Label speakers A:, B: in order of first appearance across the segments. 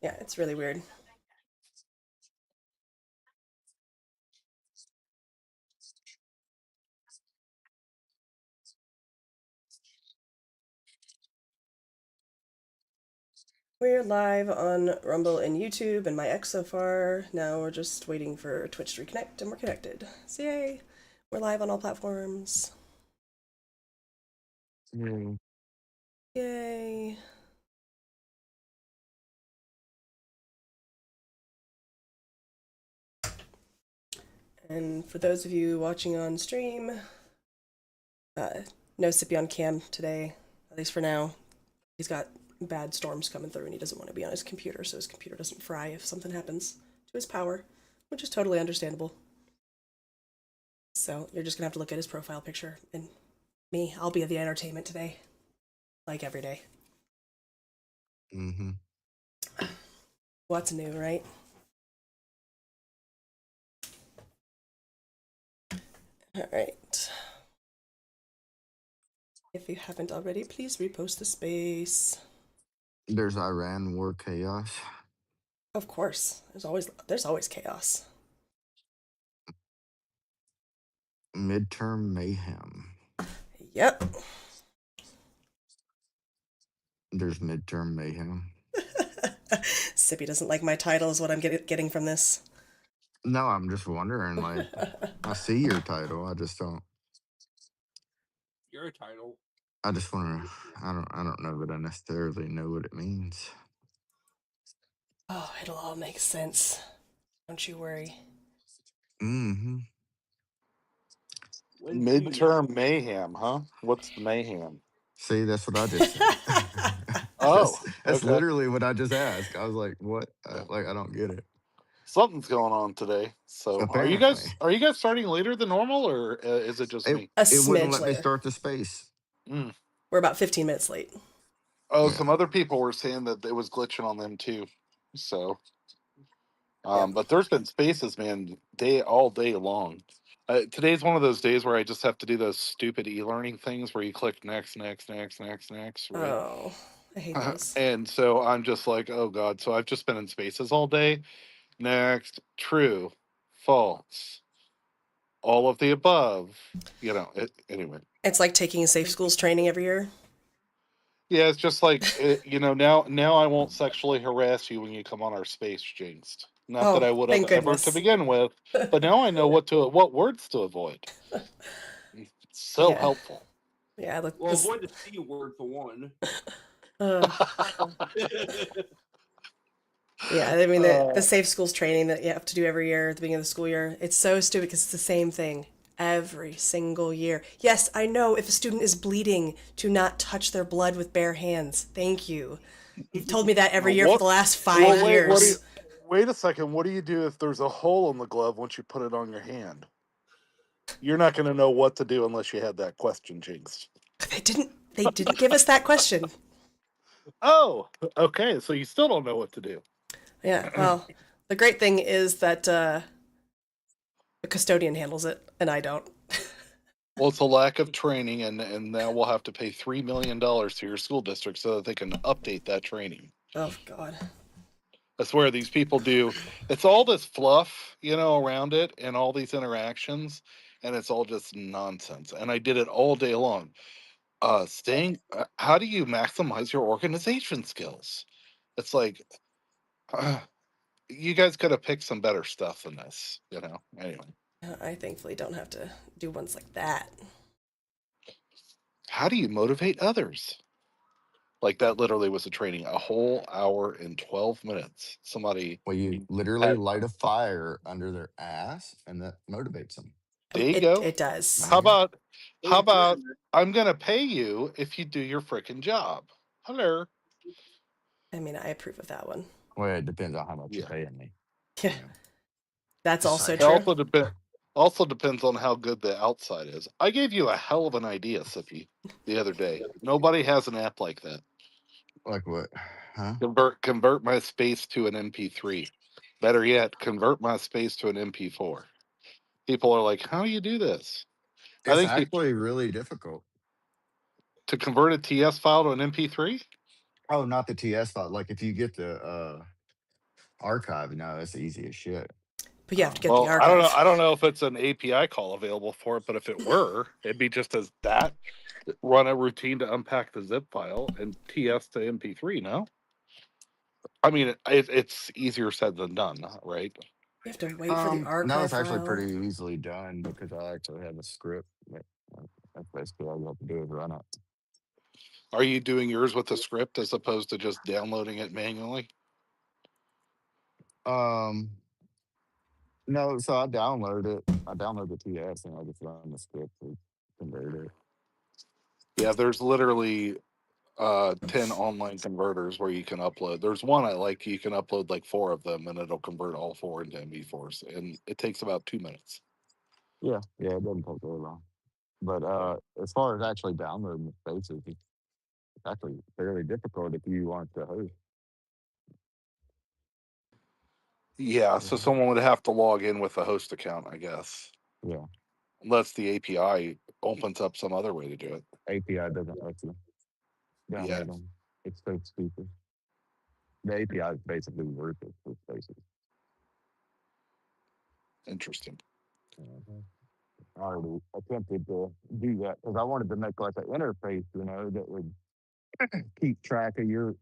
A: Yeah, it's really weird. We're live on Rumble and YouTube and my X so far. Now we're just waiting for Twitch to reconnect and we're connected. So yay! We're live on all platforms. Yay! And for those of you watching on stream, no Sippy on cam today, at least for now. He's got bad storms coming through and he doesn't want to be on his computer so his computer doesn't fry if something happens to his power, which is totally understandable. So you're just gonna have to look at his profile picture, and me, I'll be the entertainment today, like every day.
B: Mm-hmm.
A: What's new, right? All right. If you haven't already, please repost the space.
B: There's Iran war chaos.
A: Of course, there's always chaos.
B: Midterm mayhem.
A: Yep.
B: There's midterm mayhem.
A: Sippy doesn't like my title, is what I'm getting from this.
B: No, I'm just wondering. Like, I see your title. I just don't.
C: Your title.
B: I just want to. I don't know that I necessarily know what it means.
A: Oh, it'll all make sense. Don't you worry.
B: Mm-hmm.
D: Midterm mayhem, huh? What's the mayhem?
B: See, that's what I just said.
D: Oh,
B: that's
D: okay.
B: literally what I just asked. I was like, "What? Like, I don't get it."
D: Something's going on today. So,
B: Apparently,
D: are you guys starting later than normal, or is it just me?
B: it wouldn't
A: smidge
B: let me
A: later.
B: start the space.
D: Mm.
A: We're about 15 minutes late.
D: Oh,
B: Yeah.
D: some other people were saying that it was glitching on them too. So,
A: Yep.
D: but there's been spaces, man, all day long. Today's one of those days where I just have to do those stupid e-learning things where you click next, right?
A: Oh, I hate those.
D: And so I'm just like, oh god. So I've just been in spaces all day. Next, true, false, all of the above. You know. Anyway.
A: It's like taking a safe schools training every year.
D: Yeah, it's just like now I won't sexually harass you when you come on our space, Jinxed. Not that
A: Oh,
D: I would have
A: thank
D: ever to
A: goodness.
D: begin with, but now I know what words to avoid. It's so helpful.
A: Yeah, look.
C: Well, avoid the C word for one.
A: Yeah, I mean the safe schools training that you have to do every year at the beginning of the school year. It's so stupid because it's the same thing every single year. Yes, I know if a student is bleeding, to not touch their blood with bare hands. Thank you. You've told me that every year for the last 5 years.
D: Wait a second. What do you do if there's a hole in the glove once you put it on your hand? You're not going to know what to do unless you had that question, Jinx.
A: They didn't give us that question.
D: Oh, okay. So you still don't know what to do.
A: Yeah, well, the great thing is that the custodian handles it, and I don't.
D: Well, it's a lack of training, and now we'll have to pay $3 million to your school district so that they can update that training.
A: Oh, God.
D: I swear these people do. It's all this fluff, around it and all these interactions, and it's all just nonsense. And I did it all day long. How do you maximize your organization skills? It's like, you guys could have picked some better stuff than this, Anyway.
A: I thankfully don't have to do ones like that.
D: How do you motivate others? Like that literally was a training, a whole hour and 12 minutes. Somebody.
B: Well, you literally light a fire under their ass, and that motivates them.
D: There you go.
A: It does.
D: How about I'm gonna pay you if you do your freaking job? Hello.
A: I mean, I approve of that one.
B: Well, it depends on how much you're paying me.
A: Yeah. That's also
D: It
A: true.
D: also depends on how good the outside is. I gave you a hell of an idea, Sippy, the other day. Nobody has an app like that.
B: Like what? Huh?
D: Convert my space to an MP3. Better yet, convert my space to an MP4. People are like, "How do you do this?" I
B: It's
D: think
B: actually really difficult
D: to convert a TS file to an MP3.
B: Oh, not the TS file. Like if you get the archive, no, that's easy as shit.
A: But you have to get the
D: Well, I
A: archive.
D: don't know if it's an API call available for it, but if it were, it'd be just as that. Run a routine to unpack the zip file and TS to MP3. No, I mean it's easier said than done, right?
A: You have to wait for the
B: No,
A: archive
B: it's actually
A: file.
B: pretty easily done because I actually have a script. That's basically all you have to do is run it.
D: Are you doing yours with a script as opposed to just downloading it manually?
B: Um, no, so I download it. I download the TS and I just run the script to convert it.
D: Yeah, there's literally 10 online converters where you can upload. There's one I like, you can upload like 4 of them and it'll convert all 4 into MP4s, and it takes about 2 minutes.
B: Yeah, it doesn't take very long. But as far as actually downloading the spaces, it's actually fairly difficult if you want to host.
D: Yeah, so someone would have to log in with a host account, I guess.
B: Yeah,
D: Unless the API opens up some other way to do it.
B: API doesn't let you
D: Yeah,
B: download them. It's so stupid. The API is basically worthless for spaces.
D: interesting.
B: Mhm. I already attempted to do that because I wanted to make like an interface, that would keep track of your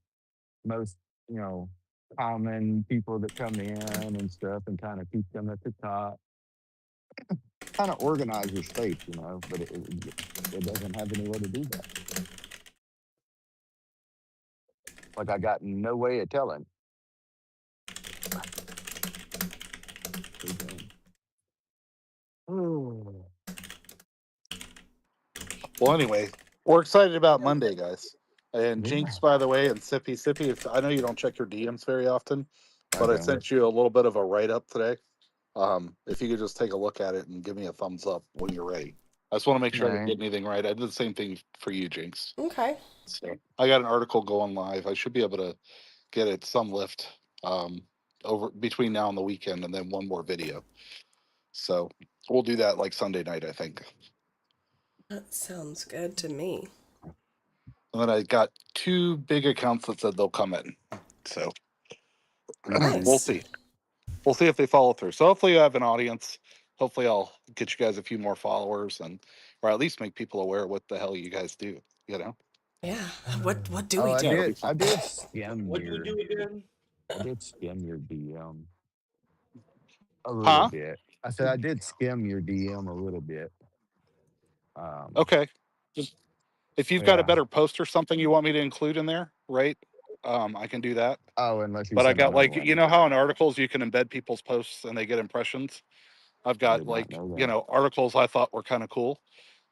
B: most, you know, common people that come in and stuff and kind of keep them at the top. Kind of organize your space, but it doesn't have any way to do that. Like I got no way of telling. Oh,
D: Well, anyway, we're excited about Monday, guys. And
B: yeah,
D: Jinx, by the way, and Sippy, I know you don't check your DMs very often,
B: I
D: but I
B: don't.
D: sent you a little bit of a write up today. If you could just take a look at it and give me a thumbs up when you're ready. I just want to make
B: All
D: sure I didn't
B: right.
D: get anything right. I did the same thing for you, Jinx.
A: Okay.
D: So I got an article going live. I should be able to get it some lift over between now and the weekend, and then one more video. So we'll do that like Sunday night, I think.
A: That sounds good to me.
D: And then I got 2 big accounts that said they'll come in. So we'll
A: Nice.
D: see. We'll see if they follow through. So hopefully I have an audience. Hopefully I'll get you guys a few more followers, and or at least make people aware of what the hell you guys do, you know?
A: Yeah. What do
B: Oh,
A: we
B: I
D: Yeah, it'll
A: do?
D: be
B: did.
D: fun.
B: I did
C: What do we do again?
B: skim your DM a little
D: Huh?
B: bit. I said I did skim your DM a little bit. Um,
D: Okay. Just if you've got a
B: yeah.
D: better post or something you want me to include in there, right? I can do that.
B: Oh, unless you
D: But I
B: sent
D: got
B: another
D: like, you
B: one.
D: know how in articles you can embed people's posts and they get impressions? I've
B: I
D: got
B: did not
D: like,
B: know that.
D: articles I thought were kind of cool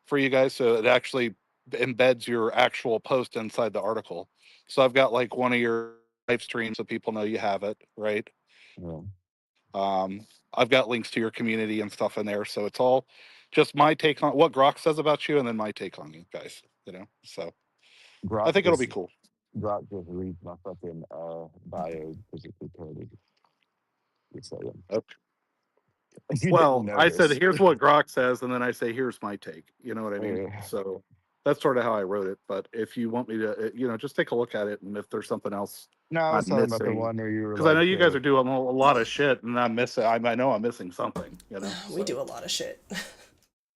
D: for you guys. So it actually embeds your actual post inside the article. So I've got like one of your live streams so people know you have it, right?
B: Yeah.
D: I've got links to your community and stuff in there. So it's all just my take on what Grok says about you and then my take on you guys, So I
B: Grok
D: think it'll be
B: just
D: cool.
B: Grok just reads my fucking bio because it's retarded. Just saying.
D: Okay.
B: If you didn't
D: Well, I said,
B: notice.
D: here's what Grok says, and then I say, here's my take. You know what I mean?
B: Yeah.
D: So that's sort of how I wrote it. But if you want me to, just take a look at it, and if there's something else
B: No, I was
D: I'm
B: talking about the
D: missing,
B: one where you were
D: because I know
B: like,
D: you guys are doing a lot of shit, and I'm missing. I know I'm missing something.
A: We
D: So
A: do a lot of shit. A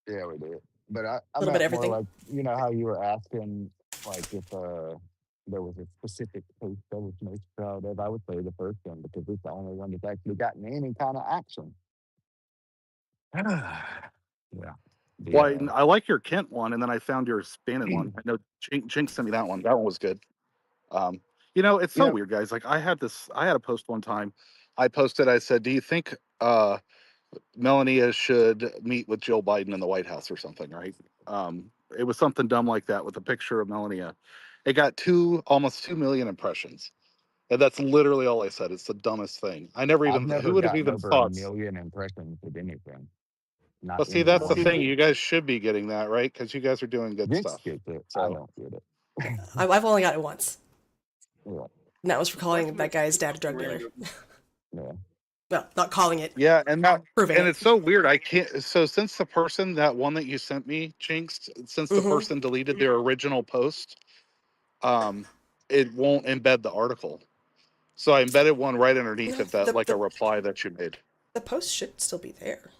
B: yeah, we did. But I
A: little bit
B: meant
A: of
B: more
A: everything.
B: like, how you were asking, like, if there was a specific post I was most proud of. I would say the first one because it's the only one that's actually gotten any kind of action. Yeah.
D: well,
B: Yeah.
D: I like your Kent one, and then I found your Spannin one. I know Jinx sent me that one. That one was good. Um, it's so
B: Yeah.
D: weird, guys. Like I had a post one time. I posted. I said, "Do you think Melania should meet with Joe Biden in the White House or something?" Right? It was something dumb like that with a picture of Melania. It got almost 2 million impressions, and that's literally all I said. It's the dumbest thing. I never
B: I've
D: even. Who
B: never
D: would have
B: gotten
D: even
B: over a
D: thought?
B: million impressions of anything. Not
D: Well, see,
B: any
D: that's the
B: one
D: thing.
B: thing.
D: You guys should be getting that, right? Because you guys are doing good
B: Jinx
D: stuff.
B: gets it. I
D: So
B: don't get it.
A: I've only got it once.
B: Yeah.
A: And that was for calling that guy's dad a
C: That's
A: drug dealer.
C: random.
B: Yeah.
A: Well, not calling it,
D: yeah, and
A: proving it.
D: it's so weird. I can't. So since the person that one that you sent me, Jinx, since the
A: Mm-hmm.
D: person deleted their original post, um, it won't embed the article. So I embedded one right underneath
A: No,
D: it, that like a reply that you made.
A: The post should still be there.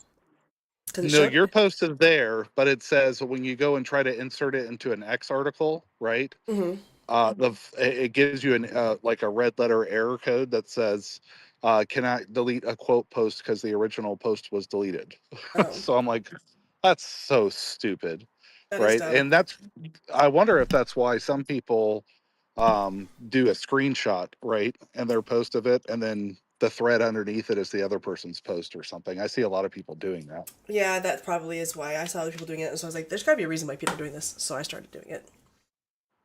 D: No, your post is there, but it says when you go and try to insert it into an X article, right?
A: Mm-hmm.
D: It gives you an like a red letter error code that says cannot delete a quote post because the original post was deleted.
A: Oh,
D: So I'm like, that's so stupid,
A: that is
D: right?
A: dumb.
D: And I wonder if that's why some people do a screenshot, right, and their post of it, and then the thread underneath it is the other person's post or something. I see a lot of people doing that.
A: Yeah, that probably is why I saw other people doing it, and so I was like, "There's got to be a reason why people are doing this." So I started doing it.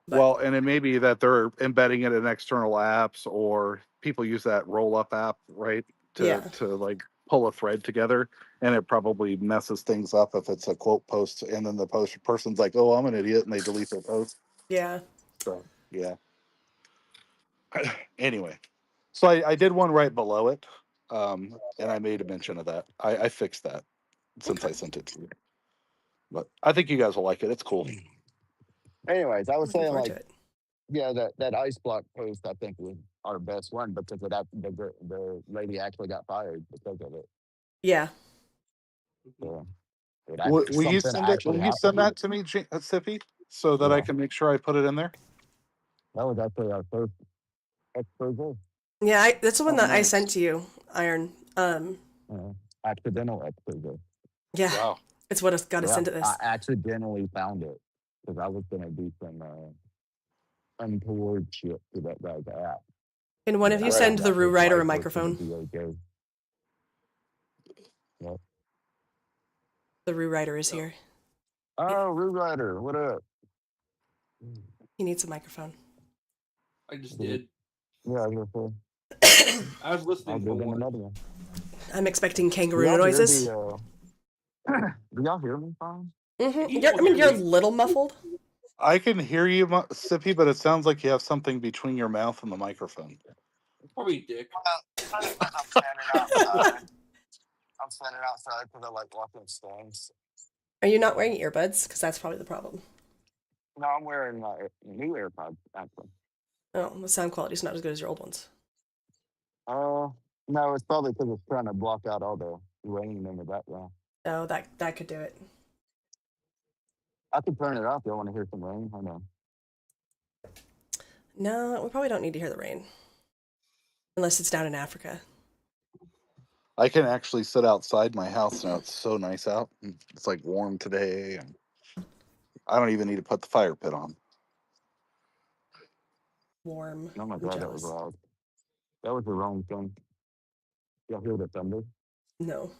A: But
D: Well, and it may be that they're embedding it in external apps, or people use that roll up app, right,
A: yeah,
D: to like pull a thread together, and it probably messes things up if it's a quote post, and then the person's like, "Oh, I'm an idiot," and they delete their post.
A: yeah,
D: So yeah. Anyway, so I did one right below it, and I made a mention of that. I fixed that since I
A: okay.
D: sent it to you, but I think you guys will like it. It's cool.
B: Anyways, I was
A: Looking
B: saying
A: forward
B: like,
A: to it.
B: yeah, that ice block post I think was our best one because of that the lady actually got fired because of it.
A: Yeah,
B: So
D: Will you
B: something
D: send it?
B: actually
D: Will you send
B: happened.
D: that to me, Sippy, so that I
B: Yeah,
D: can make sure I put it in there?
B: that was actually our first expose.
A: yeah. That's the one
B: Oh,
A: that I
B: nice.
A: sent to you, Iron.
B: Accidental expose.
A: Yeah,
D: Wow.
A: it's what got us
B: Yeah,
A: into
B: I
A: this.
B: accidentally found it because I was gonna do some untoward shit to that guy's app.
A: And one of you
B: I
D: Right.
A: send
B: found
A: the
B: out
A: Rue
B: his
A: Writer a
B: wife works for the
A: microphone.
B: DOJ. Yep.
A: The Rue Writer is here.
B: Oh, Rue Rider, what up?
A: He needs a microphone.
C: I just did.
B: Yeah, I was gonna
C: I was
B: I'll
C: listening for
B: give him
C: one.
B: another one.
A: I'm expecting
B: Do
A: kangaroo
B: y'all hear
A: noises.
B: the? Do y'all hear me fine?
A: Mm-hmm.
C: You don't hear
A: You're a
C: me.
A: little muffled.
D: I can hear you, Sippy, but it sounds like you have something between your mouth and the microphone.
C: Probably dick.
B: That's because I'm standing outside. I'm standing outside because I like walking stones.
A: Are you not wearing earbuds? Because that's probably the problem.
B: No, I'm wearing my new AirPods actually.
A: Oh, the sound quality's not as good as your old ones.
B: No, it's probably because it's trying to block out all the rain in the background.
A: Oh, that could do it.
B: I could turn it off. Y'all want to hear some rain? Hold on.
A: No, we probably don't need to hear the rain. Unless it's down in Africa.
D: I can actually sit outside my house now. It's so nice out. It's like warm today, and I don't even need to put the fire pit on.
A: Warm.
B: Oh my
A: I'm
B: god, that was
A: jealous.
B: loud. That was the wrong thing. Y'all hear the thunder?
A: No.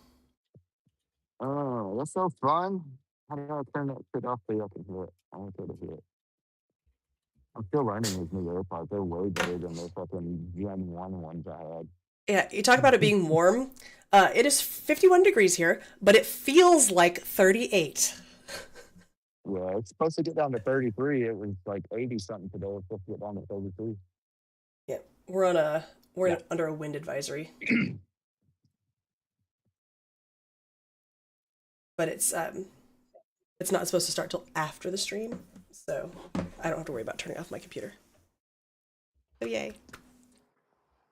B: Oh, that's so fun. How do I turn that shit off so y'all can hear it? I want you to hear it. I'm still learning these new AirPods. They're way better than the fucking Gen 1 ones I had.
A: Yeah, you talk about it being warm. It is 51 degrees here, but it feels like 38.
B: Yeah, it's supposed to get down to 33. It was like 80 something today. It's supposed to get down to 33.
A: Yeah, we're under a wind advisory. But it's not supposed to start till after the stream, so I don't have to worry about turning off my computer. Oh yay.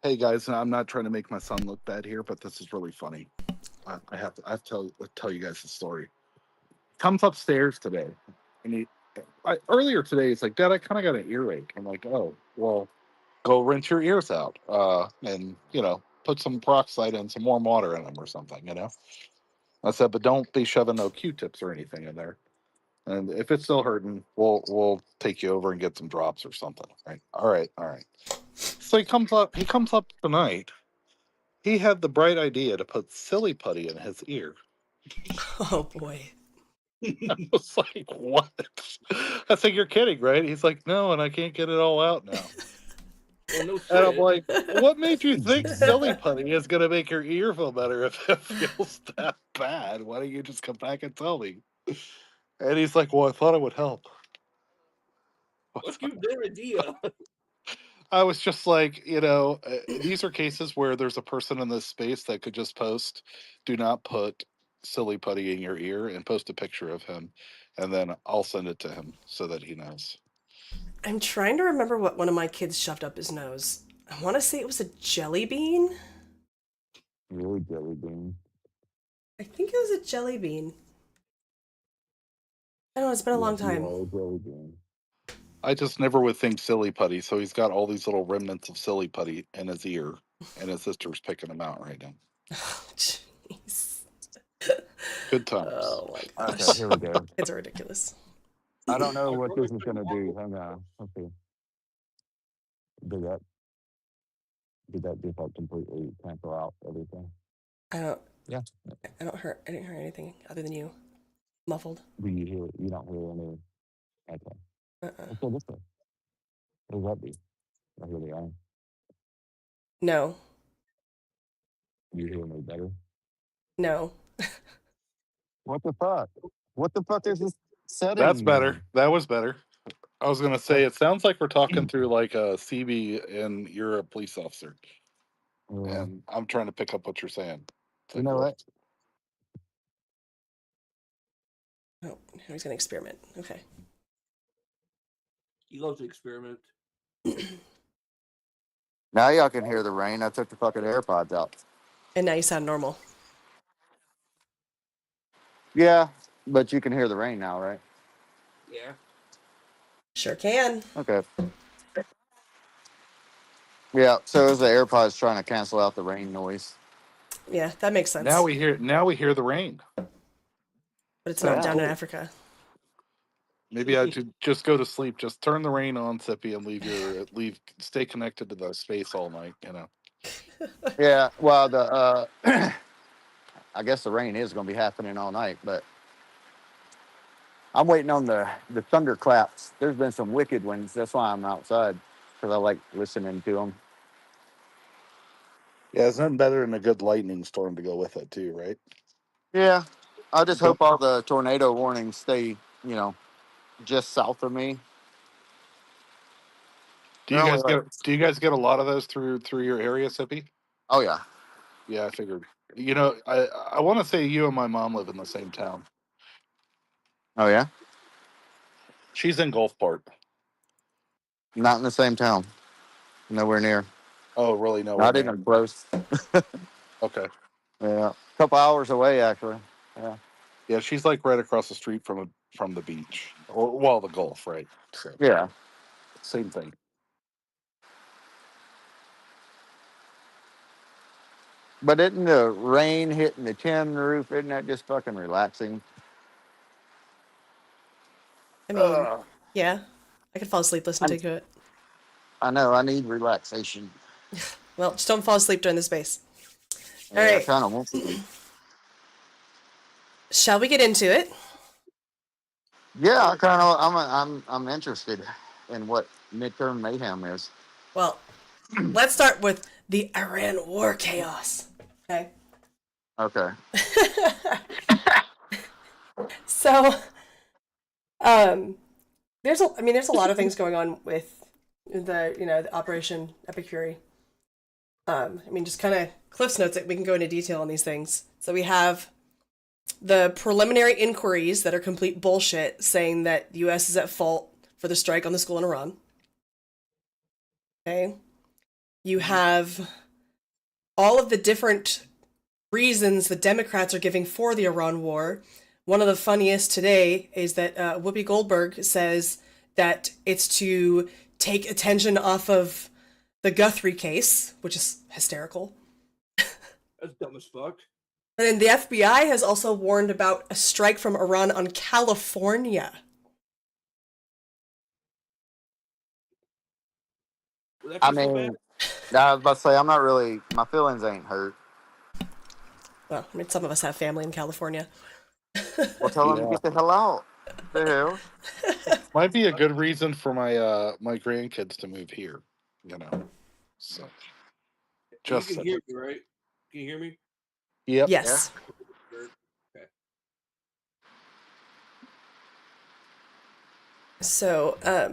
D: Hey guys, I'm not trying to make my son look bad here, but this is really funny. I have to tell you guys the story. Comes upstairs today, and earlier today he's like, "Dad, I kind of got an earache." I'm like, "Oh, well, go rinse your ears out, and put some peroxide and some warm water in them or something." I said, "But don't be shoving no Q-tips or anything in there. And if it's still hurting, we'll take you over and get some drops or something." Right? All right, all right. So he comes up. He comes up tonight. He had the bright idea to put silly putty in his ear.
A: Oh boy.
D: I was like, "What?" I said, "You're kidding, right?" He's like, "No, and I can't get it all out now."
C: Well, no
D: And I'm
C: shit.
D: like, "What made you think silly putty is gonna make your ear feel better if it feels that bad? Why don't you just come back and tell me?" And he's like, "Well, I thought it would help."
C: Let's give their idea.
D: I was just like, these are cases where there's a person in this space that could just post, "Do not put silly putty in your ear," and post a picture of him, and then I'll send it to him so that he knows.
A: I'm trying to remember what one of my kids shoved up his nose. I want to say it was a jelly bean.
B: Really jelly bean.
A: I think it was a jelly bean. I don't know, it's been a long time.
B: Yeah, jelly bean.
D: I just never would think silly putty, so he's got all these little remnants of silly putty in his ear, and his sister's picking them out right now.
A: Oh, jeez.
D: Good times.
A: Oh my
B: Okay,
A: gosh.
B: here we go.
A: It's ridiculous.
B: I don't know what this is gonna do. Hang on. Okay. Did that just like completely cancel out everything?
A: I
B: Yeah.
A: didn't hear anything other than you. Muffled.
B: Do you hear? You don't hear any? Okay.
A: Uh-uh.
B: Let's go this way. What does that do? I hear the iron.
A: No.
B: You hear me better?
A: No.
B: What the fuck? What the fuck is this setting?
D: That's better. That was better. I was gonna say it sounds like we're talking through like a CB and you're a police officer, and I'm trying to pick up what you're saying. It's
B: You
D: like,
B: know
D: well,
B: what?
A: Oh, now he's gonna experiment. Okay.
C: He loves to experiment.
B: Now y'all can hear the rain. I took the fucking AirPods out.
A: And now you sound normal.
B: Yeah, but you can hear the rain now, right?
C: Yeah.
A: Sure can.
B: Okay. Yeah, so it was the AirPods trying to cancel out the rain noise.
A: Yeah, that makes sense.
D: now we hear the rain.
A: But it's not
B: Yeah.
A: down in Africa.
D: Maybe I should just go to sleep. Just turn the rain on, Sippy, and stay connected to the space all night. You know.
B: Yeah, well, the I guess the rain is going to be happening all night, but I'm waiting on the thunderclaps. There's been some wicked ones. That's why I'm outside, because I like listening to them.
D: Yeah, it's nothing better than a good lightning storm to go with it too, right?
B: Yeah, I just
D: Don't-
B: hope all the tornado warnings stay, just south of me.
D: Do
B: They're
D: you
B: only
D: guys
B: like,
D: get a lot of those through your area, Sippy?
B: oh yeah,
D: Yeah, I figured. You know, I want to say you and my mom live in the same town.
B: oh yeah,
D: She's in Gulfport.
B: not in the same town, nowhere near,
D: Oh, really? Nowhere
B: not
D: near.
B: even close.
D: Okay.
B: Yeah, a couple hours away actually. Yeah,
D: Yeah, she's like right across the street from the beach, or well, the Gulf, right? So
B: yeah.
D: same thing.
B: But isn't the rain hitting the tin roof? Isn't that just fucking relaxing?
A: I mean, yeah. I could fall asleep listening to it.
B: I know. I need relaxation.
A: Well, just don't fall asleep during the space. All
B: Yeah, I
A: right.
B: kind of want to.
A: Shall we get into it?
B: Yeah, I kind of. I'm interested in what midterm mayhem is.
A: Well, let's start with the Iran war chaos. Okay.
B: Okay.
A: So, there's a lot of things going on with the Operation Epic Fury. Just kind of Cliff's notes that we can go into detail on these things. So we have the preliminary inquiries that are complete bullshit, saying that the U.S. is at fault for the strike on the school in Iran. Okay. You have all of the different reasons the Democrats are giving for the Iran war. One of the funniest today is that Whoopi Goldberg says that it's to take attention off of the Guthrie case, which is hysterical.
C: That's dumb as fuck.
A: And then the FBI has also warned about a strike from Iran on California.
C: Would that be
B: I
C: so
B: mean,
C: bad?
B: I was about to say I'm not really. My feelings ain't hurt.
A: Well, some of us have family in California.
B: Well, tell them to
D: Yeah,
B: get the hell out. The hell?
D: might be a good reason for my grandkids to move here. You know, so
C: You
D: just
C: can hear me, right? Can you hear me?
D: yep.
A: Yes.
C: Sure. Okay.
A: So, I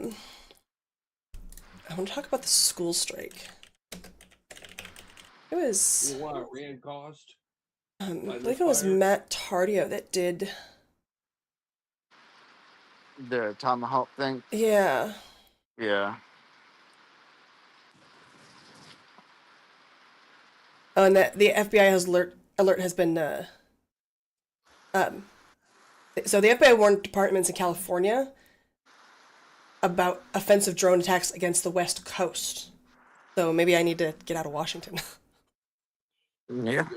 A: want to talk about the school strike. It was,
C: You know what Iran caused?
A: I believe it was Matt Tardio that did.
B: The tomahawk thing.
A: Yeah.
B: Yeah.
A: Oh, and that the FBI has alert has been so the FBI warned departments in California about offensive drone attacks against the West Coast. So maybe I need to get out of Washington.
E: Yeah.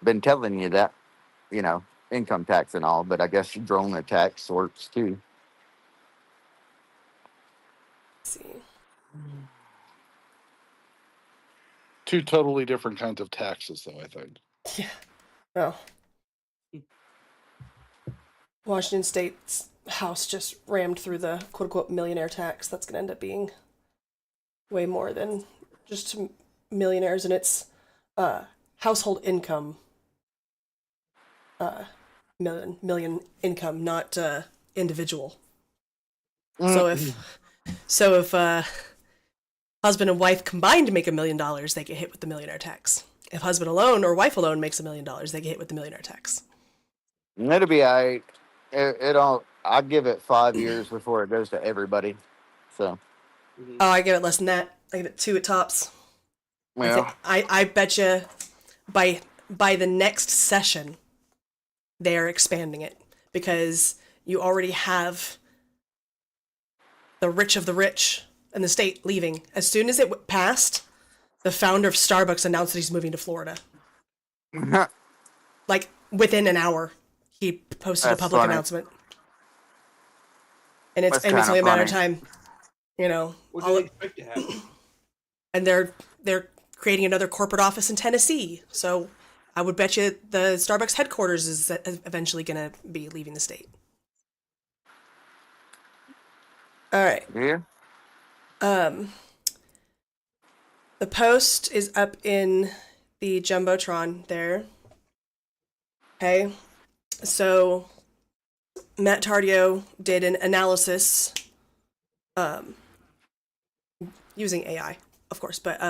E: Been telling you that, you know, income tax and all, but I guess drone attacks works too.
A: Let's see.
D: Two totally different kinds of taxes, though, I think.
A: Yeah. Oh. Washington State's House just rammed through the quote unquote millionaire tax. That's going to end up being way more than just millionaires, and it's household income. Million income, not individual. So if husband and wife combined make $1 million, they get hit with the millionaire tax. If husband alone or wife alone makes $1 million, they get hit with the millionaire tax.
E: It'll be all right. It'll. I'll give it 5 years before it goes to everybody. So.
A: Oh, I give it less than that. I give it 2 at tops.
E: Well,
A: I bet you by the next session, they're expanding it because you already have the rich of the rich in the state leaving. As soon as it passed, the founder of Starbucks announced that he's moving to Florida. Like within an hour, he posted
E: That's
A: a public
E: funny.
A: announcement, and it's
E: That's
A: only a matter of
E: kinda
A: time. You know,
C: What do they expect to happen?
A: and they're creating another corporate office in Tennessee. So I would bet you the Starbucks headquarters is eventually going to be leaving the state. All right.
E: Yeah.
A: The post is up in the Jumbotron there. Okay. So Matt Tardio did an analysis using AI, of course, but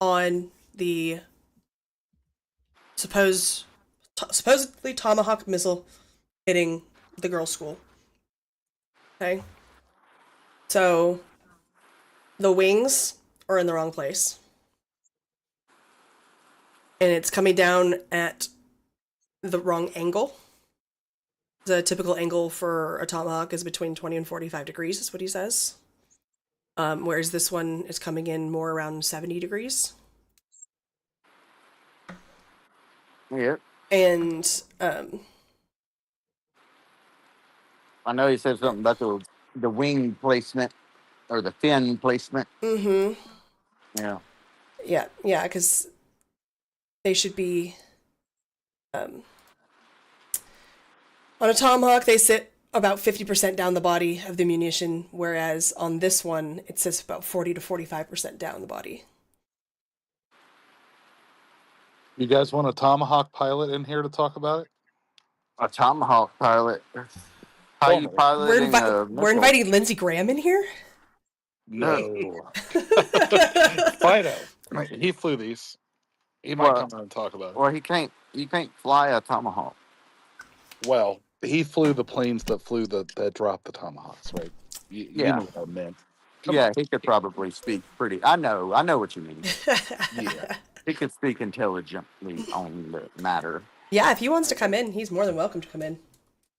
A: on the supposedly Tomahawk missile hitting the girls' school. Okay. So the wings are in the wrong place. And it's coming down at the wrong angle. The typical angle for a Tomahawk is between 20 and 45 degrees, is what he says. Whereas this one is coming in more around 70 degrees.
E: Yeah.
A: And
E: I know he said something about the wing placement or the fin placement.
A: mm-hmm.
E: Yeah.
A: Yeah, because they should be on a Tomahawk, they sit about 50% down the body of the munition, whereas on this one, it sits about 40 to 45% down the body.
D: You guys want a Tomahawk pilot in here to talk about it?
E: A Tomahawk pilot. How you piloting a
A: We're
E: missile?
A: inviting Lindsey Graham in here?
D: No. Fido. He flew these. He might come on and talk about it.
E: Well, you can't fly a Tomahawk.
D: Well, he flew the planes that dropped the Tomahawks, right? You
E: Yeah.
D: know what I meant.
E: He could probably speak pretty. I know what you mean.
D: Yeah.
E: He could speak intelligently on the matter.
A: Yeah, if he wants to come in, he's more than welcome to come in.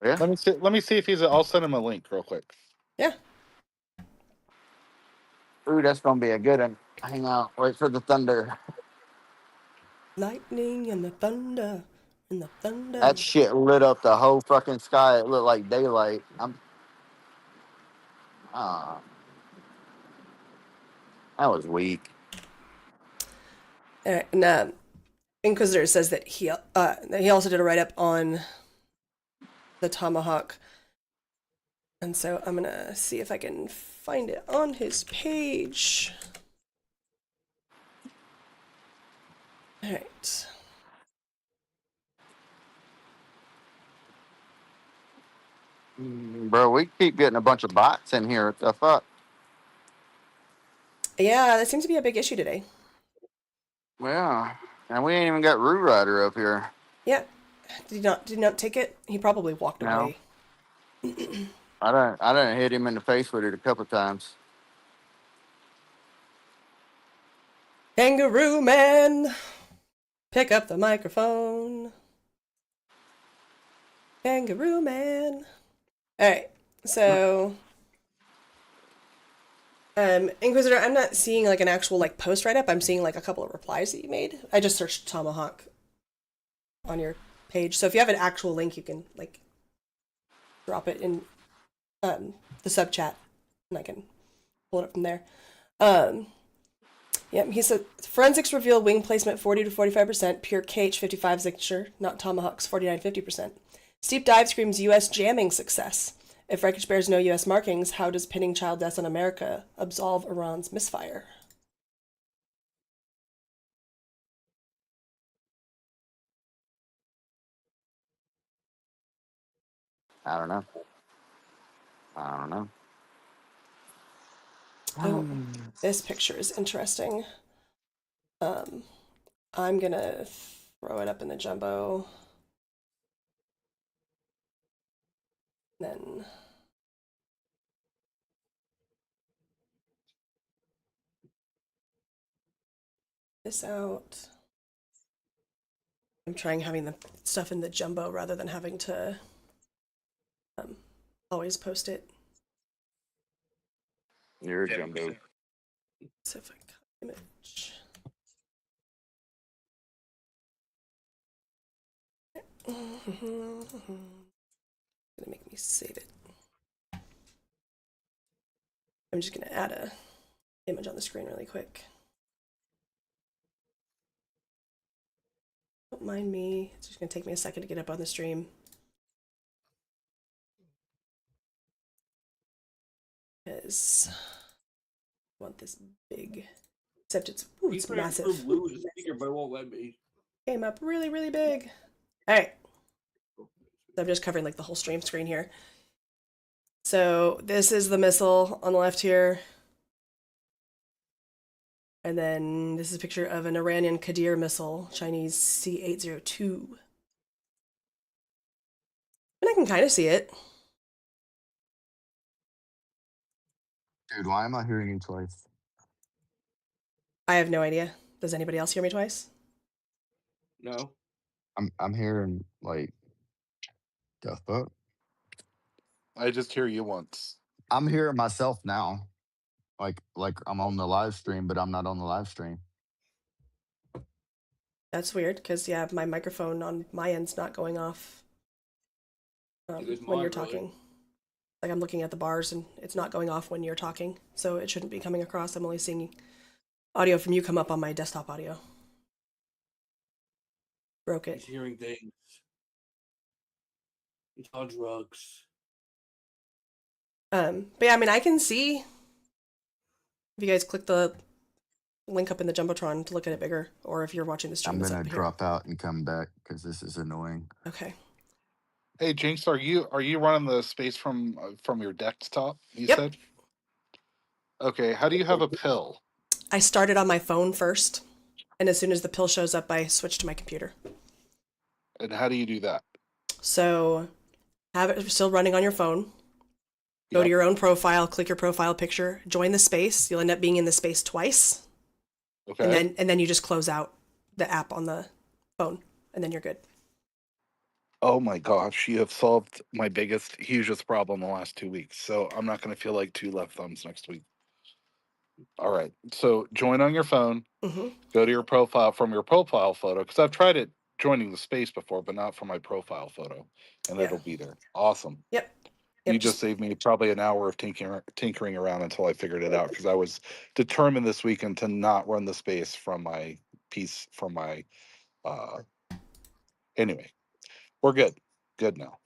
E: Yeah.
D: Let me see if he's. I'll send him a link real quick.
A: Yeah.
E: Ooh, that's gonna be a good one. Hang on, wait for the thunder.
A: Lightning and the thunder and the thunder.
E: That shit lit up the whole fucking sky. It looked like daylight. That was weak.
A: And Inquisitor says that he also did a write-up on the Tomahawk. And so I'm going to see if I can find it on his page. All right.
E: Bro, we keep getting a bunch of bots in here. What the fuck?
A: Yeah, that seems to be a big issue today.
E: Yeah. And we ain't even got Roo Rider up here.
A: Yeah. Did not take it? He probably walked away.
E: I done hit him in the face with it a couple times.
A: Kangaroo Man, pick up the microphone. Kangaroo Man. All right, so Inquisitor, I'm not seeing like an actual like post write up. I'm seeing like a couple of replies that you made. I just searched Tomahawk on your page, so if you have an actual link, you can like drop it in the sub chat, and I can pull it up from there. Yeah, he said forensics reveal wing placement 40 to 45%, pure KH 55 signature, not Tomahawk's 49-50%. Steep dive screams U.S. jamming success. If wreckage bears no U.S. markings, how does pinning child deaths on America absolve Iran's misfire?
E: I don't know. I don't know.
A: Oh, this picture is interesting. I'm gonna throw it up in the jumbo. Then this out. I'm trying having the stuff in the jumbo rather than having to always post it.
E: You're a jumbo.
A: So if I cut image. Gonna make me save it. I'm just gonna add a image on the screen really quick. Don't mind me. It's just gonna take me a second to get up on the stream. Because I want this big, except it's massive.
C: Blue is a speaker, but it won't let me.
A: Came up really, really big. All right. So I'm just covering like the whole stream screen here. So this is the missile on the left here. And then this is a picture of an Iranian Qadir missile, Chinese C-802. And I can kind of see it.
B: Dude, why am I hearing you twice?
A: I have no idea. Does anybody else hear me twice?
C: No.
B: I'm hearing like the fuck.
D: I just hear you once.
B: I'm hearing myself now. Like I'm on the live stream, but I'm not on the live stream.
A: That's weird, because yeah, my microphone on my end's not going off when you're talking. Like I'm looking at the bars and it's not going off when you're talking, so it shouldn't be coming across. I'm only seeing audio from you come up on my desktop audio. Broke it.
C: He's hearing things. It's on drugs.
A: But yeah, I mean, I can see if you guys click the link up in the Jumbotron to look at it bigger, or if you're watching the stream.
B: I'm gonna drop out and come back because this is annoying.
A: Okay.
D: Hey Jinx, are you running the space from your desktop? You
A: Yep.
D: said. Okay. How do you have a pill?
A: I started on my phone first, and as soon as the pill shows up, I switch to my computer.
D: And how do you do that?
A: So have it still running on your phone. Go to your own profile, click your profile picture, join the space. You'll end up being in the space twice.
D: Okay.
A: And then you just close out the app on the phone, and then you're good.
D: Oh my gosh, you have solved my hugest problem the last 2 weeks. So I'm not going to feel like two left thumbs next week. All right. So join on your phone.
A: Mm-hmm.
D: Go to your profile from your profile photo, because I've tried it joining the space before, but not from my profile photo, and
A: Yeah.
D: it'll be there. Awesome.
A: Yep.
D: You just saved me probably an hour of tinkering around until I figured it out, because I was determined this weekend to not run the space from my piece from my. Anyway, we're good. Good now.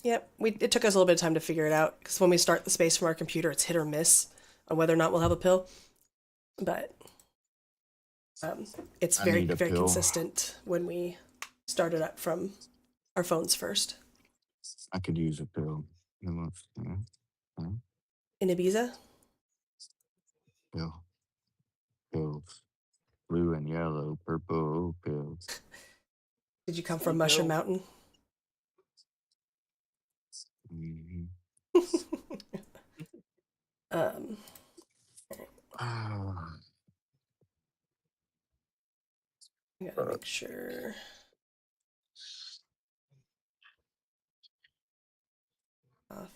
A: Yep. It took us a little bit of time to figure it out, because when we start the space from our computer, it's hit or miss on whether or not we'll have a pill. But it's very, very consistent when we start it up from our phones first.
B: I could use a pill.
A: In Ibiza?
B: Pill. Pills. Blue and yellow, purple pills.
A: Did you come from Mushroom Mountain?
B: Mm-hmm.
A: I gotta make sure. Off.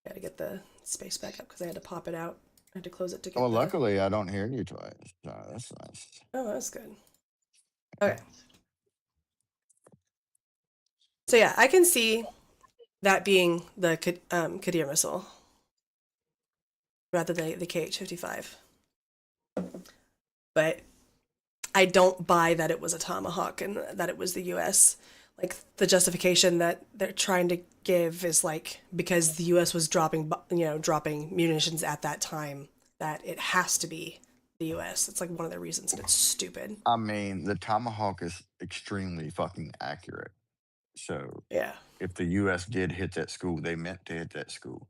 A: Gotta get the space back up because I had to pop it out. I had to close it to get
B: Well,
A: the.
B: luckily I don't hear you twice. So that's nice.
A: Oh, that's good. Okay. So yeah, I can see that being the Kadir missile rather than the KH-55. But I don't buy that it was a Tomahawk and that it was the U.S. Like the justification that they're trying to give is like because the U.S. was dropping munitions at that time that it has to be the U.S. It's like one of the reasons, and it's stupid.
B: I mean, the Tomahawk is extremely fucking accurate. So
A: Yeah.
B: if the U.S. did hit that school, they meant to hit that school.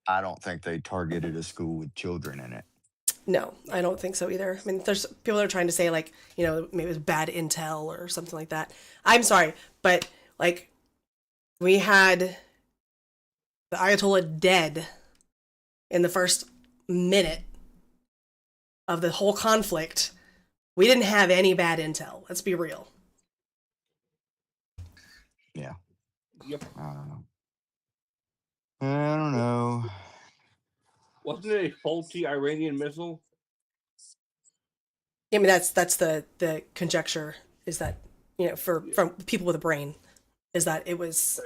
B: I don't think they targeted a school with children in it.
A: No, I don't think so either. I mean, there's people that are trying to say like, maybe it was bad intel or something like that. I'm sorry, but like, we had the Ayatollah dead in the first minute of the whole conflict. We didn't have any bad intel. Let's be real.
B: Yeah.
C: Yep.
B: I don't know.
C: Wasn't it a faulty Iranian missile?
A: I mean, that's the conjecture is that from people with a brain is that it was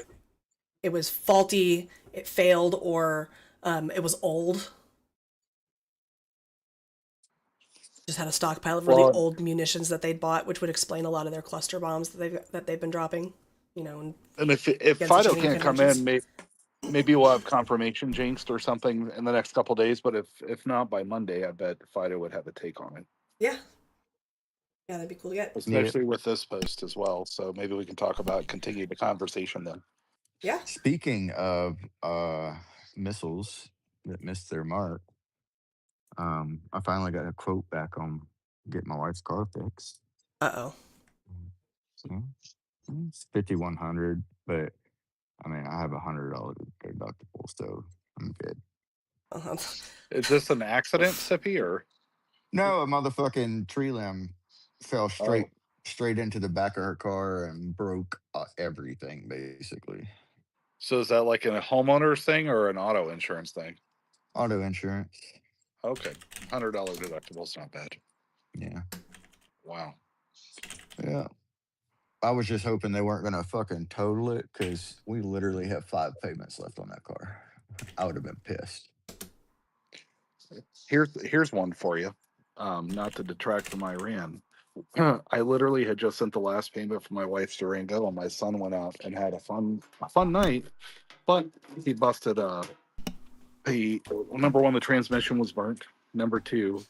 A: faulty, it failed, or it was old. Just had a stockpile of really old munitions that they'd bought, which would explain a lot of their cluster bombs that they've been dropping. And
D: if
A: against the
D: Fido
A: Cheney
D: can't come
A: conventions.
D: in, maybe we'll have confirmation jinxed or something in the next couple of days. But if not by Monday, I bet Fido would have a take on it.
A: Yeah, that'd be cool to get.
D: Especially with this post as well. So maybe we can continue the conversation then.
A: Yeah.
B: Speaking of missiles that missed their mark, I finally got a quote back on getting my wife's car fixed.
A: Uh-oh.
B: So it's 5,100, but I mean I have $100 deductible, so I'm good.
A: Uh-huh.
D: Is this an accident, Sippy, or
B: No, a motherfucking tree limb fell straight into the back of her car and broke everything basically.
D: so is that like a homeowner's thing or an auto insurance thing?
B: Auto insurance.
D: Okay, $100 deductible is not bad.
B: Yeah.
D: Wow.
B: Yeah. I was just hoping they weren't gonna fucking total it because we literally have 5 payments left on that car. I would have been pissed.
D: Here's one for you. Not to detract from Iran. I literally had just sent the last payment for my wife's Durango, and my son went out and had a fun night. But he busted. Number one, the transmission was burnt. Number two,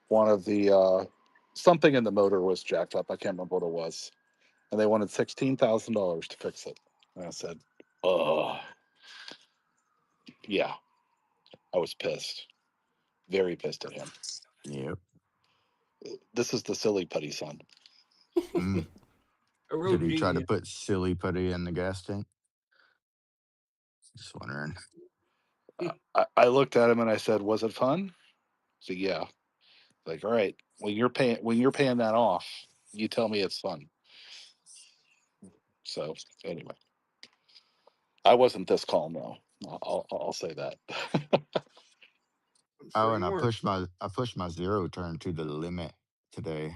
D: one of the something in the motor was jacked up. I can't remember what it was, and they wanted $16,000 to fix it. And I said, "Oh, yeah." I was pissed, very pissed at him.
B: Yep.
D: This is the silly putty son.
B: Mm.
C: A real
B: Did he try to
C: genius.
B: put silly putty in the gas tank? Just wondering.
D: I looked at him and I said, "Was it fun?" So yeah. Like, all right, when you're paying that off, you tell me it's fun. So anyway, I wasn't this calm though. I'll say that.
C: I'm
B: Oh,
C: sure
B: and
C: you weren't.
B: I pushed my zero turn to the limit today.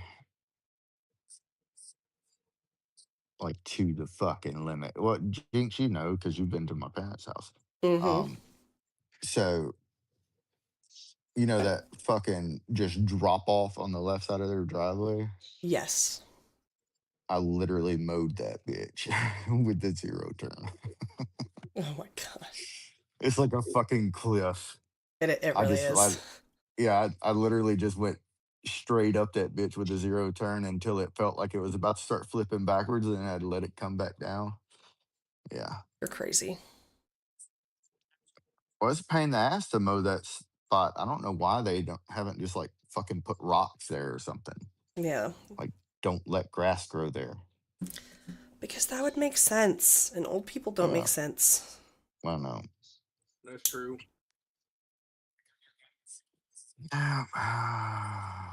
B: Like to the fucking limit. Well, Jinx, you know, because you've been to my parents' house.
A: Mm-hmm.
B: So you know that fucking just drop off on the left side of their driveway?
A: Yes.
B: I literally mowed that bitch with the zero turn.
A: Oh my gosh.
B: It's like a fucking cliff.
A: It
B: I
A: really
B: just
A: is.
B: I literally just went straight up that bitch with a zero turn until it felt like it was about to start flipping backwards, and then I'd let it come back down. Yeah.
A: You're crazy.
B: Well, it's a pain in the ass to mow that spot. I don't know why they haven't just like fucking put rocks there or something.
A: Yeah.
B: Like, don't let grass grow there.
A: Because that would make sense. And old people don't
B: Yeah.
A: make sense.
B: I don't know.
C: That's true.
E: I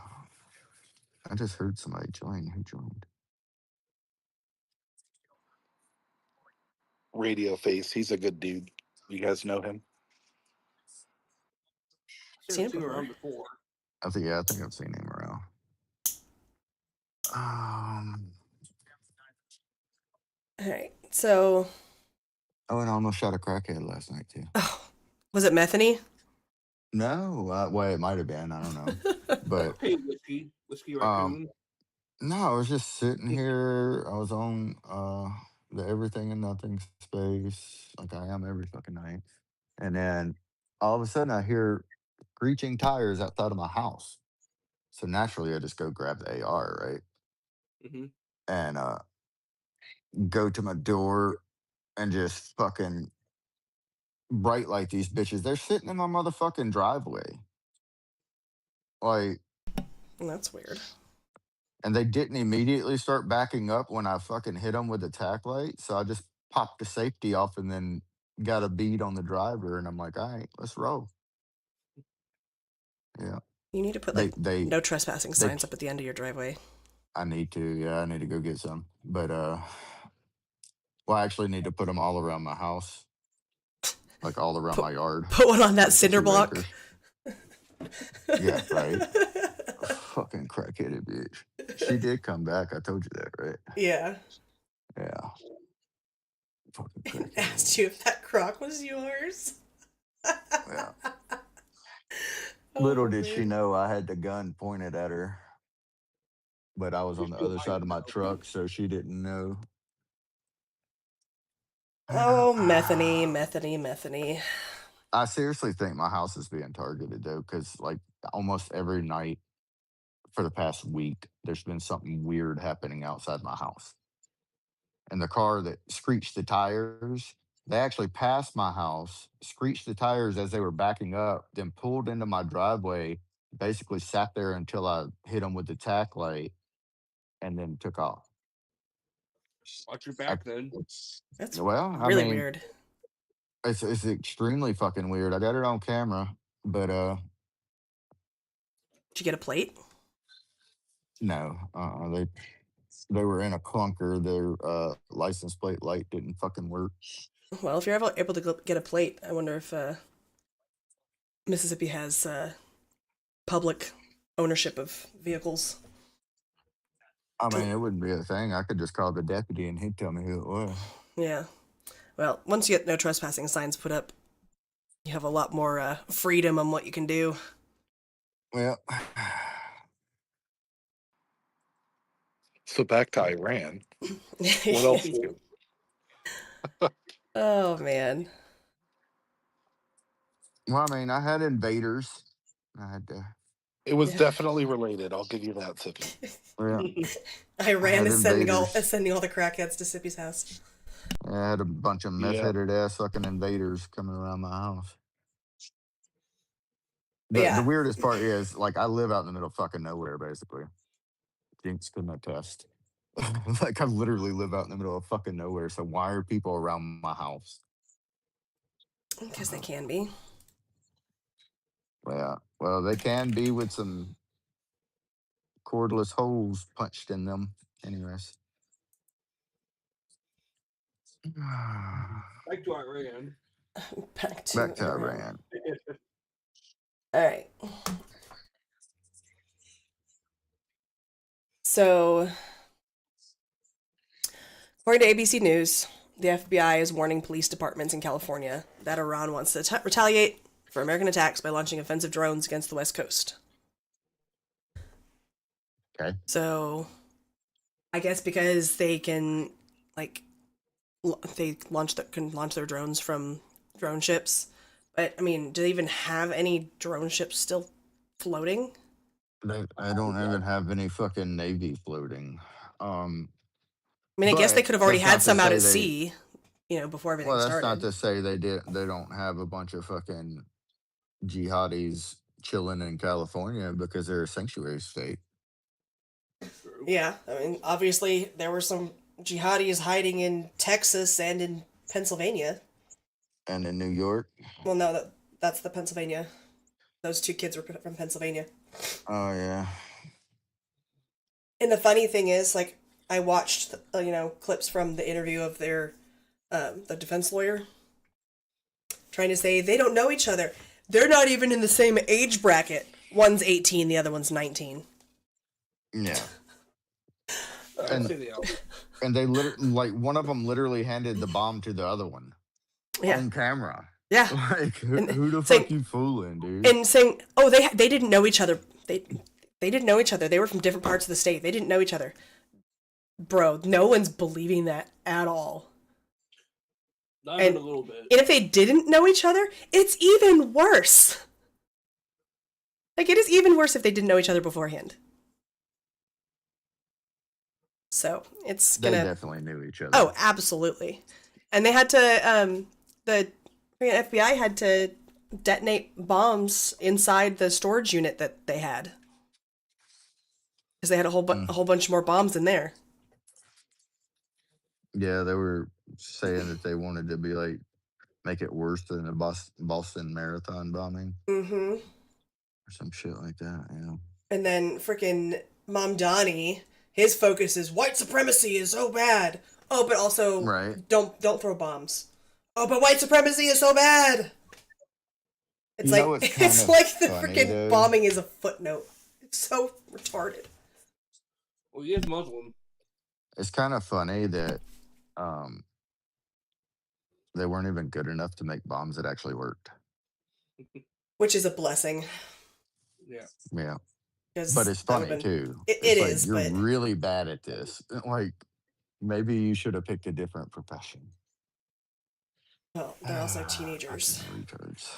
E: just heard somebody join. Who joined?
D: Radio Face. He's a good dude. You guys know him?
A: Seen it
C: Seen him
A: before.
C: around before.
E: I think I've seen him around.
A: All right. So,
E: Oh, and I almost shot a crackhead last night too.
A: was it Methany?
E: No, well, it might have been. I don't know, but
C: Hey, whiskey raccoon.
E: no, I was just sitting here. I was on the everything and nothing space, like I am every fucking night, and then all of a sudden I hear screeching tires outside of my house. So naturally, I just go grab the AR, right,
C: Mm-hmm.
E: and go to my door and just fucking bright light these bitches. They're sitting in my motherfucking driveway, like.
A: That's weird.
E: And they didn't immediately start backing up when I fucking hit them with the tack light. So I just popped the safety off and then got a bead on the driver. And I'm like, all right, let's roll. Yeah.
A: You need to put
E: They,
A: like
E: they,
A: no trespassing
E: they,
A: signs up at the end of your driveway.
E: I need to, yeah, I need to go get some. But, well, I actually need to put them all around my house, like all around my yard.
A: Put one on that
E: like
A: cinder block.
E: Yeah, right. Fucking crackheaded bitch. She did come back. I told you that, right?
A: Yeah.
E: Yeah. Fucking crackhead.
A: Asked you if that crock was yours.
E: Yeah. Little did
A: man.
E: she know I had the gun pointed at her, but I was on the other side of my truck, so she didn't know.
A: Oh, Methany.
E: I seriously think my house is being targeted though, because like almost every night for the past week, there's been something weird happening outside my house. And the car that screeched the tires, they actually passed my house, screeched the tires as they were backing up, then pulled into my driveway, basically sat there until I hit them with the tack light, and then took off.
C: Watch your back then.
A: That's
E: Well, I
A: really
E: mean,
A: weird.
E: it's extremely fucking weird. I got it on camera, but
A: Did you get a plate?
E: no, they were in a clunker. Their license plate light didn't fucking work.
A: Well, if you're ever able to get a plate, I wonder if Mississippi has public ownership of vehicles.
E: I mean, it wouldn't be a thing. I could just call the deputy and he'd tell me who it was.
A: Yeah. Well, once you get no trespassing signs put up, you have a lot more freedom on what you can do.
E: Well,
D: So back to Iran. What else?
A: Oh, man.
E: well, I mean, I had invaders. I had to.
D: It was definitely related. I'll give you that, Sippy.
E: Yeah,
A: Iran is sending all
E: invaders.
A: the crackheads to Sippy's house.
E: I had a bunch of meth-headed ass fucking invaders coming around my house. The weirdest part is, like, I live out in the middle of fucking nowhere, basically. Jinx couldn't attest. Like, I literally live out in the middle of fucking nowhere. So why are people around my house?
A: Because they can be.
E: Yeah. Well, they can be with some cordless holes punched in them. Anyways.
C: Back to Iran.
A: Back to
E: Iran.
A: All right. So, according to ABC News, the FBI is warning police departments in California that Iran wants to retaliate for American attacks by launching offensive drones against the West Coast.
E: Okay.
A: So, I guess because they can, like, they can launch their drones from drone ships. But, I mean, do they even have any drone ships still floating?
E: I don't even have any fucking Navy floating.
A: I mean, I guess they could have already had some out at sea, before everything started.
E: Well, that's not to say they don't have a bunch of fucking jihadis chilling in California because they're a sanctuary state.
A: Yeah, I mean, obviously there were some jihadis hiding in Texas and in Pennsylvania.
E: And in New York.
A: Well, no, that's the Pennsylvania. Those two kids were from Pennsylvania.
E: Oh yeah.
A: And the funny thing is, like, I watched, clips from the interview of their, the defense lawyer trying to say they don't know each other. They're not even in the same age bracket. One's 18, the other one's 19.
E: Yeah.
C: I'd say they are.
E: And they like one of them literally handed the bomb to the other one
A: Yeah.
E: on camera.
A: Yeah.
E: Like who the
A: saying-
E: fuck you fooling, dude?
A: And saying, oh, they didn't know each other. They didn't know each other. They were from different parts of the state. They didn't know each other. Bro, no one's believing that at all.
C: Not even a little bit.
A: And if they didn't know each other, it's even worse. Like, it is even worse if they didn't know each other beforehand. So, it's
E: They
A: gonna...
E: definitely knew each other.
A: Oh, absolutely. And they had to, the FBI had to detonate bombs inside the storage unit that they had. Because they had a whole bunch more bombs in there.
E: Yeah, they were saying that they wanted to be like make it worse than the Boston Marathon bombing
A: Mm-hmm.
E: or some shit like that. Yeah.
A: And then freaking Mom Donnie, his focus is white supremacy is so bad. Oh, but also
E: Right.
A: don't throw bombs. Oh, but white supremacy is so bad. It's
E: You know
A: like
E: what's kind
A: it's
E: of
A: like the
E: funny,
A: freaking
E: though?
A: bombing is a footnote. It's so retarded.
C: Well, he is Muslim.
E: It's kind of funny that they weren't even good enough to make bombs that actually worked.
A: Which is a blessing.
C: Yeah.
E: Yeah.
A: 'Cause
E: But it's
A: that would've
E: funny
A: been-
E: too.
A: It
E: It's like,
A: is,
E: you're
A: but
E: really bad at this. Like maybe you should have picked a different profession.
A: well, they're also teenagers.
E: Fucking retards.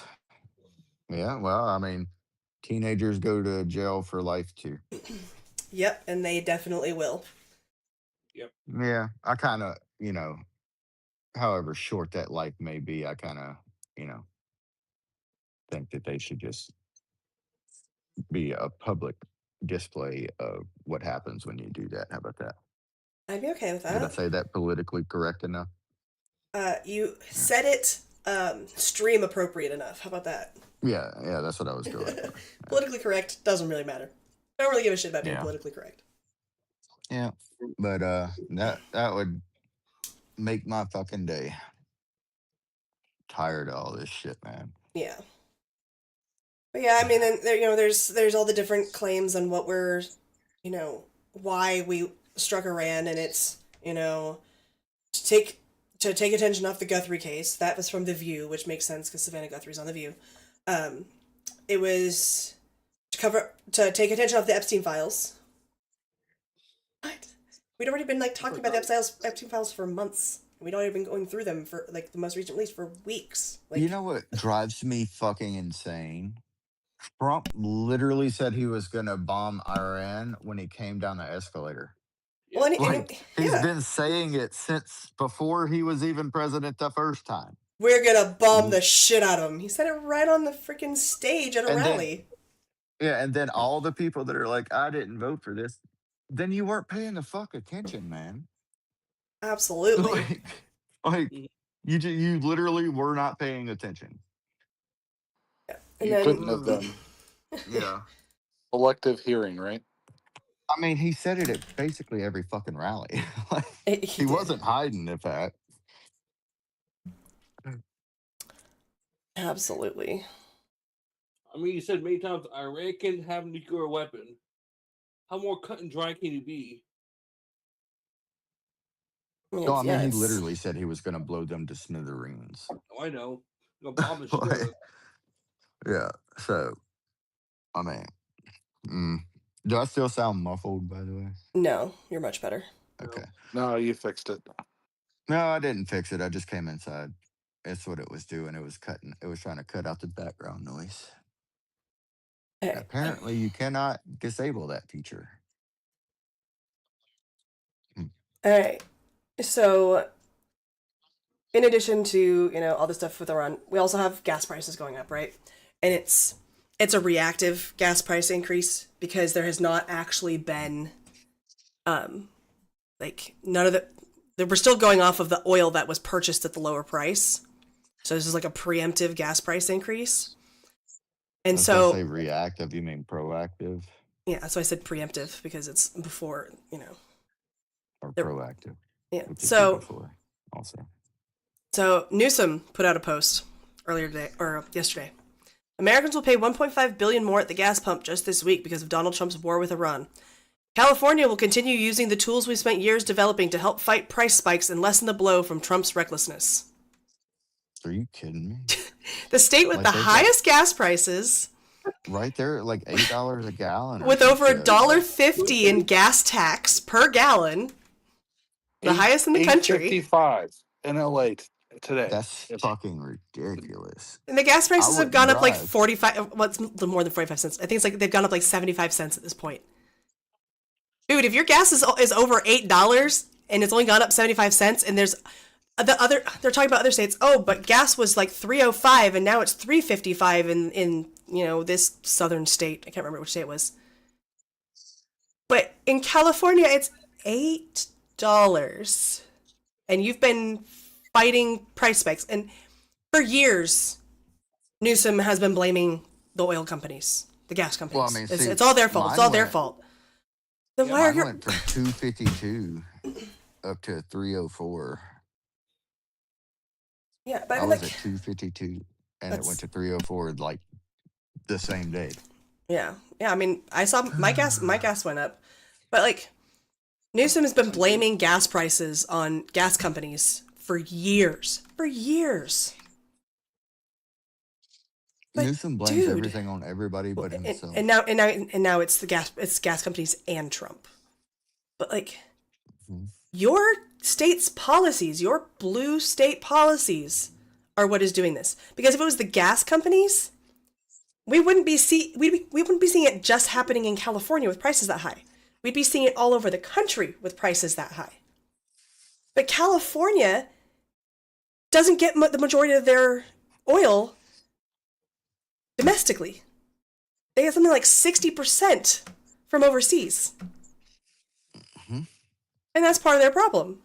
E: Yeah, well, I mean, teenagers go to jail for life too.
A: Yep, and they definitely will.
E: Yeah, I kind of, however short that life may be, I kind of, think that they should just be a public display of what happens when you do that. How about that?
A: I'd be okay with
E: Did I
A: that.
E: say that politically correct enough?
A: You said it stream appropriate enough. How about that?
E: Yeah, that's what I was going for.
A: Politically correct doesn't really matter. I don't really give a shit about being
E: Yeah.
A: politically correct.
E: Yeah, but that would make my fucking day. Tired of all this shit, man.
A: Yeah. But yeah, I mean, then there's all the different claims on what we're, why we struck Iran, and it's, to take attention off the Guthrie case. That was from The View, which makes sense because Savannah Guthrie's on The View. It was to take attention off the Epstein files. What? We'd already been talking about the Epstein files for months. We'd already been going through them for the most recent release for weeks.
E: You know what drives me fucking insane? Trump literally said he was gonna bomb Iran when he came down the escalator.
A: Well,
E: He's
A: yeah.
E: been saying it since before he was even president the first time.
A: We're gonna bomb the shit out of him. He said it right on the freaking stage at a rally.
E: And then all the people that are like, I didn't vote for this, then you weren't paying the fuck attention, man.
A: Absolutely.
E: You literally were not paying attention.
A: And
D: You
A: then,
D: couldn't have done
E: Yeah.
D: selective hearing, right?
E: I mean, he said it at basically every fucking rally. He
A: did.
E: wasn't hiding the fact.
A: Absolutely.
C: I mean, you said many times Iran can have a nuclear weapon. How more cut and dry can you be?
E: No, I mean, he literally said he was going to blow them to smithereens.
C: Oh, I know. You're gonna bomb the shit out of it.
E: Yeah. So, I mean, do I still sound muffled, by the way?
A: No, you're much better.
E: Okay.
D: No, you fixed it.
E: No, I didn't fix it. I just came inside. That's what it was doing. It was trying to cut out the background noise.
A: Okay.
E: Apparently, you cannot disable that feature.
A: All right. So, in addition to all the stuff with Iran, we also have gas prices going up, right? And it's a reactive gas price increase because there has not actually been, none of we're still going off of the oil that was purchased at the lower price. So this is like a preemptive gas price increase. And
E: I was gonna
A: so,
E: say reactive. You mean proactive
A: yeah, that's why I said preemptive because it's before,
E: or
A: they're-
E: proactive?
A: yeah.
E: We could do
A: So,
E: before also.
A: so Newsom put out a post earlier today or yesterday. Americans will pay 1.5 billion more at the gas pump just this week because of Donald Trump's war with Iran. California will continue using the tools we spent years developing to help fight price spikes and lessen the blow from Trump's recklessness.
E: Are you kidding me?
A: The state with
E: Like
A: the
E: they've got
A: highest gas prices,
E: right there like $8 a gallon or
A: with
E: some
A: over
E: shit.
A: $1.50 in gas tax per gallon, the highest in the country.
D: $8.55 in LA today.
E: That's fucking ridiculous.
A: And the gas
E: I
A: prices have
E: wouldn't
A: gone up like
E: drive.
A: 45, what's more than 45 cents? I think it's like they've gone up like 75 cents at this point. Dude, if your gas is over $8 and it's only gone up 75 cents and there's they're talking about other states. Oh, but gas was like 305 and now it's 355 in this southern state. I can't remember which state it was. But in California it's $8. And you've been fighting price spikes, and for years Newsom has been blaming the oil companies, the gas companies.
E: Well, I mean, see,
A: it's all their fault. It's all their fault. Then why are
E: Mine
A: you
E: went from 252 up to 304.
A: Yeah, but
E: I
A: I mean,
E: was
A: like,
E: at 252 and it
A: that's
E: went to 304 like the same day.
A: yeah. I mean, I saw my gas went up, but like Newsom has been blaming gas prices on gas companies for years. But
E: Newsom blames
A: dude,
E: everything on everybody but himself.
A: and now it's the gas companies and Trump. But like your state's policies, your blue state policies are what is doing this. Because if it was the gas companies, we wouldn't be seeing it just happening in California with prices that high. We'd be seeing it all over the country with prices that high. But California doesn't get the majority of their oil domestically. They get something like 60% from overseas. And that's part of their problem.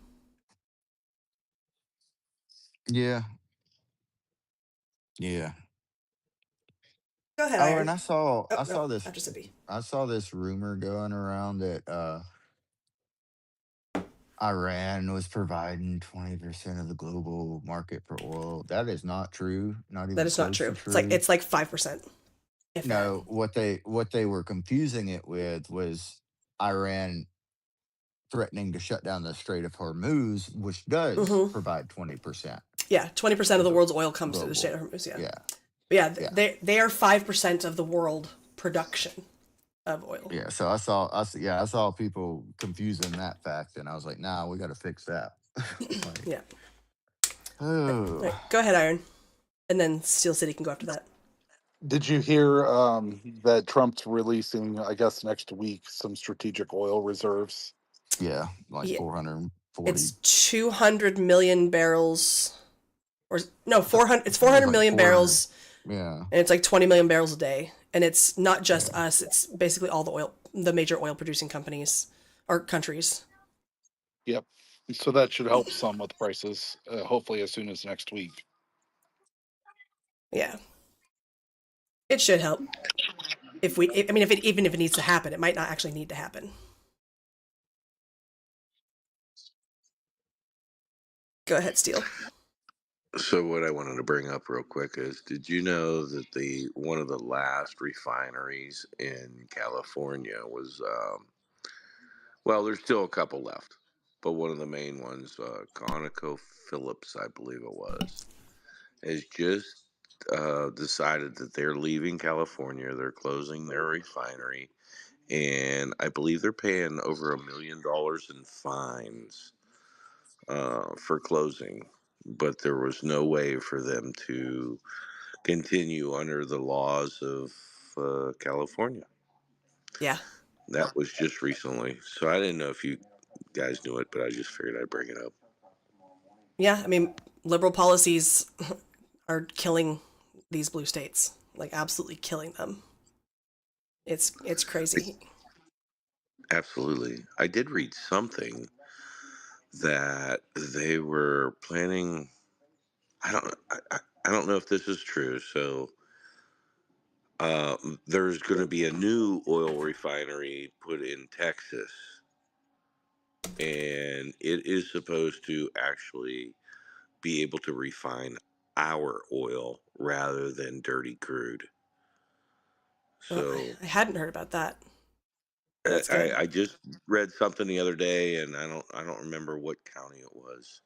E: Yeah.
A: Go ahead,
E: Oh,
A: Iron.
E: and I saw
A: no,
E: this
A: after Sippy.
E: I saw this rumor going around that Iran was providing 20% of the global market for oil. That is not true. Not even
A: That is not
E: close
A: true.
E: to true.
A: It's like 5%.
E: No, what they were confusing it with was Iran threatening to shut down the Strait of Hormuz, which does provide 20%.
A: Yeah, 20% of the world's oil comes through the Strait of Hormuz. Yeah. They are 5% of the world production of oil.
E: Yeah, so I saw people confusing that fact, and I was like, nah, we got to fix that.
A: Yeah.
E: Oh.
A: Right, go ahead, Iron. And then Steel City can go after that.
D: Did you hear that Trump's releasing, I guess, next week, some strategic oil reserves?
E: Yeah, like 440.
A: It's 200 million barrels, or no, 400. It's 400 million barrels.
E: Yeah,
A: and it's like 20 million barrels a day. And it's not just us; it's basically all the major oil producing companies or countries.
D: Yep. So that should help some with prices, hopefully as soon as next week.
A: Yeah, it should help. Even if it needs to happen, it might not actually need to happen. Go ahead, Steele.
F: So what I wanted to bring up real quick is, did you know that one of the last refineries in California was, well, there's still a couple left, but one of the main ones, ConocoPhillips, I believe it was, has just decided that they're leaving California. They're closing their refinery, and I believe they're paying over $1 million in fines for closing. But there was no way for them to continue under the laws of California.
A: Yeah.
F: That was just recently. So I didn't know if you guys knew it, but I just figured I'd bring it up.
A: Yeah, I mean, liberal policies are killing these blue states, like absolutely killing them. It's crazy.
F: Absolutely. I did read something that they were planning. I don't know if this is true. So There's going to be a new oil refinery put in Texas, and it is supposed to actually be able to refine our oil rather than dirty crude.
A: Well,
F: So
A: I hadn't heard about that. That's good.
F: I just read something the other day, and I don't remember what county it was,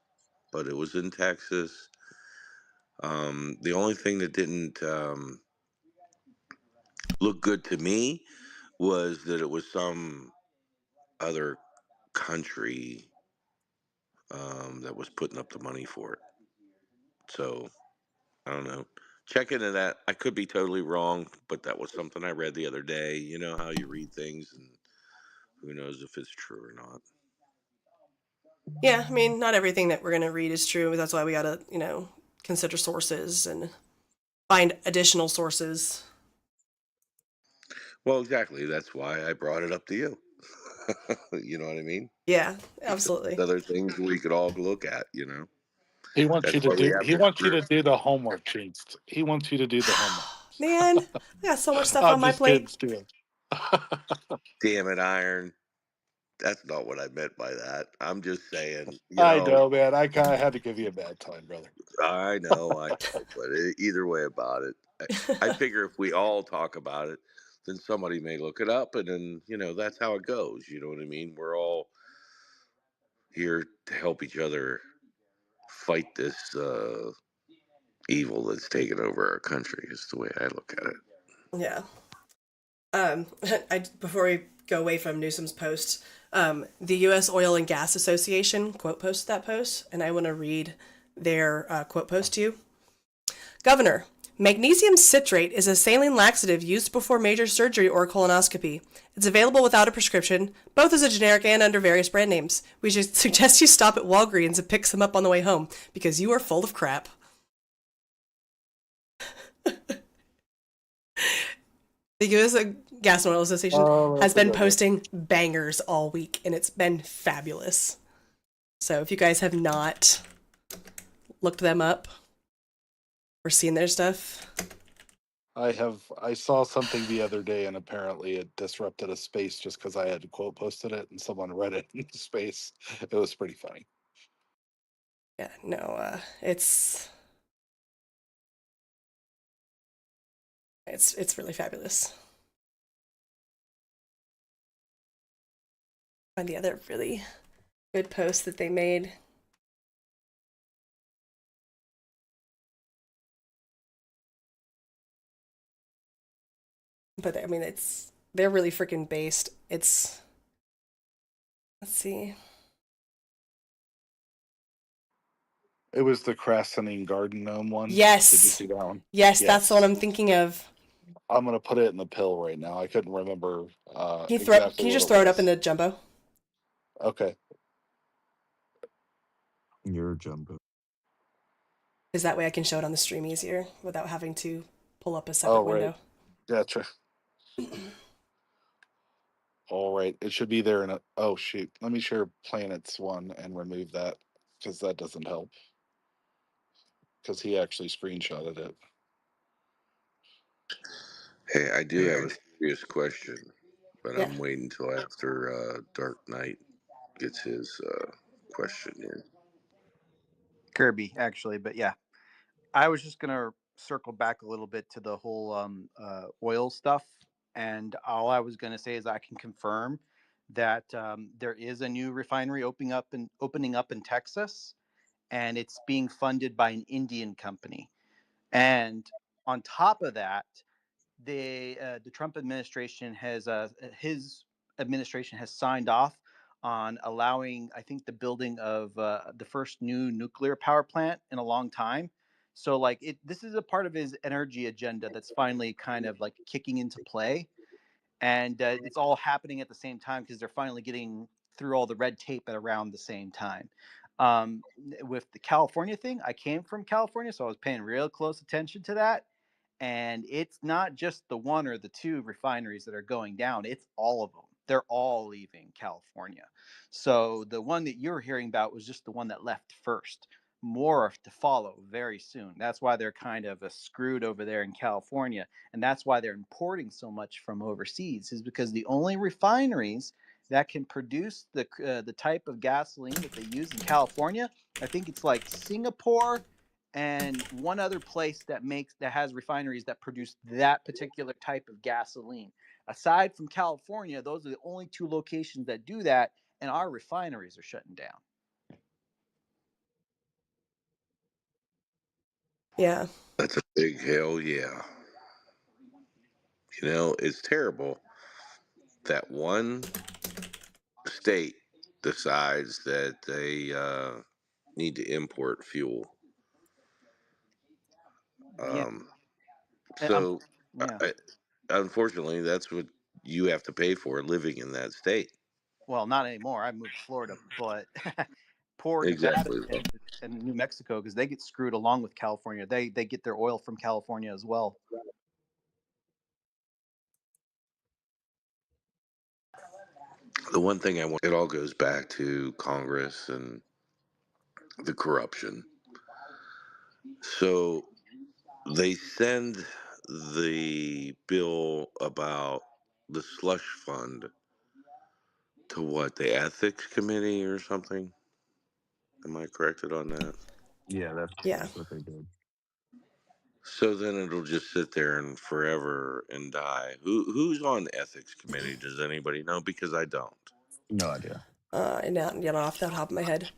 F: but it was in Texas. The only thing that didn't look good to me was that it was some other country that was putting up the money for it. So I don't know. Check into that. I could be totally wrong, but that was something I read the other day. You know how you read things, and who knows if it's true or not.
A: Yeah, I mean, not everything that we're going to read is true. That's why we got to, consider sources and find additional sources.
F: Well, exactly. That's why I brought it up to you. You know what I mean?
A: Yeah,
F: Because
A: absolutely.
F: there's other things we could all look at.
D: He wants
F: That's
D: you to
F: why we
D: do.
F: have
D: He
F: this
D: wants you to
F: group.
D: do the homework, Jinx. He wants you to do the homework.
A: Man, I got so much stuff on
D: I'm
A: my
D: just kidding,
A: plate.
D: Steven.
F: Damn it, Iron. That's not what I meant by that. I'm just saying,
D: I know, man. I kind of had to give you a bad time, brother.
F: I know, but either way about it, I figure if we all talk about it, then somebody may look it up, and then that's how it goes. You know what I mean? We're all here to help each other fight this evil that's taken over our country. Is the way I look at it.
A: Yeah. Before we go away from Newsom's post, the U.S. Oil and Gas Association quote posted that post, and I want to read their quote post to you. Governor, magnesium citrate is a saline laxative used before major surgery or colonoscopy. It's available without a prescription, both as a generic and under various brand names. We should suggest you stop at Walgreens and pick some up on the way home, because you are full of crap. The U.S. Gas and Oil Association has been posting bangers all week, and it's been fabulous. So if you guys have not looked them up or seen their stuff,
D: I have. I saw something the other day, and apparently it disrupted a space just because I had quote posted it, and someone read it in space. It was pretty funny.
A: yeah, no, it's really fabulous. Find the other really good post that they made. But I mean, they're really freaking based. Let's see.
D: It was the Crassenine Garden Gnome one.
A: Yes.
D: Did you see that one?
A: Yes, that's the one I'm thinking of.
D: I'm gonna put it in the pill right now. I couldn't remember.
A: Can you just
D: what
A: throw it up in the jumbo?
D: Okay.
E: Your jumbo.
A: Because that way I can show it on the stream easier without having to pull up a separate window.
D: Gotcha. All right. It should be there in a. Oh shoot. Let me share planets one and remove that because that doesn't help. Because he actually screenshotted it.
F: Hey, I do have a serious question, but
A: Yeah.
F: I'm waiting until after Dark Knight gets his question in.
G: Kirby, actually, but yeah, I was just gonna circle back a little bit to the whole oil stuff, and all I was gonna say is I can confirm that there is a new refinery opening up in Texas, and it's being funded by an Indian company. And on top of that, the Trump administration has his administration has signed off on allowing, I think, the building of the first new nuclear power plant in a long time. So like this is a part of his energy agenda that's finally kind of like kicking into play, and it's all happening at the same time because they're finally getting through all the red tape at around the same time. With the California thing, I came from California, so I was paying real close attention to that. And it's not just the one or the two refineries that are going down, it's all of them. They're all leaving California. So the one that you're hearing about was just the one that left first. more to follow very soon. That's why they're kind of screwed over there in California, and that's why they're importing so much from overseas. Is because the only refineries that can produce the type of gasoline that they use in California, I think it's like Singapore and one other place that has refineries that produce that particular type of gasoline. Aside from California, those are the only two locations that do that, and our refineries are shutting down.
A: Yeah.
F: That's a big hell yeah. You know, it's terrible that one state decides that they need to import fuel.
G: Yeah,
F: Um,
G: I'm,
F: so,
G: yeah.
F: unfortunately, that's what you have to pay for living in that state.
G: Well, not anymore. I moved to Florida, but poor Nevada
F: Exactly.
G: and New Mexico, because they get screwed along with California. They get their oil from California as well.
F: The one thing it all goes back to Congress and the corruption. So they send the bill about the slush fund to what, the ethics committee or something? Am I corrected on that?
E: Yeah,
A: Yeah.
E: that's what they did.
F: So then it'll just sit there and forever and die. Who's on the ethics committee? Does anybody know? Because I don't.
E: No idea.
A: Not off the top of my head.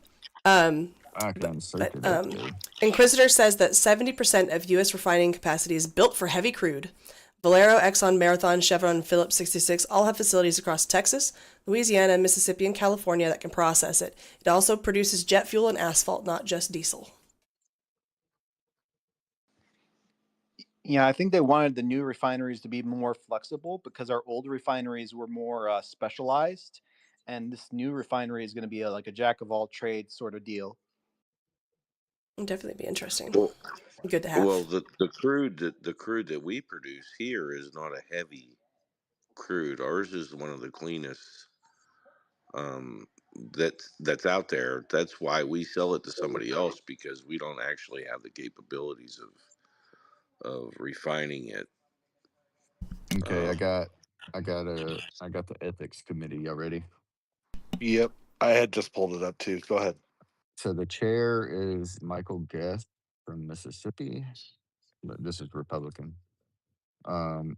E: I can search
A: But
E: it up though.
A: Inquisitor says that 70% of U.S. refining capacity is built for heavy crude. Valero, Exxon, Marathon, Chevron, Phillips 66 all have facilities across Texas, Louisiana, Mississippi, and California that can process it. It also produces jet fuel and asphalt, not just diesel.
G: Yeah, I think they wanted the new refineries to be more flexible because our old refineries were more specialized, and this new refinery is going to be like a jack of all trades sort of deal.
A: It'd definitely be interesting.
F: Well,
A: Good to
F: well,
A: have.
F: the crude that we produce here is not a heavy crude. Ours is one of the cleanest that's out there. That's why we sell it to somebody else, because we don't actually have the capabilities of refining it.
E: Okay,
F: Um,
E: I got the ethics committee. Y'all ready?
D: Yep. I had just pulled it up too. Go ahead.
E: So the chair is Michael Guest from Mississippi. But this is Republican. Um,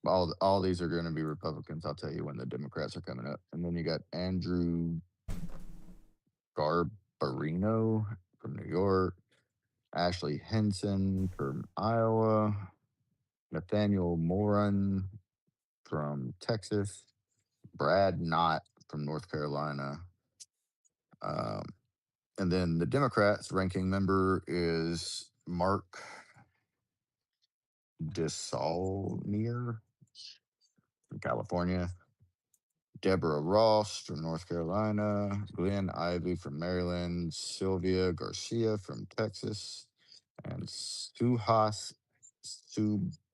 E: all these are going to be Republicans. I'll tell you when the Democrats are coming up. And then you got Andrew Garbarino from New York, Ashley Henson from Iowa, Nathaniel Moran from Texas, Brad Knott from North Carolina. Um, and then the Democrats' ranking member is Mark DeSaulnier from California, Deborah Ross from North Carolina, Glenn Ivy from Maryland, Sylvia Garcia from Texas, and Suhas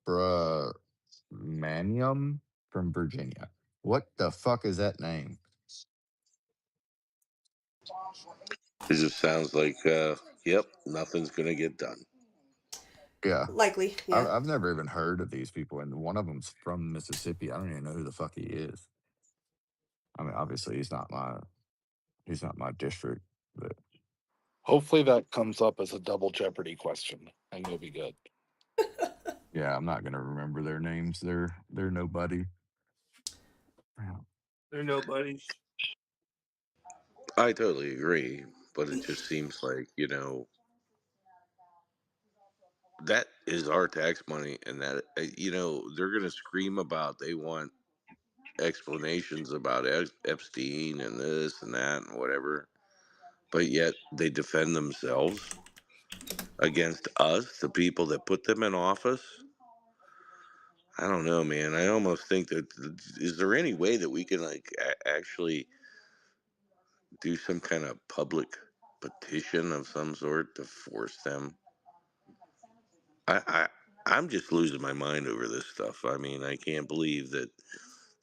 E: Subramaniam from Virginia. What the fuck is that name?
F: it just sounds like, yep, nothing's gonna get done.
E: Yeah.
A: Likely, yeah.
E: I've never even heard of these people, and one of them's from Mississippi. I don't even know who the fuck he is. I mean, obviously he's not my district, but
D: Hopefully that comes up as a double jeopardy question, and you'll be good.
E: yeah, I'm not gonna remember their names. They're nobody. Yeah.
C: They're nobodies.
F: I totally agree, but it just seems like, that is our tax money, and that, they're gonna scream about, they want explanations about Epstein and this and that and whatever, but yet they defend themselves against us, the people that put them in office. I don't know, man. I almost think that, is there any way that we can, like, actually do some kind of public petition of some sort to force them? I I'm just losing my mind over this stuff. I mean, I can't believe that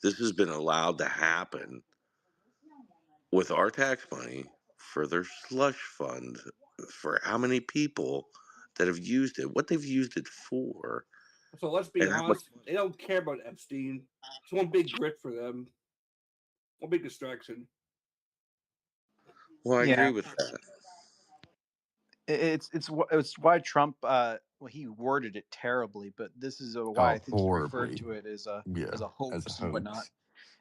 F: this has been allowed to happen with our tax money for their slush fund. for how many people that have used it, what they've used it for,
C: So let's be
F: and how much.
C: honest, they don't care about Epstein. It's one big grip for them, one big distraction.
F: Well, I
G: Yeah,
F: agree with that.
G: it's why Trump well, he worded it terribly, but this is why I
E: Oh,
G: think he referred
E: horribly.
G: to it as
E: Yeah,
G: a
E: as a
G: hoax and whatnot.
E: hoax.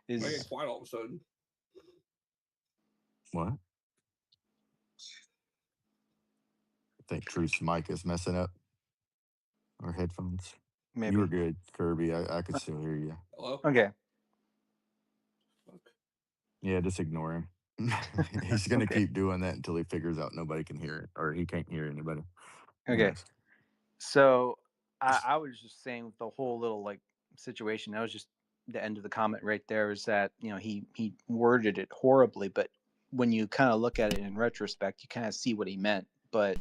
C: I get
G: Is
C: quiet all of a sudden.
E: What? I think Truth's mic is messing up. Or headphones. You were
G: maybe
E: good, Kirby. I could still hear you.
C: Hello?
G: okay.
C: Fuck.
E: Yeah, just ignore him. He's gonna
G: Okay.
E: keep doing that until he figures out nobody can hear it, or he can't hear anybody.
G: Okay.
E: Anyways.
G: So I was just saying with the whole little like situation, that was just the end of the comment right there, is that, you know, he worded it horribly, but when you kind of look at it in retrospect, you kind of see what he meant. But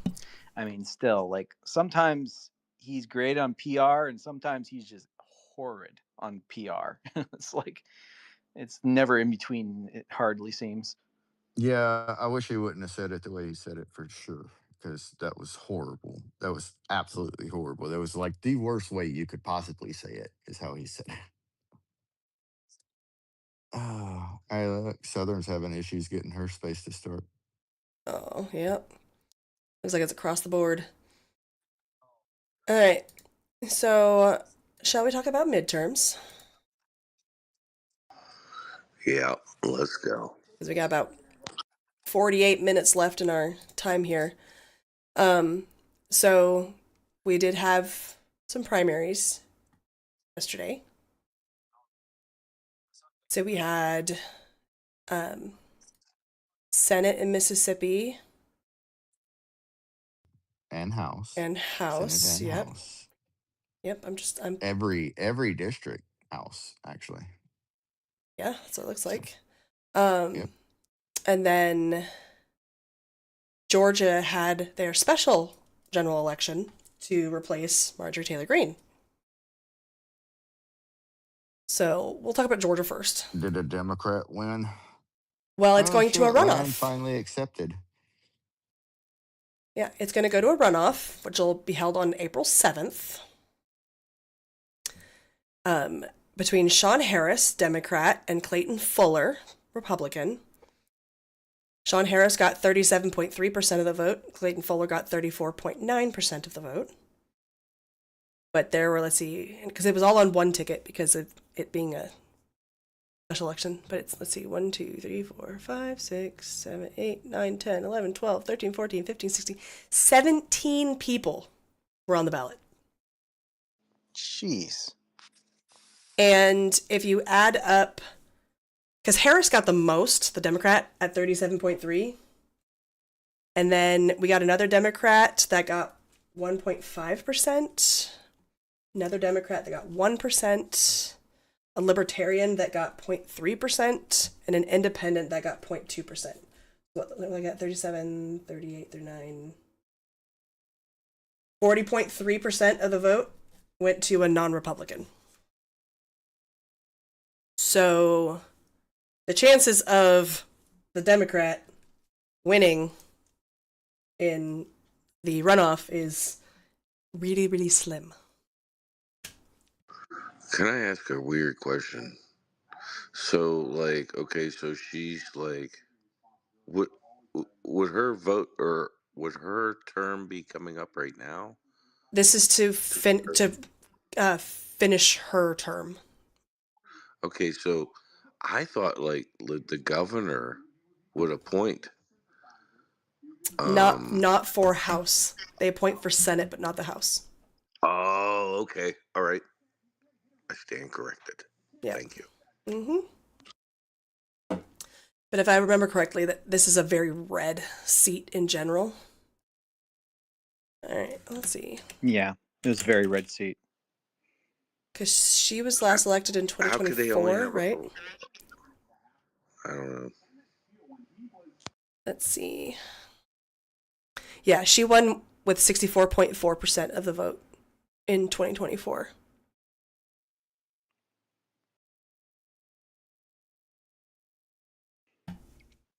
G: I mean, still, like, sometimes he's great on PR and sometimes he's just horrid on PR. It's like, it's never in between, it hardly seems.
E: Yeah, I wish he wouldn't have said it the way he said it for sure, because that was horrible. That was absolutely horrible. That was like the worst way you could possibly say it, is how he said it. Oh, look, Southern's having issues getting her space to start.
A: Oh, yep. Looks like it's across the board. All right. So, shall we talk about midterms?
F: Yeah, let's go.
A: Because we got about 48 minutes left in our time here. So we did have some primaries yesterday. So we had Senate in Mississippi
E: And House.
A: and House.
E: Senate and
A: Yep.
E: House.
A: Yep. I'm
E: Every district House, actually.
A: yeah, that's what it looks like.
E: Yep.
A: And then Georgia had their special general election to replace Marjorie Taylor Greene. So we'll talk about Georgia first.
E: Did a Democrat win?
A: Well, it's
E: Oh,
A: going to a
E: shit, land
A: runoff.
E: finally accepted.
A: Yeah, it's going to go to a runoff, which will be held on April 7th. Between Sean Harris, Democrat, and Clayton Fuller, Republican. Sean Harris got 37.3% of the vote. Clayton Fuller got 34.9% of the vote. But there were, let's see, because it was all on one ticket because of it being a special election. But it's, let's see, 1, 2, 3, 4, 5, 6, 7, 8, 9, 10, 11, 12, 13, 14, 15, 16, 17 people were on the ballot.
G: Jeez.
A: And if you add up, because Harris got the most, the Democrat, at 37.3. And then we got another Democrat that got 1.5%. Another Democrat that got 1%. A Libertarian that got 0.3%. And an Independent that got 0.2%. What, I got 37, 38, 39. 40.3% of the vote went to a non-Republican. So the chances of the Democrat winning in the runoff is really, really slim.
F: Can I ask a weird question? So, like, okay, so she's like, would would her vote or would her term be coming up right now?
A: This is to finish her term.
F: Okay, so I thought like the governor would appoint.
A: Not for House. They appoint for Senate, but not the House.
F: Oh, okay, all right. I stand corrected.
A: Yeah.
F: Thank you.
A: But if I remember correctly, that this is a very red seat in general. All right, let's see.
G: Yeah, it was a very red seat.
A: Because she was last elected in
F: How could they only
A: 2024,
F: have
A: right?
F: I don't know.
A: Let's see. Yeah, she won with 64.4% of the vote in 2024.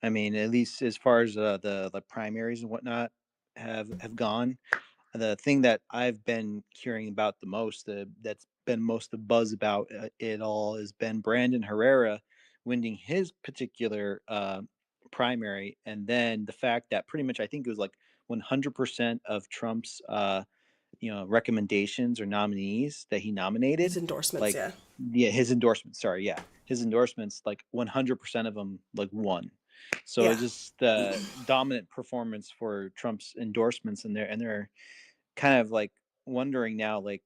G: I mean, at least as far as the primaries and whatnot, have gone. The thing that I've been hearing about the most, that's been most the buzz about it all, has been Brandon Herrera winning his particular primary, and then the fact that pretty much I think it was like 100% of Trump's recommendations or nominees that he nominated,
A: His endorsements,
G: like his endorsements. Sorry, his endorsements, like 100% of them like won. So
A: Yeah.
G: it's just dominant performance for Trump's endorsements, and they're kind of like wondering now, like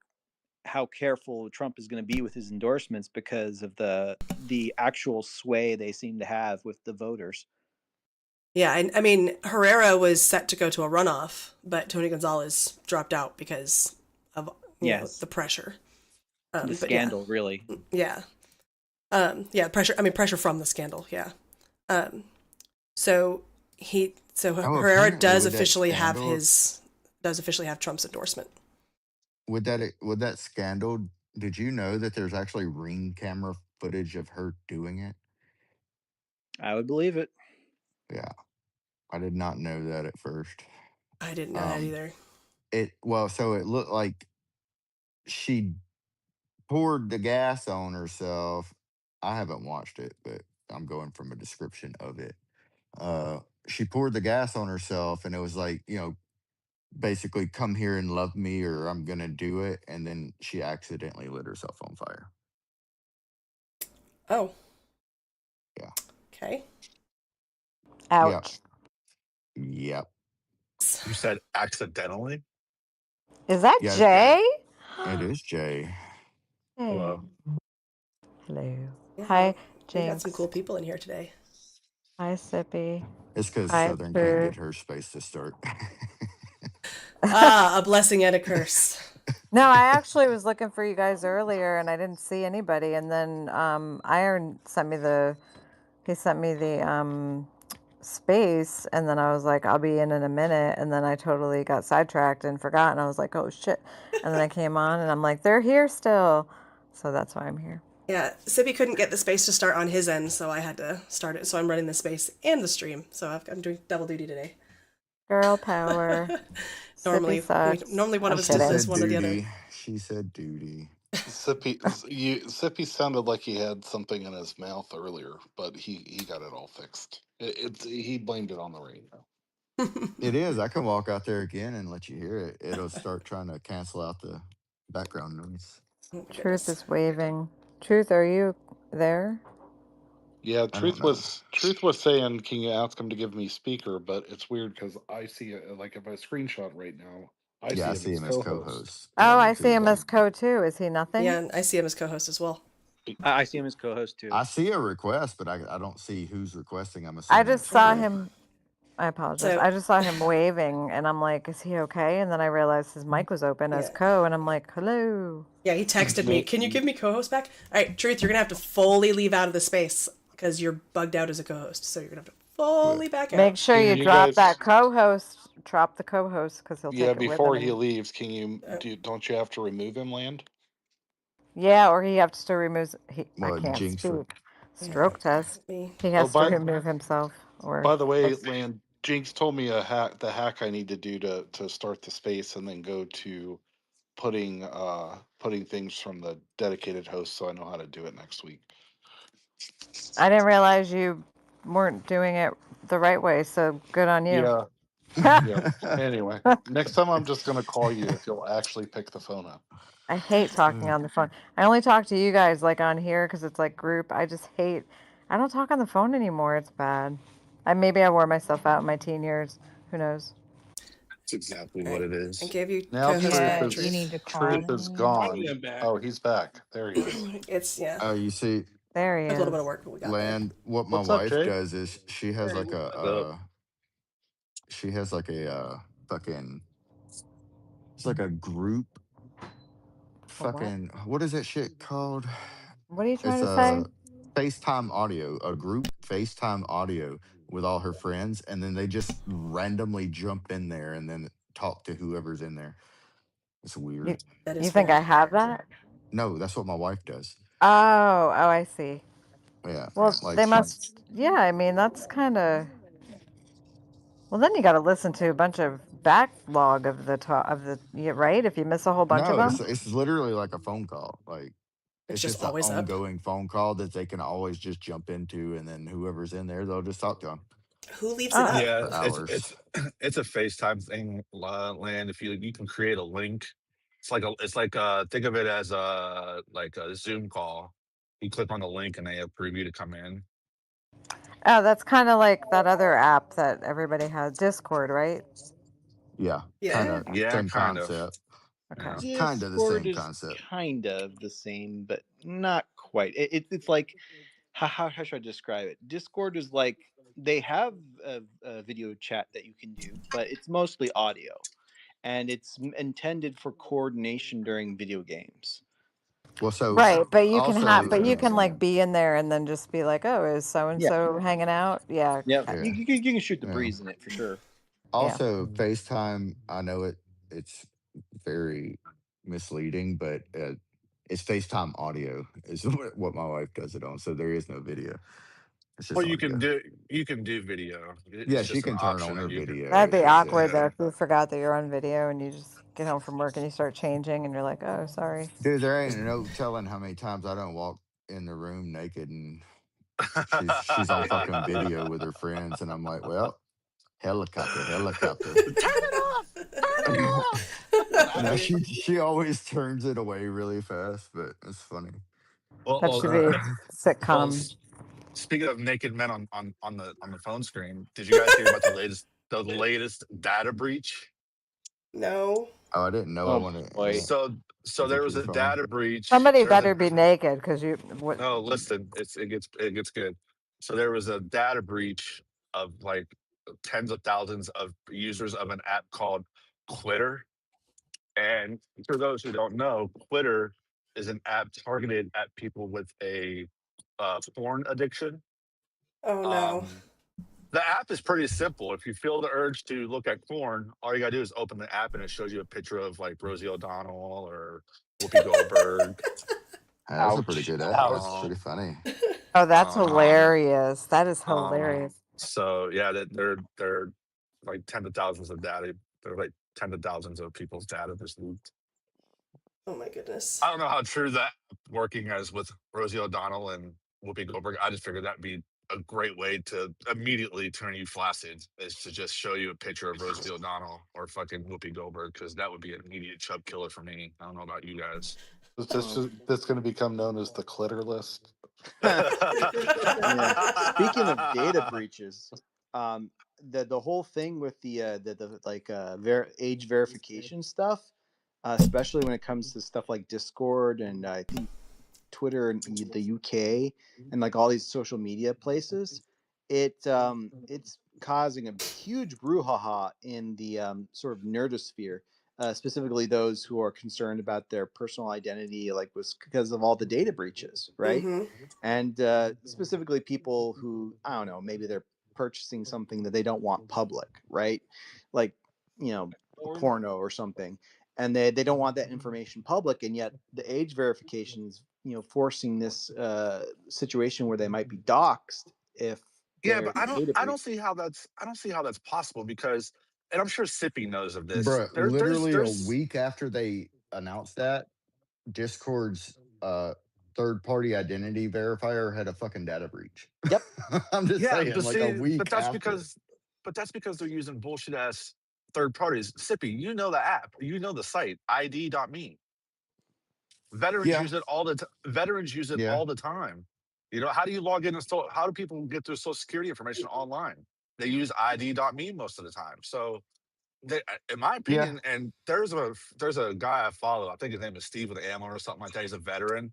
G: how careful Trump is going to be with his endorsements because of the actual sway they seem to have with the voters.
A: Yeah, I mean, Herrera was set to go to a runoff, but Tony Gonzalez dropped out because of the pressure.
G: The scandal, really.
A: Yeah. Pressure. I mean, pressure from the scandal. Yeah. So Herrera does officially have Trump's endorsement.
E: With that scandal, did you know that there's actually ring camera footage of her doing it?
G: I would believe it.
E: Yeah, I did not know that at first.
A: I didn't know that either.
E: So it looked like she poured the gas on herself. I haven't watched it, but I'm going from a description of it. She poured the gas on herself, and it was like, basically, come here and love me, or I'm gonna do it. And then she accidentally lit herself on fire.
A: Oh.
E: Yeah.
A: Okay.
H: Ouch.
E: Yep.
D: You said accidentally?
H: Is that
E: Yeah,
H: Jay?
E: it is Jay.
D: Hello.
H: Hello.
A: Yeah,
H: Hi,
A: we got some
H: Jinx.
A: cool people in here today.
H: Hi, Sippy.
E: It's because
H: Hi,
E: Southern can't
H: Pooh.
E: get her space to start.
A: A blessing and a curse.
H: No, I actually was looking for you guys earlier and I didn't see anybody. And then Iron sent me the space, and then I was like, I'll be in a minute, and then I totally got sidetracked and forgot, and I was like, oh shit. And then I came on and I'm like, they're here still. So that's why I'm here.
A: Yeah, Sippy couldn't get the space to start on his end, so I had to start it. So I'm running the space and the stream. So I'm doing double duty today.
H: Girl power.
A: Normally one of us does this, one or the other.
E: She said duty.
D: Sippy sounded like he had something in his mouth earlier, but he got it all fixed. He blamed it on the radio.
E: It is. I can walk out there again and let you hear it. It'll start trying to cancel out the background noise.
H: Truth is waving. Truth, are you there?
D: Yeah, Truth was saying, can you ask him to give me speaker? But it's weird because I see it like if I screenshot right now, I see him as co-host.
H: Oh, I see him as co too. Is he nothing?
A: Yeah, I see him as co-host as well.
G: I see him as co-host too.
E: I see a request, but I don't see who's requesting. I'm assuming
H: I just saw him. I apologize. I just saw him waving, and I'm like, is he okay? And then I realized his mic was open as co, and I'm like, hello.
A: Yeah, he texted me, can you give me co-host back? All right, Truth, you're going to have to fully leave out of the space because you're bugged out as a co-host. So you're going to have to fully back out.
H: Make sure you drop that co-host. Drop the co-host because he'll take it with him.
D: Yeah, before he leaves, can you don't you have to remove him, Land?
H: Yeah, or he has to remove. I can't
E: Jinx
H: speak. Stroke test. He has to remove himself. Or
D: by the way, Land, Jinx told me the hack I need to do to start the space and then go to putting things from the dedicated host, so I know how to do it next week.
H: I didn't realize you weren't doing it the right way, so good on you.
D: Yeah. Anyway, next time I'm just gonna call you if you'll actually pick the phone up.
H: I hate talking on the phone. I only talk to you guys like on here because it's like group. I don't talk on the phone anymore. It's bad. Maybe I wore myself out in my teen years. Who knows?
D: That's exactly what it is.
A: I gave you
D: now
A: co-host
D: Truth is gone. Oh, he's back. There he is.
E: Oh, you see,
H: there he is.
A: A little bit of work, but we got
E: Land. What my wife does is she has like a fucking. It's like a group. Fucking what is that shit called?
H: What are you trying to say?
E: FaceTime audio, a group FaceTime audio with all her friends, and then they just randomly jump in there and then talk to whoever's in there. It's weird.
H: You think I have that?
E: No, that's what my wife does.
H: Oh, I see.
E: Yeah.
H: Well, they must. Yeah, I mean that's kind of. Well, then you got to listen to a bunch of backlog of the right. If you miss a whole bunch of
E: No,
H: them.
E: it's literally like a phone call. Like
A: It's
E: it's
A: just
E: just an
A: always up.
E: ongoing phone call that they can always just jump into, and then whoever's in there, they'll just talk to them
A: Who leaves it
H: Oh.
A: up?
I: Yeah,
E: for hours.
I: it's a FaceTime thing, land. If you can create a link, it's like think of it as like a Zoom call. You click on the link and they approve you to come in.
H: Oh, that's kind of like that other app that everybody has, Discord, right?
E: Yeah,
A: Yeah.
E: kind of
I: Yeah,
E: same
I: kind of.
E: concept.
H: Okay.
I: Yeah.
E: Kind of the
G: Discord
E: same
G: is
E: concept.
G: kind of the same, but not quite. It's like how should I describe it? Discord is like they have a video chat that you can do, but it's mostly audio, and it's intended for coordination during video games.
E: Well, so
H: Right, but you can
E: also,
H: but you can like be in there and then just be like, oh, is so and
G: Yeah.
H: so hanging out? Yeah.
G: Yeah,
H: okay.
E: yeah,
G: you can shoot the
E: yeah.
G: breeze in it for sure.
E: Also, FaceTime. I know it's very misleading, but it's FaceTime audio is what my wife does it on. So there is no video. It's just
I: Well, you
E: audio.
I: can do video.
E: Yeah,
I: It's
E: she
I: just an
E: can turn
I: option
E: on
I: that
E: her
I: you can.
E: video.
H: That'd be awkward though
I: Yeah.
H: if you forgot that you're on video and you just get home from work and you start changing and you're like, oh, sorry.
E: Dude, there ain't no telling how many times I don't walk in the room naked and she's on fucking video with her friends, and I'm like, well, helicopter.
I: Turn it off. Turn it off.
E: No, she always turns it away really fast, but it's funny.
H: That should be sitcom.
I: Speaking of naked men on the phone screen, did you guys hear about the latest data breach?
A: No.
E: Oh, I didn't know. I
G: Oh
E: wanted.
G: boy.
I: So there was a data breach.
H: Somebody
I: There was
H: better be naked because you. What?
I: No, listen, it gets good. So there was a data breach of like tens of thousands of users of an app called Quitter. And for those who don't know, Quitter is an app targeted at people with a porn addiction.
A: Oh no.
I: The app is pretty simple. If you feel the urge to look at porn, all you gotta do is open the app and it shows you a picture of like Rosie O'Donnell or Whoopi Goldberg.
E: That's a pretty good app. That's pretty funny.
H: Oh, that's hilarious. That is hilarious.
I: So yeah, they're like tens of thousands of data. They're like tens of thousands of people's data just leaked.
A: Oh my goodness.
I: I don't know how true that working as with Rosie O'Donnell and Whoopi Goldberg. I just figured that'd be a great way to immediately turn you flaccid, is to just show you a picture of Rosie O'Donnell or fucking Whoopi Goldberg, because that would be an immediate chub killer for me. I don't know about you guys.
D: That's going to become known as the Clitter list.
G: Yeah. Speaking of data breaches, the whole thing with the like age verification stuff, especially when it comes to stuff like Discord and I think Twitter in the UK and like all these social media places, it's causing a huge brouhaha in the sort of nerdosphere, specifically those who are concerned about their personal identity, like was because of all the data breaches, right? And specifically people who, I don't know, maybe they're purchasing something that they don't want public, right? Like, you know, a porno or something, and they don't want that information public, and yet the age verification is, you know, forcing this situation where they might be doxxed if
I: Yeah, but I
G: data
I: don't
G: breach.
I: see how that's possible, because, and I'm sure Sippy knows of this.
E: Bro, literally
I: There's
E: a week after they announced that, Discord's third-party identity verifier had a fucking data breach.
G: Yep.
E: I'm just saying,
I: but
E: like a week
I: but that's
E: after.
I: because they're using bullshit ass third parties. Sippy, you know the app, you know the site, ID.me. Veterans use it all the veterans use it all the time. You know, how do you log in and how do people get their social security information online? They use ID.me most of the time. So in my opinion, and there's a guy I follow, I think his name is Steve with Ammo or something like that. He's a veteran.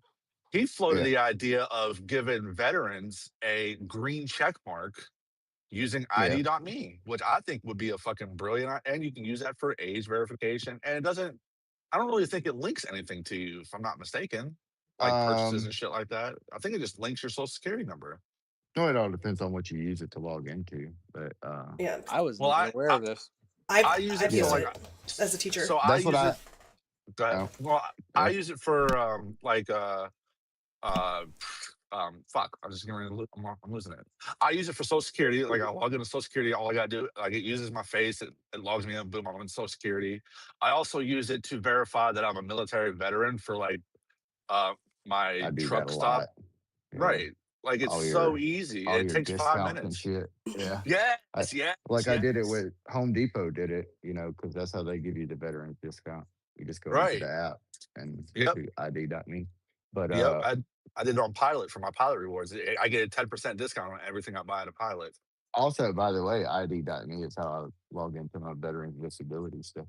I: He floated the idea of giving veterans a green check mark using ID.me, which I think would be a fucking brilliant, and you can use that for age verification. And I don't really think it links anything to you, if I'm not mistaken, like purchases and shit like that. I think it just links your social security number.
E: No, it all depends on what you use it to log into. But
A: yeah,
G: I was not aware of this.
I: I use it
A: for
I: like
A: as a teacher.
I: So
E: that's
I: I use it.
E: Oh.
I: Well, I use it for fuck, I'm just gonna I'm losing it. I use it for Social Security. Like I log into Social Security, all I gotta do, like it uses my face, it logs me in, boom, I'm in Social Security. I also use it to verify that I'm a military veteran for like my
E: I do that
I: truck
E: a
I: stop.
E: lot. Yeah.
I: Right. Like it's so easy.
E: all
I: It
E: your
I: takes 5
E: discounts and
I: minutes.
E: shit. Yeah.
I: Yes,
E: I
I: yes,
E: like I did it
I: yes.
E: with Home Depot did it, because that's how they give you the veterans discount. You just go into
I: Right.
E: the app and
I: Yep.
E: to ID.me. But
I: Yep. I did it on Pilot for my Pilot rewards. I get a 10% discount on everything I buy at a Pilot.
E: also, by the way, ID.me is how I log into my veterans disability stuff.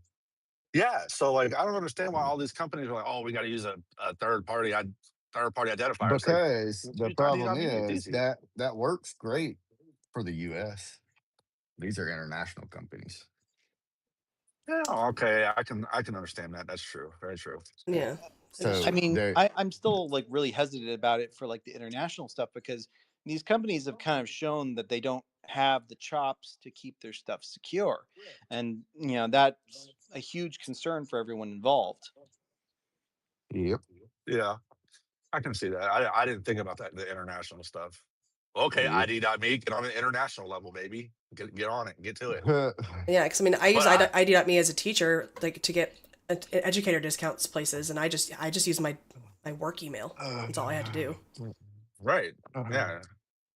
I: Yeah. So like I don't understand why all these companies are like, oh, we got to use a third party identifier. It's like
E: Because the
I: use
E: problem
I: ID.me. It's
E: is
I: easy.
E: that works great for the US. These are international companies.
I: Yeah. Okay. I can understand that. That's true. Very true.
A: Yeah.
E: So
G: I mean,
E: they
G: I'm still like really hesitant about it for like the international stuff because these companies have kind of shown that they don't have the chops to keep their stuff secure. And, that's a huge concern for everyone involved.
E: Yep.
I: Yeah. I can see that. I didn't think about that, the international stuff. Okay,
E: Yep.
I: ID.me, get on an international level, baby. Get on it, get to it.
A: Yeah, because I mean, I use
I: But
A: ID.me as a teacher, like to get educator discounts places, and I just use my work email. That's all I had to do.
I: right, yeah.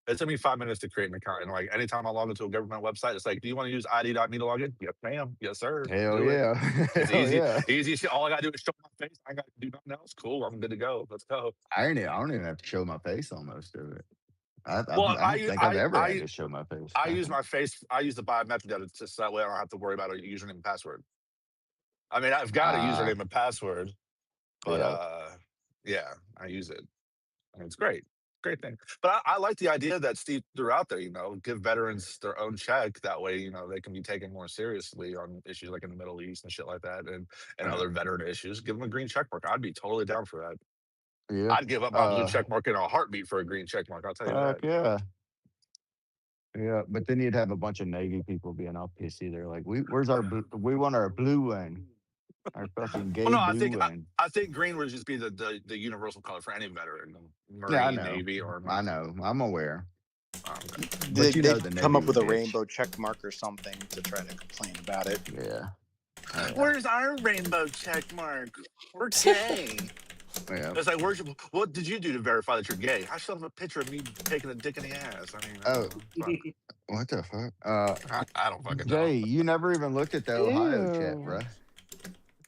I: It took me 5 minutes to create an account, and like anytime I log into a government website, it's like, do you want to use ID.me to log in? Yes, ma'am. Yes, sir.
E: Hell
I: Do it.
E: yeah.
I: It's
E: Hell
I: easy,
E: yeah.
I: easy shit. All I gotta do is show my face. I ain't got to do nothing else. Cool. I'm good to go. Let's go.
E: I don't even have to show my face on most of it. I
I: Well,
E: don't think I've ever had to show my face.
I: I use my face. I use the biometric data just that way I don't have to worry about a username and password. I mean, I've got a username and password, but
E: yeah.
I: yeah, I use it. And it's great. Great thing. But I like the idea that Steve threw out there, give veterans their own check. That way, they can be taken more seriously on issues like in the Middle East and shit like that and
E: Yeah.
I: other veteran issues. Give them a green check mark. I'd be totally down for that.
E: Yeah.
I: I'd give up my blue check mark in a heartbeat for a green check mark. I'll tell you that.
E: Heck yeah. Yeah, but then you'd have a bunch of Navy people being all pissy. They're like, we want our blue one. Our fucking gay
I: Well, no,
E: blue one.
I: I think green would just be the universal color for any veteran,
E: Yeah, I
I: Marine,
E: know.
I: Navy, or
E: I know. I'm aware.
I: Okay.
E: But
G: They
E: the
G: come
E: Navy
G: up with a
E: would bitch.
G: rainbow check mark or something to try to complain about it.
E: Yeah.
I: Where's our rainbow check mark? We're gay.
E: Yeah.
I: It's like, what did you do to verify that you're gay? I still have a picture of me taking a dick in the ass. I mean,
E: What the fuck?
I: I don't fucking
E: Jay,
I: know.
E: you never even looked at the Ohio chat,
A: Ew.
E: bruh.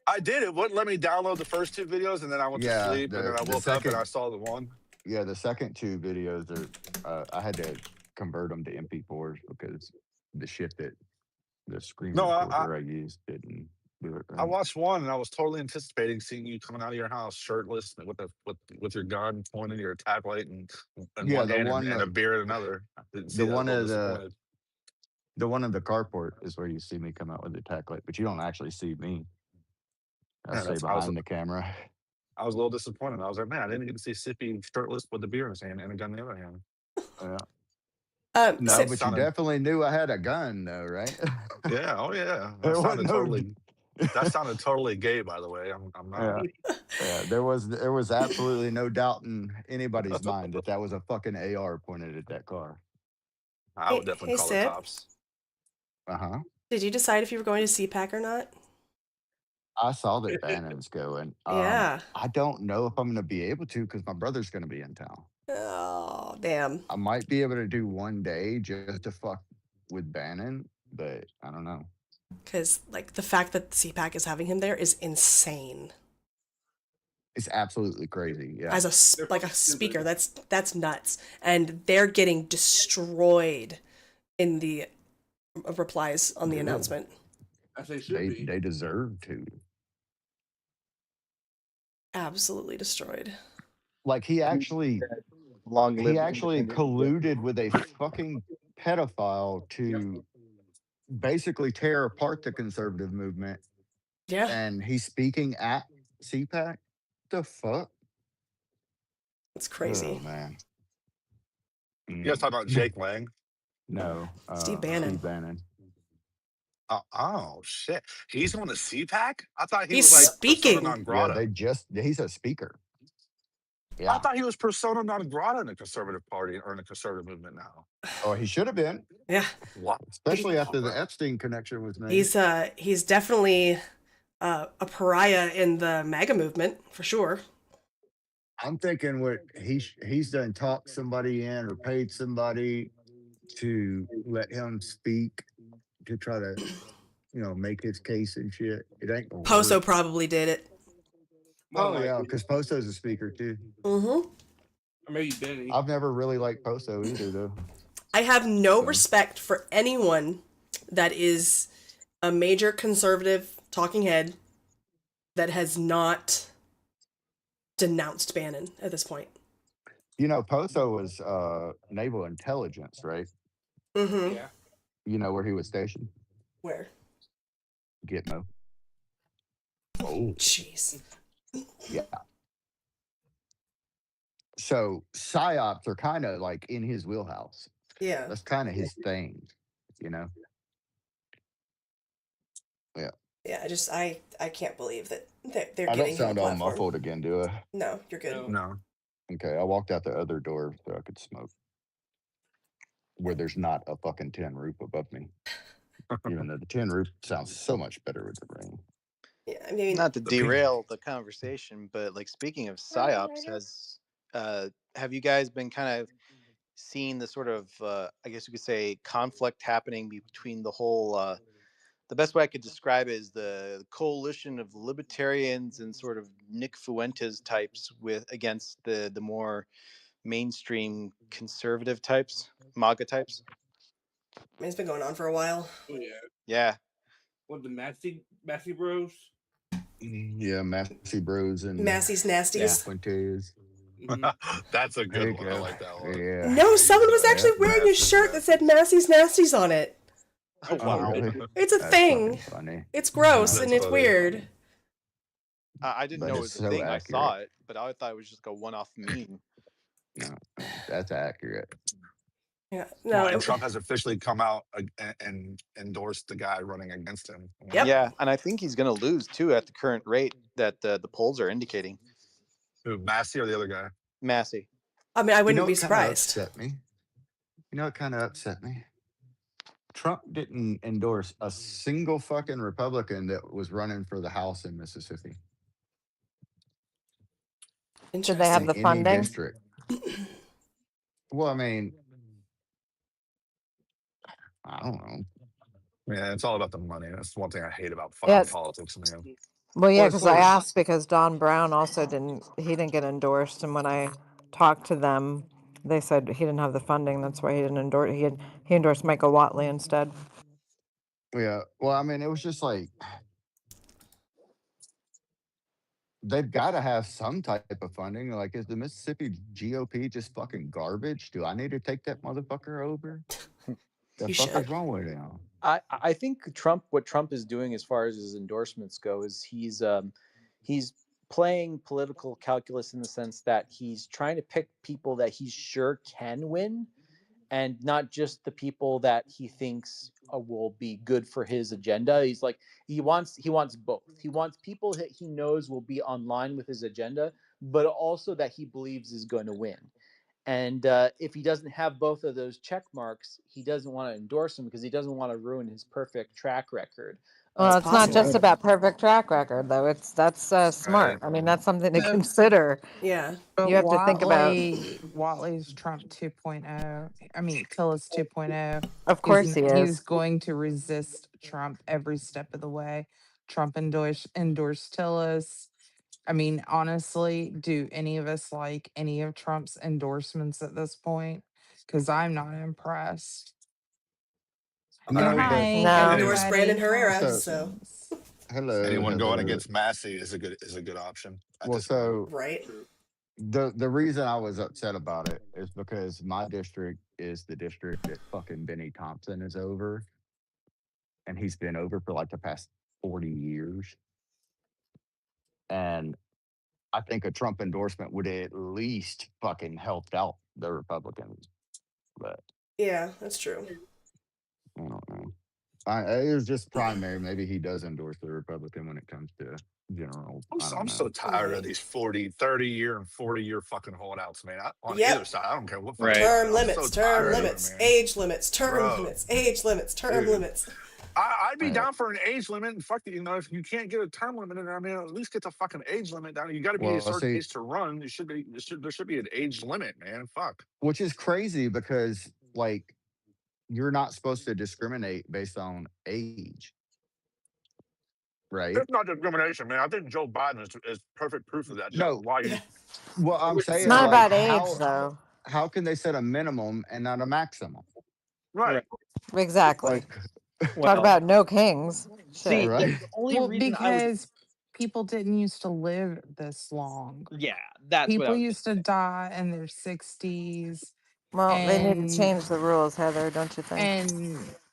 I: I did. It wouldn't let me download the first 2 videos, and then I went to
E: Yeah,
I: sleep, and then I
E: the
I: woke up and
E: second-
I: I saw the one.
E: Yeah, the second 2 videos are I had to convert them to MP4s because the shit that the screen recorder I used didn't do it right.
I: I watched one, and I was totally anticipating seeing you coming out of your house shirtless with your gun pointing your attack light in
E: Yeah,
I: one
E: the
I: hand
E: one
I: and a beer in another. I didn't see
E: the
I: that. I was
E: one
I: a little
E: of the
I: disappointed.
E: the one in the carport is where you see me come out with the attack light, but you don't actually see me. I
I: Yeah,
E: stay behind the camera.
I: I was a little disappointed. I was like, man, I didn't get to see Sippy shirtless with the beer in his hand and a gun in the other hand.
E: Yeah. No,
A: Sip,
E: but you definitely knew I had a gun, though, right?
I: Yeah. Oh, yeah.
E: There wasn't
I: That sounded totally gay, by the way. I'm not.
E: Yeah, there was absolutely no doubt in anybody's mind that was a fucking AR pointed at that car.
I: I would definitely call the
A: Sip.
I: cops.
E: Uh-huh.
A: Did you decide if you were going to CPAC or not?
E: I saw that Bannon's going.
A: Yeah.
E: I don't know if I'm going to be able to because my brother's going to be in town.
A: Oh, damn.
E: I might be able to do one day just to fuck with Bannon, but I don't know.
A: Because, like, the fact that CPAC is having him there is insane.
E: It's absolutely crazy. Yeah.
A: As a speaker, that's nuts. And they're getting destroyed in the replies on the announcement.
C: As they should be.
E: They deserve to.
A: Absolutely destroyed.
E: Like he actually colluded with a fucking pedophile to basically tear apart the conservative movement.
A: Yeah.
E: And he's speaking at CPAC. The fuck?
A: It's crazy.
E: Oh, man.
I: You guys talking about Jake Lang?
E: No.
A: Steve Bannon.
E: Steve Bannon.
I: Oh shit! He's on the CPAC. I thought he
A: He's
I: was like
A: speaking.
I: persona non grata.
E: Yeah, he's a speaker. Yeah.
I: I thought he was persona non grata in the conservative party or in the conservative movement now.
E: Oh, he should have been,
A: Yeah,
I: What?
E: especially after the Epstein connection was made.
A: he's definitely a pariah in the MAGA movement for sure.
E: I'm thinking what he's done talked somebody in or paid somebody to let him speak to try to, make his case and shit. It ain't gonna
A: Poso
E: work.
A: probably did it.
C: More
E: Oh yeah,
C: likely.
E: because Posto's a speaker too.
A: Mm-hmm.
C: Or maybe Benny.
E: I've never really liked Posto either though.
A: I have no
E: So
A: respect for anyone that is a major conservative talking head that has not denounced Bannon at this point.
E: Posto was naval intelligence, right?
A: Mm-hmm.
C: Yeah.
E: You know where he was stationed?
A: Where?
E: Gitmo.
I: Oh.
A: Jeez.
E: Yeah. So psyops are kind of like in his wheelhouse.
A: Yeah.
E: That's kind of his thing, you know. Yeah.
A: Yeah. I can't believe that they're
E: I don't
A: getting him a
E: sound all
A: platform.
E: muffled again, do I?
A: No, you're good.
C: No.
I: No.
E: Okay, I walked out the other door so I could smoke. Where there's not a fucking tin roof above me. Even though the tin roof sounds so much better with the rain.
A: Yeah, I mean,
G: Not to
I: The pink-
G: derail the conversation, but like speaking of psyops, have you guys been kind of seeing the sort of I guess you could say conflict happening between the whole the best way I could describe it is the coalition of libertarians and sort of Nick Fuentes types against the more mainstream conservative types, MAGA types.
A: it's been going on for a while.
C: Oh yeah.
G: Yeah.
C: What, the Massey Bros?
E: Yeah, Massey Bros and
A: Massey's Nasties.
E: Fuentes.
C: Mm-hmm.
I: That's a
E: There you
I: good one. I
E: go.
I: like that one.
E: Yeah.
A: No, someone was actually
E: Yeah.
A: wearing a shirt that said Massey's Nasties on it.
G: Oh,
E: Oh,
G: wow.
E: really?
A: It's a
E: That's
A: thing.
E: fucking funny.
A: It's gross
I: That's
A: and it's
I: funny.
A: weird.
G: I didn't
E: But
G: know it
E: it's
G: was a
E: so
G: thing. I
E: accurate.
G: saw it, but I thought it was just a one-off meme.
E: No, that's accurate.
A: Yeah.
I: Well,
A: No.
I: and Trump has officially come out and endorsed the guy running against him.
A: Yep.
G: Yeah, and I think he's going to lose too at the current rate that the polls are indicating.
I: Who, Massey or the other guy?
G: Massey.
A: I mean, I wouldn't be
E: What kinda
A: surprised.
E: upset me? What kind of upset me? Trump didn't endorse a single fucking Republican that was running for the House in Mississippi.
H: Did they have
E: In
H: the
E: any
H: funding?
E: district. Well, I mean, I don't know.
I: Yeah, it's all about the money. That's one thing I hate about
H: Yeah.
I: politics, man.
H: Well, yeah,
E: Well, it's
H: because I
E: like-
H: asked because Don Brown also didn't get endorsed, and when I talked to them, they said he didn't have the funding. That's why he didn't endorse. He endorsed Michael Watley instead.
E: Yeah. Well, I mean, it was just like they've got to have some type of funding. Like, is the Mississippi GOP just fucking garbage? Do I need to take that motherfucker over? The
A: You
E: fuck
A: should.
E: is wrong with him?
G: I think what Trump is doing as far as his endorsements go is he's playing political calculus in the sense that he's trying to pick people that he's sure can win, and not just the people that he thinks will be good for his agenda. He's like he wants both. He wants people that he knows will be online with his agenda, but also that he believes is going to win. And if he doesn't have both of those check marks, he doesn't want to endorse him because he doesn't want to ruin his perfect track record.
H: Well, it's not
A: possible.
H: just about perfect track record, though. That's smart. I mean, that's something to
J: No.
H: consider.
A: Yeah.
J: But
H: You have to think about.
J: Watley's Trump 2.0. I mean, Tillis 2.0.
H: Of course he
J: He's
H: is.
J: going to resist Trump every step of the way. Trump endorsed Tillis. I mean, honestly, do any of us like any of Trump's endorsements at this point? Because I'm not impressed.
E: No,
J: And
E: but
J: hi,
H: No.
A: Endorse
J: everybody.
A: Brandon
J: How
A: Herrera.
J: are
A: So
J: things?
E: hello.
I: Anyone going
E: hello.
I: against Massey is a good option. At
E: Well,
I: this point.
E: so
A: right.
E: the reason I was upset about it is because my district is the district that fucking Benny Thompson is over, and he's been over for like the past 40 years. And I think a Trump endorsement would at least fucking helped out the Republicans. But
A: Yeah, that's true.
E: I don't know. It was just primary. Maybe he does endorse the Republican when it comes to general. I don't
I: I'm so
E: know.
I: tired of
A: Right.
I: these 30-year and 40-year fucking holdouts, man. On either
A: Yep.
I: side, I don't care what fucking
K: Right.
I: side.
A: Term
I: I'm so
A: limits, term
I: tired of it,
A: limits,
I: man.
A: age limits, term
I: Bro,
A: limits, age limits, term
I: dude.
A: limits.
I: I'd be
E: Yeah.
I: down for an age limit. And fuck it, if you can't get a term limit in there, I mean, at least get the fucking age limit down. You got to be a
E: Well,
I: certain
E: see,
I: age to run. There should be an age limit, man. Fuck.
E: which is crazy because like you're not supposed to discriminate based on age, right?
I: It's not discrimination, man. I think Joe Biden is perfect proof of that.
E: No.
I: Why you?
E: Well, I'm
H: It's
E: saying
H: not
E: like
H: about age though.
E: how can they set a minimum and not a maximum?
I: Right.
H: Exactly.
E: Like
H: Talk
K: Well,
H: about no kings.
K: see,
H: Shit.
E: right?
K: the only
J: Well,
K: reason I was
J: because people didn't used to live this long.
K: yeah, that's what I
J: People
K: was
J: used to die in their 60s,
H: Well, they need to
J: and
H: change the rules, Heather, don't you think?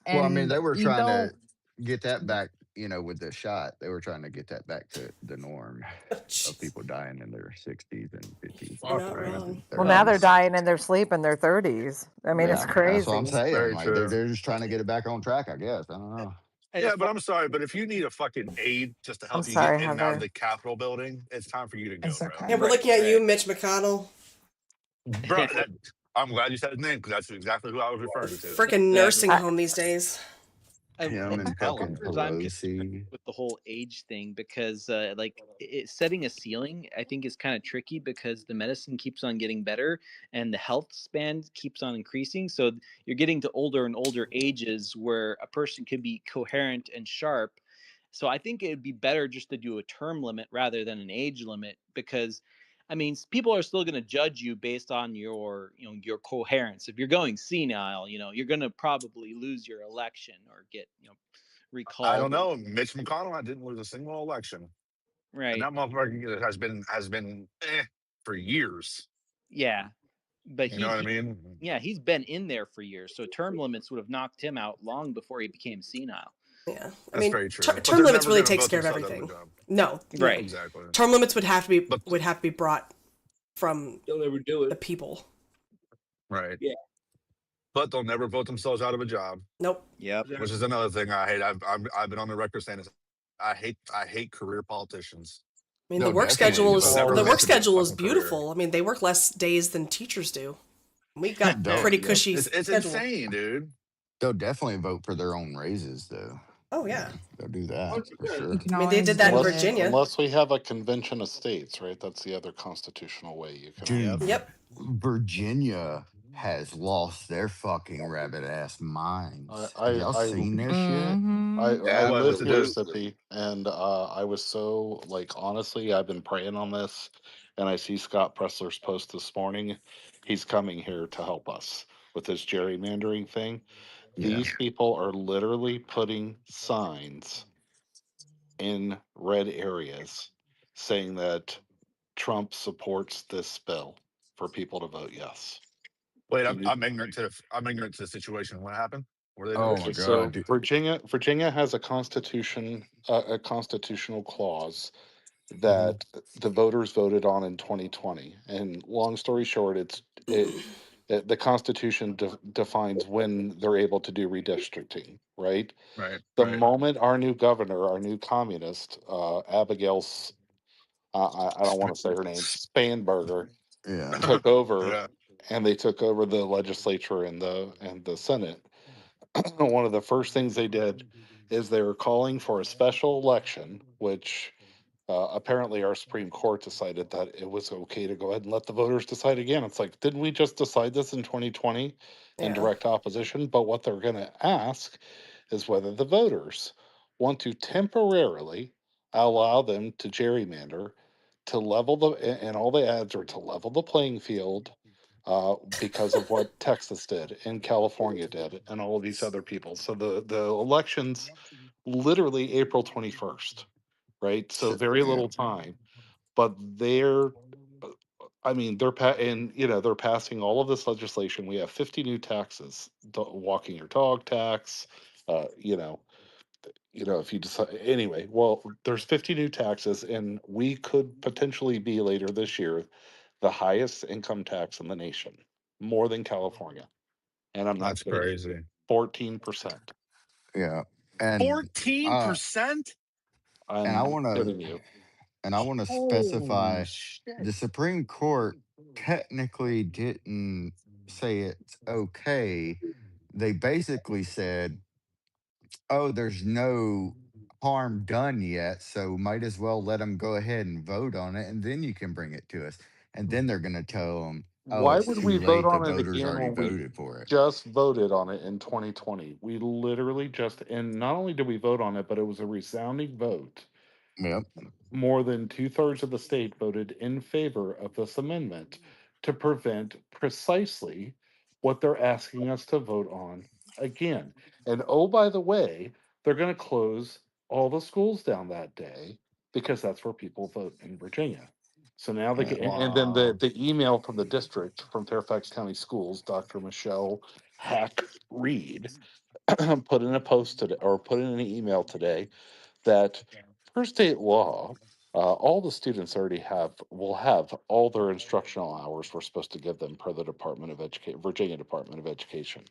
E: Well, I mean,
J: and
E: they were
J: you
E: trying to
J: don't
E: get that back, with the shot. They were trying to get that back to the norm
A: Oh,
E: of
A: jeez.
E: people dying in their 60s and 50s
A: You're
E: and
A: not
E: 20s
A: wrong.
E: and
H: Well, now they're
E: 30s.
H: dying in their sleep in their 30s. I mean, it's
E: Yeah, that's what I'm
H: crazy.
E: saying.
I: Very
E: Like
I: true.
E: they're just trying to get it back on track, I guess. I don't know.
K: as
I: Yeah, but
K: far
I: I'm sorry, but if you need a fucking aid just to
H: I'm
I: help you get
H: sorry,
I: in and out of
H: Heather.
I: the Capitol building, it's time for you to go,
J: it's
I: bro.
J: okay.
A: And we're looking at you, Mitch McConnell.
I: Bro, I'm glad you said his name because that's exactly who I was referring to.
A: Freaking nursing home these days.
E: Him and
K: as far
E: fucking
K: as I'm concerned
E: Pelosi.
K: with the whole age thing, because setting a ceiling, I think is kind of tricky because the medicine keeps on getting better and the health span keeps on increasing. So you're getting to older and older ages where a person can be coherent and sharp. So I think it'd be better just to do a term limit rather than an age limit, because I mean, people are still going to judge you based on your, your coherence. If you're going senile, you're going to probably lose your election or get,
I: I don't
K: recalled.
I: know. Mitch McConnell, I didn't lose a single election. And
K: Right.
I: that motherfucker has been for years.
K: Yeah. But
I: You know what I mean?
K: he's been in there for years. So term limits would have knocked him out long before he became senile.
A: Yeah, I
I: That's
A: mean,
I: very true. But
A: term
I: they're
A: limits
I: never
A: really
I: gonna
A: takes
I: vote
A: care of
I: themselves out of a
A: everything.
I: job.
A: No,
K: Right.
I: Exactly.
A: term limits would have to be
I: But
A: brought from
C: Don't ever do
A: the
C: it.
A: people.
I: right.
C: Yeah.
I: But they'll never vote themselves out of a job.
A: Nope.
K: Yep.
I: Which is another thing I hate. I've been on the record saying this. I hate career politicians.
A: I mean,
E: They'll definitely vote
A: the
E: for
A: work
I: Never
A: schedule is
I: fucking career.
A: beautiful. I mean, they work less days than teachers do. We've got
E: They'll-
A: pretty
K: Yep.
A: cushy
I: It's
A: schedule.
I: insane, dude.
E: They'll definitely vote for their own raises, though.
A: Oh yeah.
E: They'll do that for
C: 100%.
E: sure.
J: You can
A: I mean, they
J: always
A: did that in
J: do
D: Unless
J: it.
A: Virginia.
D: unless we have a convention of states, right? That's the other constitutional way you can.
K: Yep.
E: Dude,
A: Yep.
E: Virginia has lost their fucking rabbit ass minds. Have y'all
D: I
E: seen this shit?
D: I
J: Hmm
I: Yeah,
D: live
I: what
D: in
I: to do?
D: Mississippi, and I was so honestly, I've been praying on this, and I see Scott Pressler's post this morning. He's coming here to help us with this gerrymandering thing.
E: Yeah.
D: These people are literally putting signs in red areas saying that Trump supports this bill for people to vote yes.
I: Wait, I'm ignorant to the situation. What happened? What are they doing?
E: Oh my
D: Okay,
E: god,
D: so
E: dude.
D: Virginia has a constitutional clause
E: Mhm.
D: that the voters voted on in 2020. And long story short, the Constitution defines when they're able to do redistricting, right?
I: Right.
D: The
I: Right.
D: moment our new governor, our new communist, Abigail's, I don't want to say her name, Spanberger,
E: Yeah.
D: took over,
I: Yeah.
D: and they took over the legislature and the Senate. One of the first things they did is they were calling for a special election, which apparently our Supreme Court decided that it was okay to go ahead and let the voters decide again. It's like, didn't we just decide this in 2020 in
A: Yeah.
D: direct opposition? But what they're going to ask is whether the voters want to temporarily allow them to gerrymander to level and all the ads are to level the playing field because of what Texas did and California did and all of these other people. So the elections literally April 21st, right? So very
E: Yeah.
D: little time, but they're passing all of this legislation. We have 50 new taxes, walking your dog tax, uh, you know, if you decide anyway, well, there's 50 new taxes, and we could potentially be later this year the highest income tax in the nation, more than California. And I'm not
I: That's
D: kidding.
I: crazy.
D: 14%.
E: Yeah. And
I: 14%?
E: I
D: I'm
E: want to
D: kidding you.
E: specify
I: Holy shit.
E: the Supreme Court technically didn't say it's okay. They basically said, "Oh, there's no harm done yet, so might as well let them go ahead and vote on it, and then you can bring it to us." And then they're going to tell them, "Oh,
D: Why
E: it's
D: would
E: too
D: we vote
E: late. The
D: on it
E: voters
D: again
E: already
D: when we
E: voted for it."
D: just voted on it in 2020? We literally just, and not only did we vote on it, but it was a resounding vote.
E: Yep.
D: More than 2/3 of the state voted in favor of this amendment to prevent precisely what they're asking us to vote on again. And oh, by the way, they're going to close all the schools down that day because that's where people vote in Virginia. So now they
E: Yeah.
D: can, and then the,
I: Wow.
D: the email from the district from Fairfax County Schools, Dr. Michelle Hack Reed, put in a post today, or put in an email today, that per state law, all the students already will have all their instructional hours we're supposed to give them per the Department of Education, Virginia Department of Education.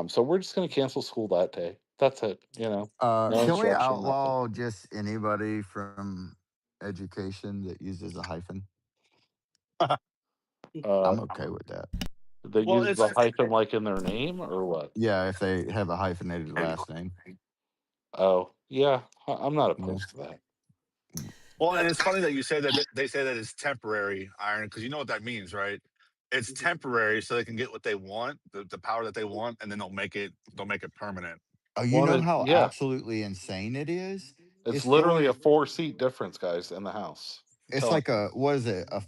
D: So we're just going to cancel school that day. That's it. No
E: Can we
D: instruction, nothing.
E: outlaw just anybody from education that uses a hyphen?
D: Uh,
E: I'm okay with that.
D: they
I: Well,
D: use the hyphen like in their name or what?
E: Yeah, if they have a hyphenated last name.
D: Oh, yeah, I'm not
E: Yeah.
D: opposed to that.
I: well, and it's funny that you say that they say that it's temporary, Iron, because you know what that means, right? It's temporary so they can get what they want, the power that they want, and then they'll make it permanent.
E: Oh, you know
D: Wanted,
E: how
D: yeah,
E: absolutely insane it is?
D: it's
E: It's
D: literally a
E: going,
D: 4-seat difference, guys, in the House. I'm
E: it's
D: telling
E: like what is it, a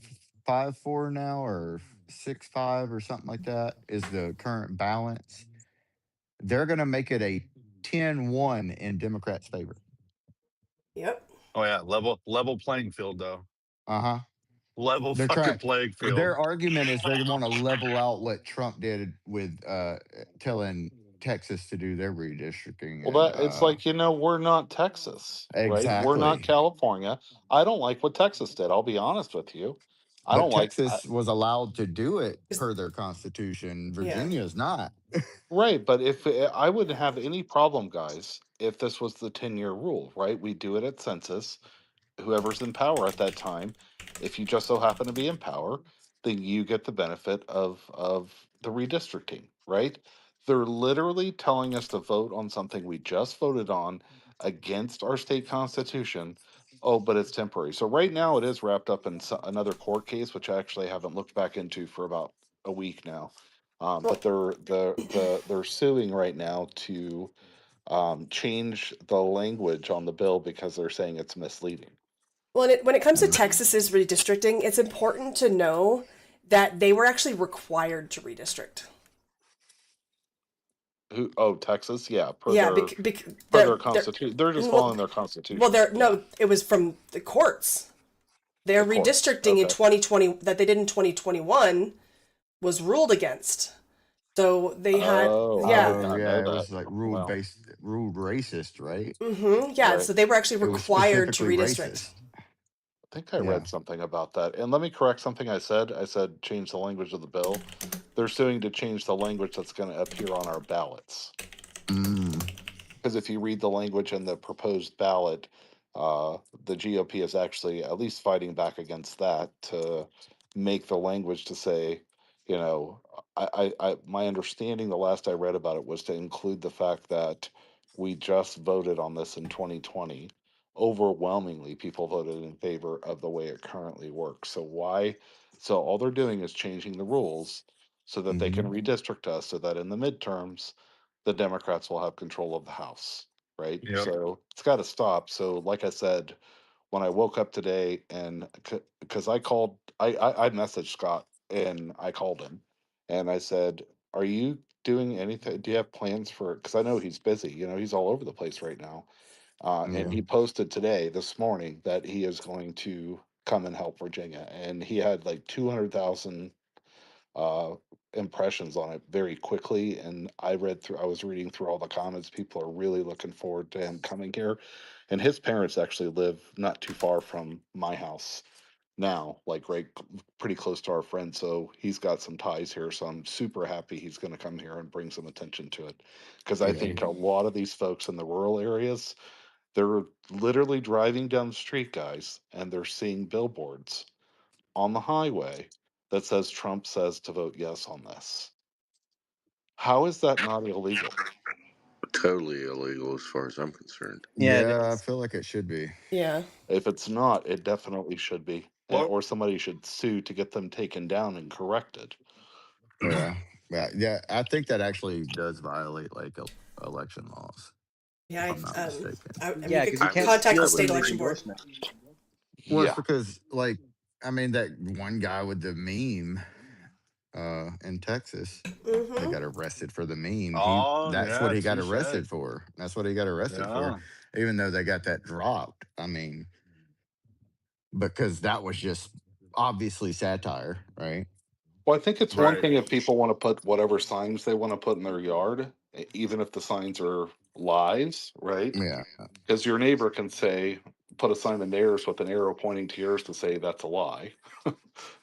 E: 5-4 now or 6-5 or something like that is the current balance. They're going to make it a 10-1 in Democrats' favor.
A: Yep.
I: Oh yeah, level playing field though.
E: Uh huh.
I: Level
E: They're
I: fucking
E: trying.
I: playing field.
E: Their argument is they want to level out what Trump did with telling Texas to do their redistricting,
D: Well,
E: and
D: that it's like, we're not Texas, right? We're not
E: exactly.
D: California. I don't like what Texas did. I'll be honest with you. I
E: But
D: don't like
E: Texas was allowed to do it
A: Is-
E: per their constitution.
A: Yeah.
E: Virginia is not.
D: right, but if I wouldn't have any problem, guys, if this was the 10-year rule, right? We do it at census. Whoever's in power at that time, if you just so happen to be in power, then you get the benefit of the redistricting, right? They're literally telling us to vote on something we just voted on against our state constitution. Oh, but it's temporary. So right now it is wrapped up in another court case, which I actually haven't looked back into for about a week now. But
A: Well,
D: they're suing right now to change the language on the bill because they're saying it's misleading.
A: when it comes to
E: Mm.
A: Texas's redistricting, it's important to know that they were actually required to redistrict.
D: Who? Oh, Texas. Yeah, per
A: Yeah,
D: their constitution. They're just
A: well,
D: following their
A: well,
D: constitution.
A: they're
D: Yeah,
A: no, it was from the courts. Their
D: the courts.
A: redistricting in
D: Okay.
A: 2020 that they did in 2021 was ruled against. So they had,
D: Oh, I
A: yeah,
D: did
E: Oh
D: not know
E: yeah, it
D: that.
E: was like
D: Well,
E: ruled racist, right?
A: yeah.
D: right.
A: So they were actually
E: It was
A: required to
E: specifically
A: redistrict.
E: racist.
D: I think I
E: Yeah.
D: read something about that. And let me correct something I said. I said change the language of the bill. They're suing to change the language that's going to appear on our ballots.
E: Mm.
D: Because if you read the language in the proposed ballot, the GOP is actually at least fighting back against that to make the language to say, you know, my understanding the last I read about it was to include the fact that we just voted on this in 2020. Overwhelmingly, people voted in favor of the way it currently works. So why? So all they're doing is changing the rules so that they
E: Hmm.
D: can redistrict us so that in the midterms the Democrats will have control of the House, right?
I: Yep.
D: So it's got to stop. So, like I said, when I woke up today, and because I messaged Scott and I called him, and I said, "Are you doing anything? Do you have plans for?" Because I know he's busy. He's all over the place right now. And
E: Yeah.
D: he posted today, this morning, that he is going to come and help Virginia, and he had like 200,000 uh, impressions on it very quickly. And I was reading through all the comments. People are really looking forward to him coming here. And his parents actually live not too far from my house. now, like pretty close to our friend. So he's got some ties here. So I'm super happy he's going to come here and bring some attention to it. Because I
E: Yeah.
D: think a lot of these folks in the rural areas, they're literally driving down the street, guys, and they're seeing billboards on the highway that says Trump says to vote yes on this. How is that not illegal?
F: Totally illegal as far as I'm concerned.
K: Yeah, it
E: Yeah, I
K: is.
E: feel like it should be.
A: Yeah.
D: If it's not, it definitely should be.
I: Well,
D: Or somebody should sue to get them taken down and corrected.
E: Yeah. Yeah. I think that actually does violate like election laws,
A: Yeah.
E: if I'm not mistaken.
A: I mean,
K: Yeah,
A: you
K: because you
A: could
K: can't
A: contact
K: steal
A: the
K: it
A: state
K: from the
A: election board.
K: endorsement.
E: Well, it's
D: Yeah.
E: because like I mean that one guy with the meme in Texas, they
A: Mm-hmm.
E: got arrested for the meme.
I: oh
E: That's what
I: yeah,
E: he got
I: touche.
E: arrested for. That's what he got arrested for.
I: Yeah.
E: Even though they got that dropped. I mean, because that was just obviously satire, right?
D: Well, I think it's one
I: Right.
D: thing if people want to put whatever signs they want to put in their yard, even if the signs are lies, right?
E: Yeah.
D: Because your neighbor can say, put a sign in theirs with an arrow pointing to yours to say that's a lie.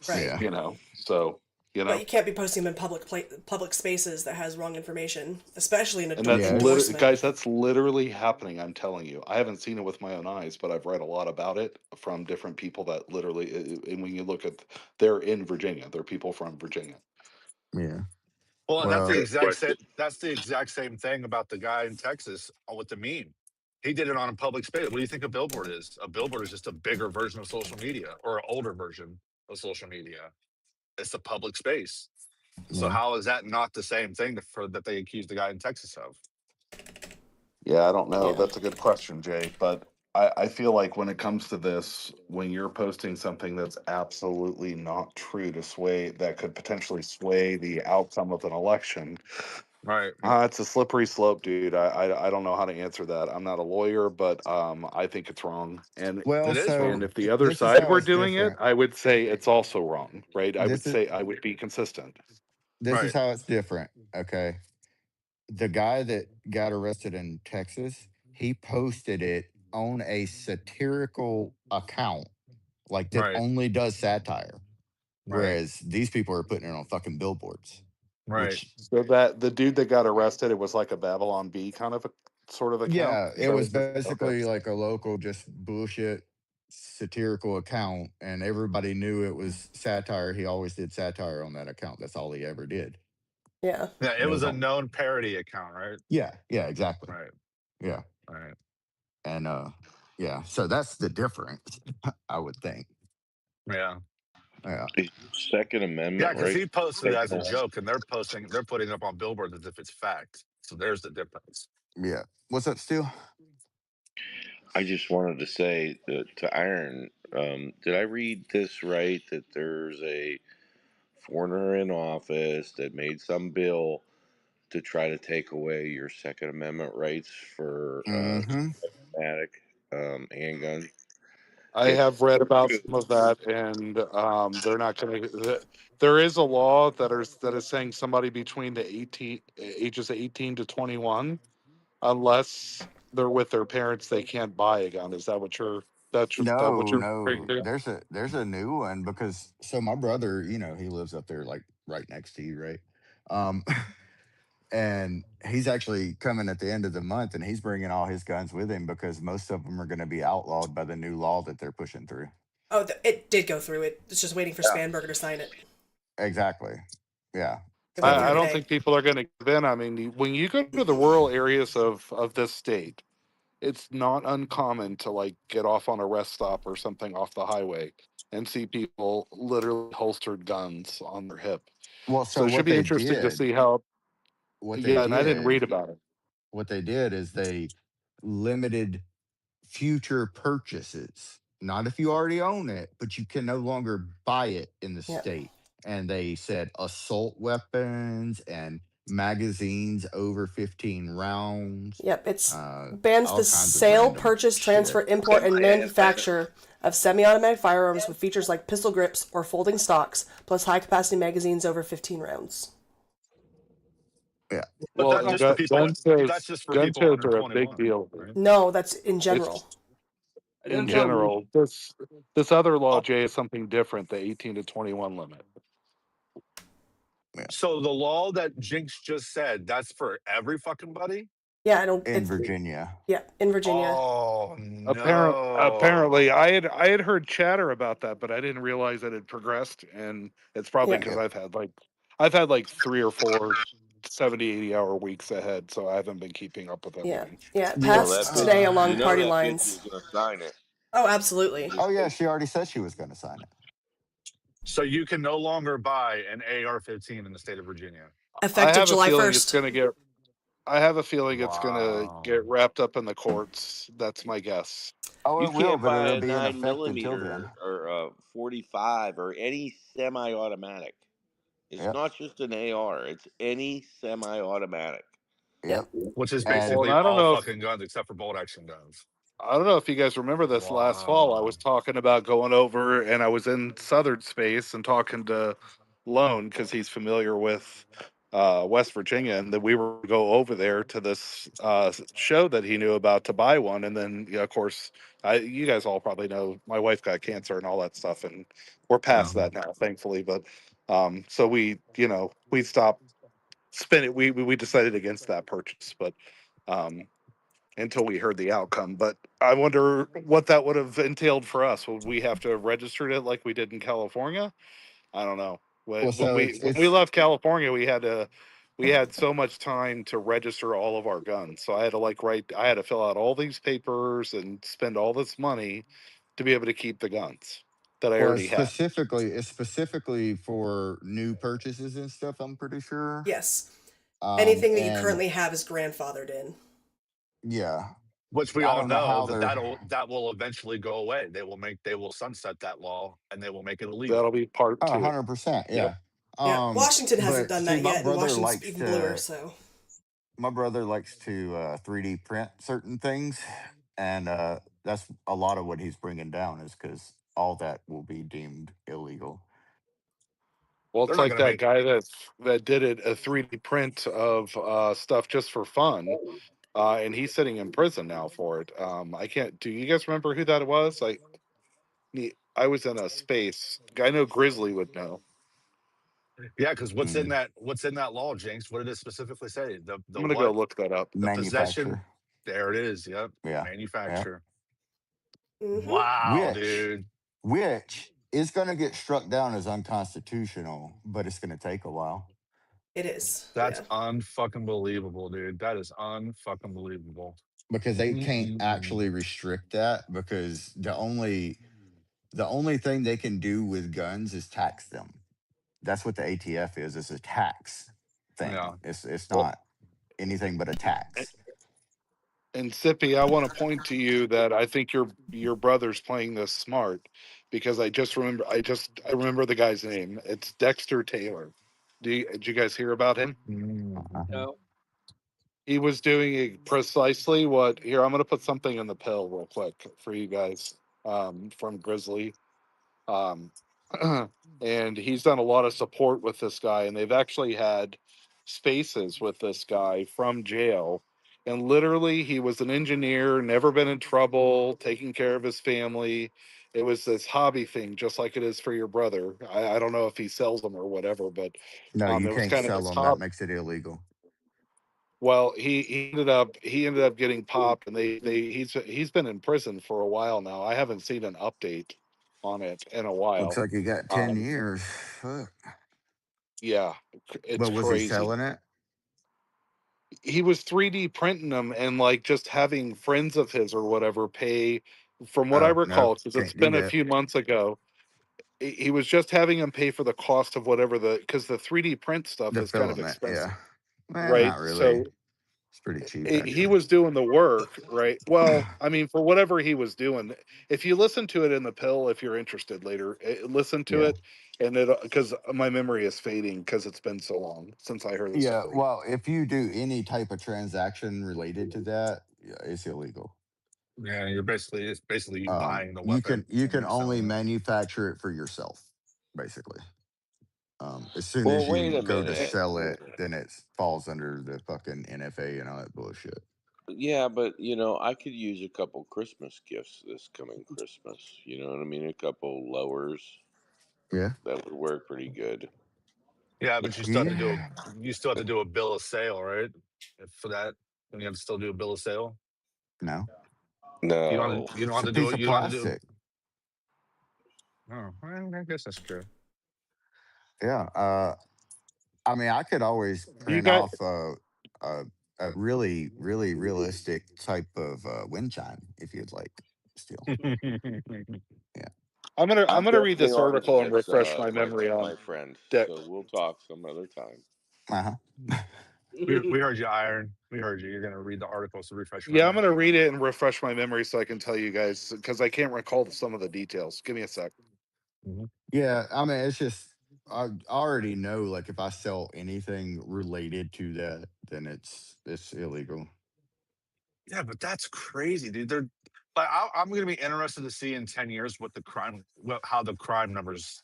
A: Right.
E: Yeah.
D: You know, so, you
A: But
D: know,
A: you can't be posting them in public spaces that has wrong information, especially in
D: and that's
E: Yeah.
A: endorsement.
D: guys, that's literally happening. I'm telling you, I haven't seen it with my own eyes, but I've read a lot about it from different people that literally, and when you look at, they're in Virginia, they're people from Virginia.
E: Yeah.
I: Well, and
E: Well,
I: that's the exact same thing about the guy in Texas with the meme. He did it on a public space. What do you think a billboard is? A billboard is just a bigger version of social media or an older version of social media. It's a public space. So
E: yeah.
I: how is that not the same thing that they accused the guy in Texas of?
D: Yeah, I don't know.
A: Yeah.
D: That's a good question, Jay. But I feel like when it comes to this, when you're posting something that's absolutely not true to sway, that could potentially sway the outcome of an election,
I: Right.
D: it's a slippery slope, dude. I don't know how to answer that. I'm not a lawyer, but I think it's wrong.
E: Well,
I: It is
D: And
E: so
I: wrong.
D: if the other
E: this is
D: side
E: how
D: were
E: it's
D: doing it,
E: different.
D: I would say it's also wrong, right? I would
E: This is
D: say I would be consistent.
E: this is
I: Right.
E: how it's different. Okay. The guy that got arrested in Texas, he posted it on a satirical account, like that
I: Right.
E: only does satire.
I: Right.
E: Whereas these people are putting it on fucking billboards,
I: Right.
E: which
D: So that the dude that got arrested, it was like a Babylon Bee kind of a sort of account.
E: yeah,
D: Is
E: it
D: that
E: was
D: what you're okay?
E: basically like a local just bullshit satirical account, and everybody knew it was satire. He always did satire on that account. That's all he ever did.
A: Yeah.
I: Yeah, it
E: And it
I: was
E: was
I: a
E: on.
I: known parody account, right?
E: Yeah, exactly.
I: Right.
E: Yeah.
I: Right.
E: And yeah, so that's the difference, I would think.
I: Yeah.
E: Yeah.
F: Is your Second
I: Yeah,
F: Amendment
I: because
F: right?
I: he posted it as a joke, and they're putting it up on billboards as if it's fact. So there's the difference.
E: Yeah. What's up, Steel?
F: I just wanted to say to Iron, did I read this right? That there's a foreigner in office that made some bill to try to take away your Second Amendment rights for
E: Mm-hmm.
F: automatic handguns.
D: I
F: If
D: have read about some of that, and they're not going to. There is a law that is saying somebody between the ages of 18 to 21, unless they're with their parents, they can't buy a gun. Is that what you're? That what you're referring
E: No.
D: to?
E: There's a new one because so my brother, he lives up there like right next to you, right? Um, and he's actually coming at the end of the month, and he's bringing all his guns with him because most of them are going to be outlawed by the new law that they're pushing through.
A: Oh, it did go through. It's just waiting for Spanberger to sign it.
E: Exactly. Yeah.
A: It went through
D: I don't
A: today.
D: think people are going to give in. I mean, when you go to the rural areas of this state, it's not uncommon to like get off on a rest stop or something off the highway and see people literally holstered guns on their hip.
E: Well,
D: So
E: so
D: it should
E: what
D: be
E: they
D: interesting to
E: did,
D: see how.
E: what they
D: Yeah, and I didn't
E: did,
D: read about it.
E: what they did is they limited future purchases. Not if you already own it, but you can no longer buy it in the
A: Yeah.
E: state. And they said assault weapons and magazines over 15 rounds,
A: Yep. It's bans
E: all
A: the
E: kinds of
A: sale,
E: random
A: purchase, transfer,
E: shit.
A: import, and manufacture of semi-automatic firearms with features like pistol grips or folding stocks, plus high-capacity magazines over 15 rounds.
E: Yeah.
I: But
D: Well,
I: that's just for people.
D: gun
I: That's
D: shows
I: just for
D: gun
I: people
D: shows
I: under
D: are a big
I: 21,
D: deal.
I: right?
A: No, that's in general.
D: It's
C: It
D: in
C: doesn't sound
D: general. This other law, Jay, is something different. The 18 to 21 limit.
E: Yeah.
I: So the law that Jinx just said, that's for every fucking buddy?
A: Yeah, I don't.
E: In
A: It's
E: Virginia.
A: yeah, in Virginia.
I: Oh
D: Apparently,
I: no.
D: I had heard chatter about that, but I didn't realize it had progressed, and it's probably
A: Yeah,
D: because
E: Yep.
D: I've had like 3 or 4 70, 80-hour weeks ahead, so I haven't been keeping up with
A: yeah,
D: everything.
A: yeah. It
F: Well,
E: Yep.
F: that
A: passed today along
F: you know
A: party
F: that bitch
A: lines.
F: is gonna sign it.
A: Oh, absolutely.
E: Oh yeah, she already said she was going to sign it.
I: So you can no longer buy an AR-15 in the state of Virginia.
D: I
A: Effective
D: have a
A: July
D: feeling it's
A: 1st.
D: going to get. I have a feeling it's going to
I: Wow.
D: get wrapped up in the courts. That's my guess.
E: Oh,
F: You
E: it will,
F: can't
E: but
F: buy
E: it'll
F: a
E: be in
F: 9
E: effect until
F: millimeter
E: then.
F: or a 45 or any semi-automatic. It's
E: Yep.
F: not just an AR; it's any semi-automatic.
A: Yep.
E: Yep.
I: Which is
D: Well,
E: And
D: and
I: basically all fucking guns except for bolt action guns.
D: I don't know if you guys remember this last fall. I was
I: Wow.
D: talking about going over, and I was in Southern Space and talking to Lone because he's familiar with West Virginia, and that we were to go over there to this show that he knew about to buy one. And then, yeah, of course, you guys all probably know my wife got cancer and all that stuff, and we're past that now, thankfully. But so we stopped spending. We decided against that purchase, but. Until we heard the outcome. But I wonder what that would have entailed for us. Would we have to have registered it like we did in California? I don't know.
E: well,
D: When
E: so
D: we
E: it's
D: left California, we had so much time to register all of our guns. So I had to I had to fill out all these papers and spend all this money to be able to keep the guns that I
E: well,
D: already had.
E: it's specifically for new purchases and stuff. I'm pretty sure.
A: Yes. Anything that you
E: And
A: currently have is grandfathered in.
E: yeah,
I: Which we
E: I
I: all
E: don't know
I: know
E: how they're.
I: that will eventually go away. They will sunset that law and they will make it
D: That'll
I: illegal.
D: be part
E: Oh,
D: 2.
E: 100%.
D: Yep.
E: Yeah.
A: Yeah. Washington hasn't
E: But
A: done
E: see,
A: that yet, and Washington's even bluer. So
E: my brother likes to 3D print certain things, and that's a lot of what he's bringing down is because all that will be deemed illegal.
D: Well,
I: They're
D: it's
I: not
D: like
I: going to
D: that
I: make.
D: guy that did it a 3D print of stuff just for fun, and he's sitting in prison now for it. I can't. Do you guys remember who that was? I was in a space. I know Grizzly would know.
I: Yeah, because
E: Mm.
I: what's in that law, Jinx? What did it specifically say? The
D: I'm gonna go
I: what?
D: look that up.
I: The possession.
E: Manufacturer.
I: There it is. Yep.
E: Yeah. Yeah.
I: Manufacturer.
A: mm-hmm.
I: Wow,
E: Which
I: dude.
E: which is going to get struck down as unconstitutional, but it's going to take a while
A: It is.
I: That's
A: Yeah.
I: unfucking believable, dude. That is unfucking believable.
E: because they can't
I: Mm-mm-mm.
E: actually restrict that because the only thing they can do with guns is tax them. That's what the ATF is. It's a tax
I: Yeah.
E: thing. It's
D: Well,
E: not anything but a tax.
D: and Sippy, I want to point to you that I think your brother's playing this smart, because I remember the guy's name. It's Dexter Taylor. Did you guys hear about him?
E: Uh-huh.
I: Mhm.
C: no.
D: He was doing precisely what. Here, I'm going to put something in the pill real quick for you guys, from Grizzly. Um, and he's done a lot of support with this guy, and they've actually had spaces with this guy from jail. And literally, he was an engineer, never been in trouble, taking care of his family. It was this hobby thing, just like it is for your brother. I don't know if he sells them or whatever, but
E: No, you
D: it was
E: can't
D: kind of
E: sell
D: his
E: them. That
D: hobby.
E: makes it illegal.
D: Well, he ended up getting popped, and he's been in prison for a while now. I haven't seen an update on it in a
E: Looks
D: while.
E: like you got 10
D: Um,
E: years. Fuck.
D: yeah, it's
E: But was he
D: crazy.
E: selling it?
D: He was 3D printing them, and like just having friends of his or whatever pay. From what I
E: Oh, nope.
D: recall, because it's
E: Can't do
D: been a
E: that.
D: few months ago, he was just having them pay for the cost of whatever because the 3D print stuff
E: The
D: is kind of
E: filament.
D: expensive,
E: Yeah. Well,
D: right?
E: not really.
D: So
E: It's pretty cheap,
D: he
E: actually.
D: was doing the work, right? Well, I mean, for whatever he was doing, if you listen to it in the pill, if you're interested later, listen to
E: Yeah.
D: it, and it because my memory is fading because it's been so long since I heard the
E: Yeah.
D: story.
E: Well, if you do any type of transaction related to that, yeah, it's illegal.
I: Yeah, it's basically you buying the
E: You can
I: weapon
E: you
I: and
E: can
I: you
E: only
I: selling it.
E: manufacture it for yourself, basically. As soon
F: Well,
E: as
F: wait
E: you
F: a
E: go to
F: minute.
E: sell it, then it falls under the fucking NFA and all that bullshit.
F: Yeah, but I could use a couple Christmas gifts this coming Christmas. You know what I mean? A couple lowers
E: Yeah.
F: that would work pretty good.
I: Yeah, but you still have to do
E: Yeah.
I: a you still have to do a bill of sale, right? For that, and you have to still do a bill of sale.
E: No.
F: No.
I: You don't
E: It's
I: have
E: a
I: to do
E: piece
I: it.
E: of
I: You don't have to do.
E: plastic.
I: Oh, well, I guess that's true.
E: Yeah. I mean, I could always
D: You
E: print
D: got
E: off a, a really, really realistic type of wind chime if you'd like. Still, yeah.
D: I'm
F: I'm
D: gonna read
F: definitely
D: this
F: on the
D: article and
F: fence,
D: refresh my
F: my
D: memory
F: my
D: on
F: friend.
D: deck.
F: So we'll talk some other time.
E: Uh huh.
I: We heard you, Iron. We heard you. You're gonna read the article to refresh your
D: Yeah, I'm
I: memory.
D: gonna read it and refresh my memory so I can tell you guys because I can't recall some of the details. Give me a sec.
I: Mhm.
E: Yeah. I mean, it's just I already know like if I sell anything related to that, then it's illegal.
I: Yeah, but that's crazy, dude. But I'm gonna be interested to see in 10 years how the crime numbers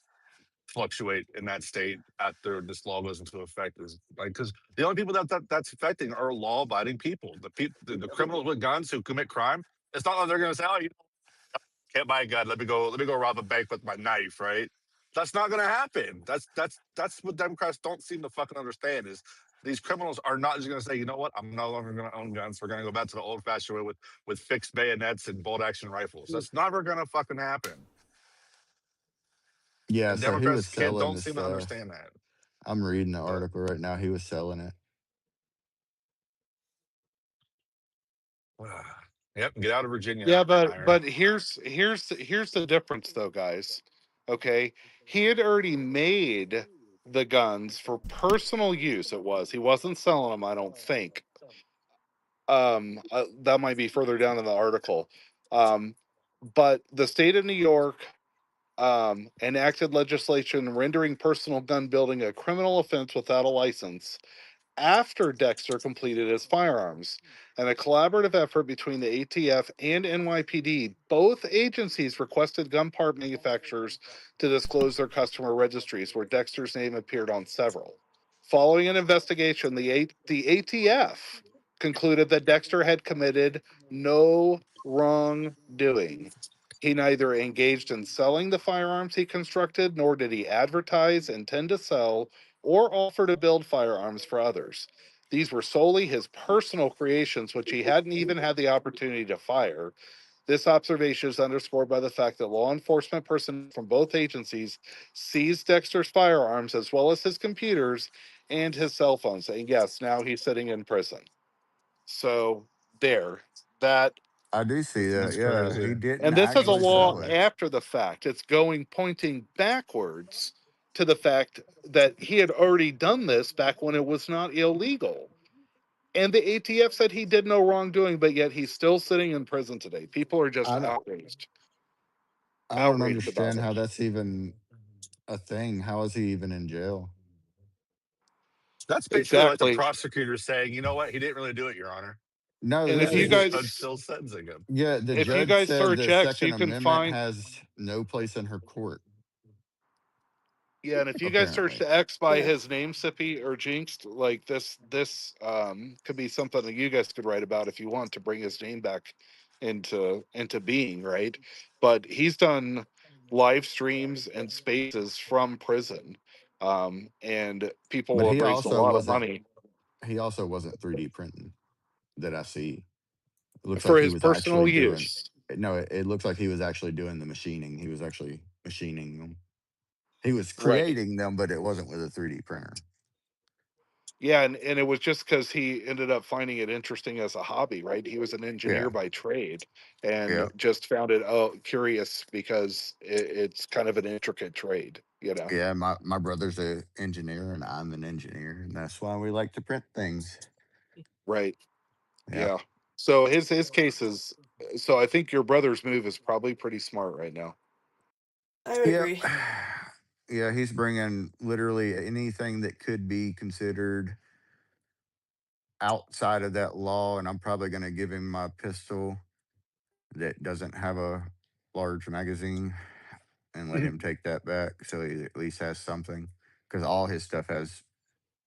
I: fluctuate in that state after this law goes into effect. Is like because the only people that's affecting are law-abiding people. The criminals with guns who commit crime. It's not like they're gonna say, "Oh, you can't buy a gun. Let me go rob a bank with my knife." Right? That's not gonna happen. That's what Democrats don't seem to fucking understand is. These criminals are not just going to say, you know what, I'm no longer going to own guns. We're going to go back to the old-fashioned way with fixed bayonets and bolt-action rifles. That's never going to fucking happen.
E: Yeah.
I: And
E: So he was
I: Democrats
E: selling
I: don't
E: the
I: seem to
E: stuff.
I: understand that.
E: I'm reading the
I: But
E: article right now. He was selling it.
I: yep, get out of Virginia,
D: Yeah, but
I: Iron.
D: but here's the difference though, guys. Okay, he had already made the guns for personal use. It was he wasn't selling them. I don't think. That might be further down in the article. Um, but the state of New York enacted legislation rendering personal gun building a criminal offense without a license after Dexter completed his firearms. And a collaborative effort between the ATF and NYPD, both agencies requested gun part manufacturers to disclose their customer registries, where Dexter's name appeared on several. Following an investigation, the ATF concluded that Dexter had committed no wrongdoing. He neither engaged in selling the firearms he constructed, nor did he advertise, intend to sell, or offer to build firearms for others. These were solely his personal creations, which he hadn't even had the opportunity to fire. This observation is underscored by the fact that law enforcement personnel from both agencies seized Dexter's firearms as well as his computers and his cell phones. And yes, now he's sitting in prison. So there, that
E: I do see that.
I: That's
E: Yeah, he
I: crazy.
E: didn't
D: and this is a
E: actually
D: law
E: sell it.
D: after the fact. It's pointing backwards to the fact that he had already done this back when it was not illegal. And the ATF said he did no wrongdoing, but yet he's still sitting in prison today. People are just
E: I don't.
D: outraged.
E: I don't
D: Outraged about
E: understand
D: it.
E: how that's even a thing. How is he even in jail?
I: That's basically like the
D: Exactly.
I: prosecutor saying, you know what, he didn't really do it, Your Honor,
E: No,
D: And
I: and
D: if
I: then
D: you
I: the judge
D: guys
I: still sentencing him.
E: yeah, the
D: if you
E: judge
D: guys
E: said
D: search
E: the
D: X,
E: Second
D: you can
E: Amendment
D: find
E: has no place in her court.
D: yeah, and if you guys search
E: Apparently,
D: the X by
A: Yeah.
D: his name, Sippy or Jinxed, like this could be something that you guys could write about if you want to bring his name back into being, right? But he's done live streams and spaces from prison. And
E: but
D: people have raised a lot of money
E: he also wasn't 3D printing that I see. It looks like
D: for
E: he
D: his
E: was
D: personal
E: actually doing.
D: use.
E: No, it looks like he was actually doing the machining. He was actually machining them. He was
D: Right.
E: creating them, but it wasn't with a 3D printer.
D: Yeah, and it was just because he ended up finding it interesting as a hobby, right? He was an engineer
E: Yeah,
D: by trade
E: yeah,
D: and just found it curious because it's kind of an intricate trade, you know?
E: yeah. My brother's a engineer, and I'm an engineer, and that's why we like to print things.
D: Right.
E: Yeah,
D: Yeah. So his case is so I think your brother's move is probably pretty smart right now.
A: I would
E: yeah,
A: agree.
E: yeah. He's bringing literally anything that could be considered outside of that law, and I'm probably going to give him my pistol that doesn't have a large magazine and let him take that back so he at least has something because all his stuff has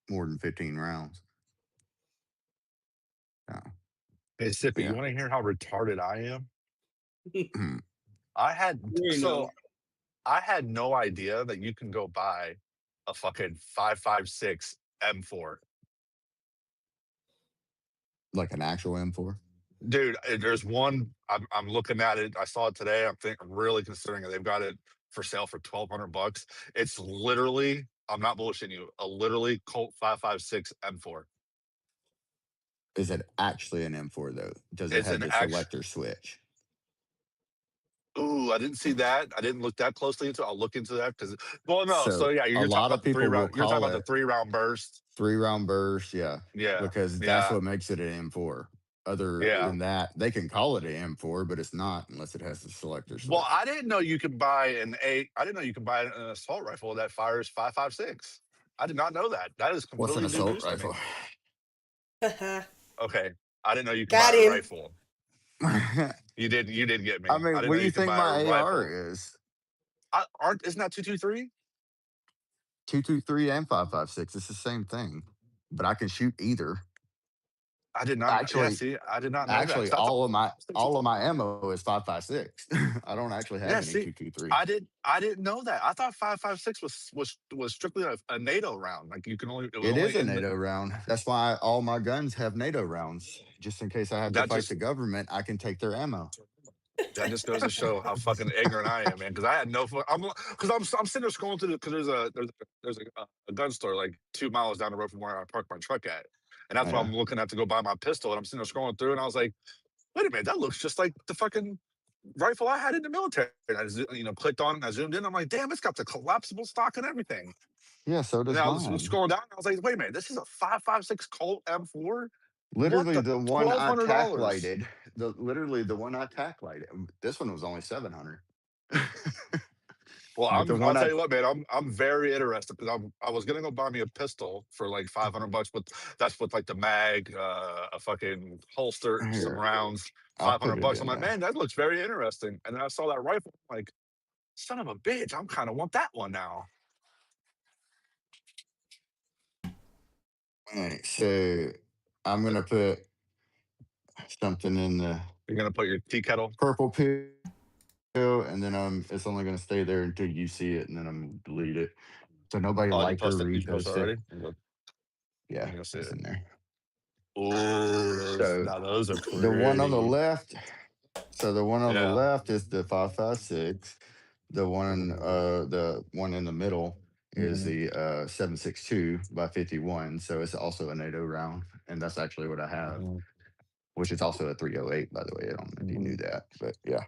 E: more than 15 rounds. So,
I: Hey, Sippy,
E: Yeah.
I: you want to hear how retarded I am?
E: Hmm.
I: I had
C: You know,
I: I had no idea that you can go buy a fucking 5.56 M4.
E: Like an actual M4.
I: Dude, there's one. I'm looking at it. I saw it today. I'm really considering it. They've got it for sale for $1,200. It's literally. I'm not bullshitting you. A literally Colt 5.56 M4.
E: Is it actually an M4 though? Does it
I: It's
E: have
I: an
E: the
I: actual.
E: selector switch?
I: Ooh, I didn't see that. I didn't look that closely into it. I'll look into that because. Well, no. So
E: So
I: yeah,
E: a
I: you're talking
E: lot
I: about
E: of
I: the three
E: people will
I: round. You're talking
E: call
I: about the
E: it
I: 3 round burst.
E: 3 round burst, yeah,
I: Yeah,
E: because that's
I: yeah,
E: what makes it an M4. Other
I: yeah.
E: than that, they can call it an M4, but it's not unless it has the selector
I: Well,
E: switch.
I: I didn't know you could buy I didn't know you could buy an assault rifle that fires 5.56. I did not know that. That is
E: What's an
I: completely new
E: assault
I: news to me.
E: rifle?
I: Okay, I didn't know you could buy
A: Got
I: a
A: him.
I: rifle.
E: I
I: You did. You did get me. I
E: mean,
I: didn't
E: what
I: know
E: do you
I: you could
E: think
I: buy a
E: my AR
I: rifle.
E: is?
I: Isn't that 223?
E: 223 and 5.56. It's the same thing, but I can shoot either.
I: I did not. Yeah,
E: Actually,
I: see, I did not know that.
E: actually,
I: 'Cause I thought.
E: all of my ammo is 5.56. I don't actually have
I: Yeah,
E: any
I: see,
E: 223.
I: I didn't know that. I thought 5.56 was strictly a NATO round. Like you can only it was
E: It is
I: only
E: a
I: in the,
E: NATO round. That's why all my guns have NATO rounds. Just in case I have to
I: that
E: fight
I: just
E: the government, I can take their ammo.
I: That just goes to show how fucking ignorant I am, man. Because I had no. I'm sitting there scrolling through because there's a gun store like 2 miles down the road from where I parked my truck at, and that's why
E: Yeah.
I: I'm looking at to go buy my pistol. And I'm sitting there scrolling through, and I was like, wait a minute, that looks just like the fucking rifle I had in the military. And I clicked on it, and I zoomed in. I'm like, damn, it's got the collapsible stock and everything.
E: Yeah, so
I: And
E: does
I: then I was
E: mine.
I: scrolling down, and I was like, wait a minute, this is a 5.56 Colt M4. What
E: Literally
I: the
E: the one I tack
I: $1,200?
E: lighted. Literally the one I tack lighted. This one was only 700.
I: Well,
E: But the one
I: I'll tell
E: I
I: you what, man. I'm very interested because I was gonna go buy me a pistol for like $500, but that's with like the mag, a fucking holster, some
E: here,
I: rounds,
E: I'll
I: five
E: put
I: hundred
E: it
I: bucks. I'm
E: in
I: like,
E: there.
I: man, that looks very interesting. And then I saw that rifle, I'm like, son of a bitch, I'm kind of want that one now.
E: All right, so I'm gonna put something in the
I: You're gonna put your tea kettle.
E: purple pill, and then it's only gonna stay there until you see it, and then I'm gonna delete it. So nobody
I: Oh, you
E: like or
I: posted. You posted
E: repost it.
I: already?
E: Yeah,
I: I'm gonna see
E: it's
I: it.
E: in there.
I: Oh,
E: So
I: those are
E: the one on the
I: pretty.
E: left. So the one on the
I: Yeah.
E: left is the 5.56. The one in the middle is
I: Mhm.
E: the 7.62 by 51. So it's also a NATO round, and that's actually what I have,
I: Mhm.
E: which is also a 308, by the way. I don't know if you knew
I: Mhm.
E: that, but yeah.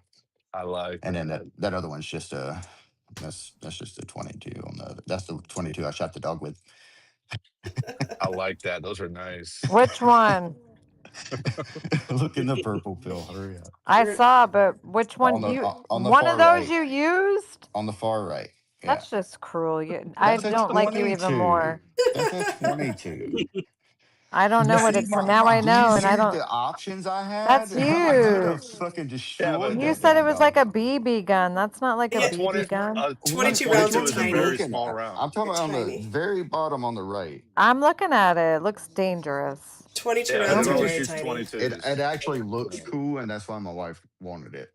I: I like
E: And then
I: that.
E: that other one's just that's just a 22 on the other. That's the 22 I shot the dog with.
I: I like that. Those are nice.
H: Which one?
E: Look in the purple pill. Hurry up.
H: I
A: You're
H: saw, but which one you?
E: On the
H: One of
E: far
H: those
E: right.
H: you used?
E: On the far right. Yeah.
H: That's just cruel. I
E: That's a
H: don't like you even
E: 22.
H: more.
E: That's a 22.
H: I don't
E: You
H: know what
E: see
H: it's. Now I
E: do you
H: know, and I
E: see
H: don't.
E: the options I
H: That's
E: had? I could have
H: huge.
E: fucking
I: Yeah,
E: destroyed
I: but
H: You
E: that
H: said it
E: damn
H: was like
E: dog.
H: a BB gun. That's not like a
A: yeah,
I: a 20
H: BB gun.
I: a
A: 22
E: Which
A: rounds are
I: 22
E: one
I: is
E: are
I: a
E: you
I: very
A: tiny.
E: looking
I: small
E: at? I'm
I: round.
E: talking
A: They're
E: about on the
A: tiny.
E: very bottom on the right.
H: I'm looking at it. It looks dangerous.
A: 22
I: Yeah,
A: rounds
I: it
A: are
I: only
H: Nobody.
A: very
I: shoots
A: tiny.
E: It
I: 22s.
E: actually looks
I: Yeah.
E: cool, and that's why my wife wanted it.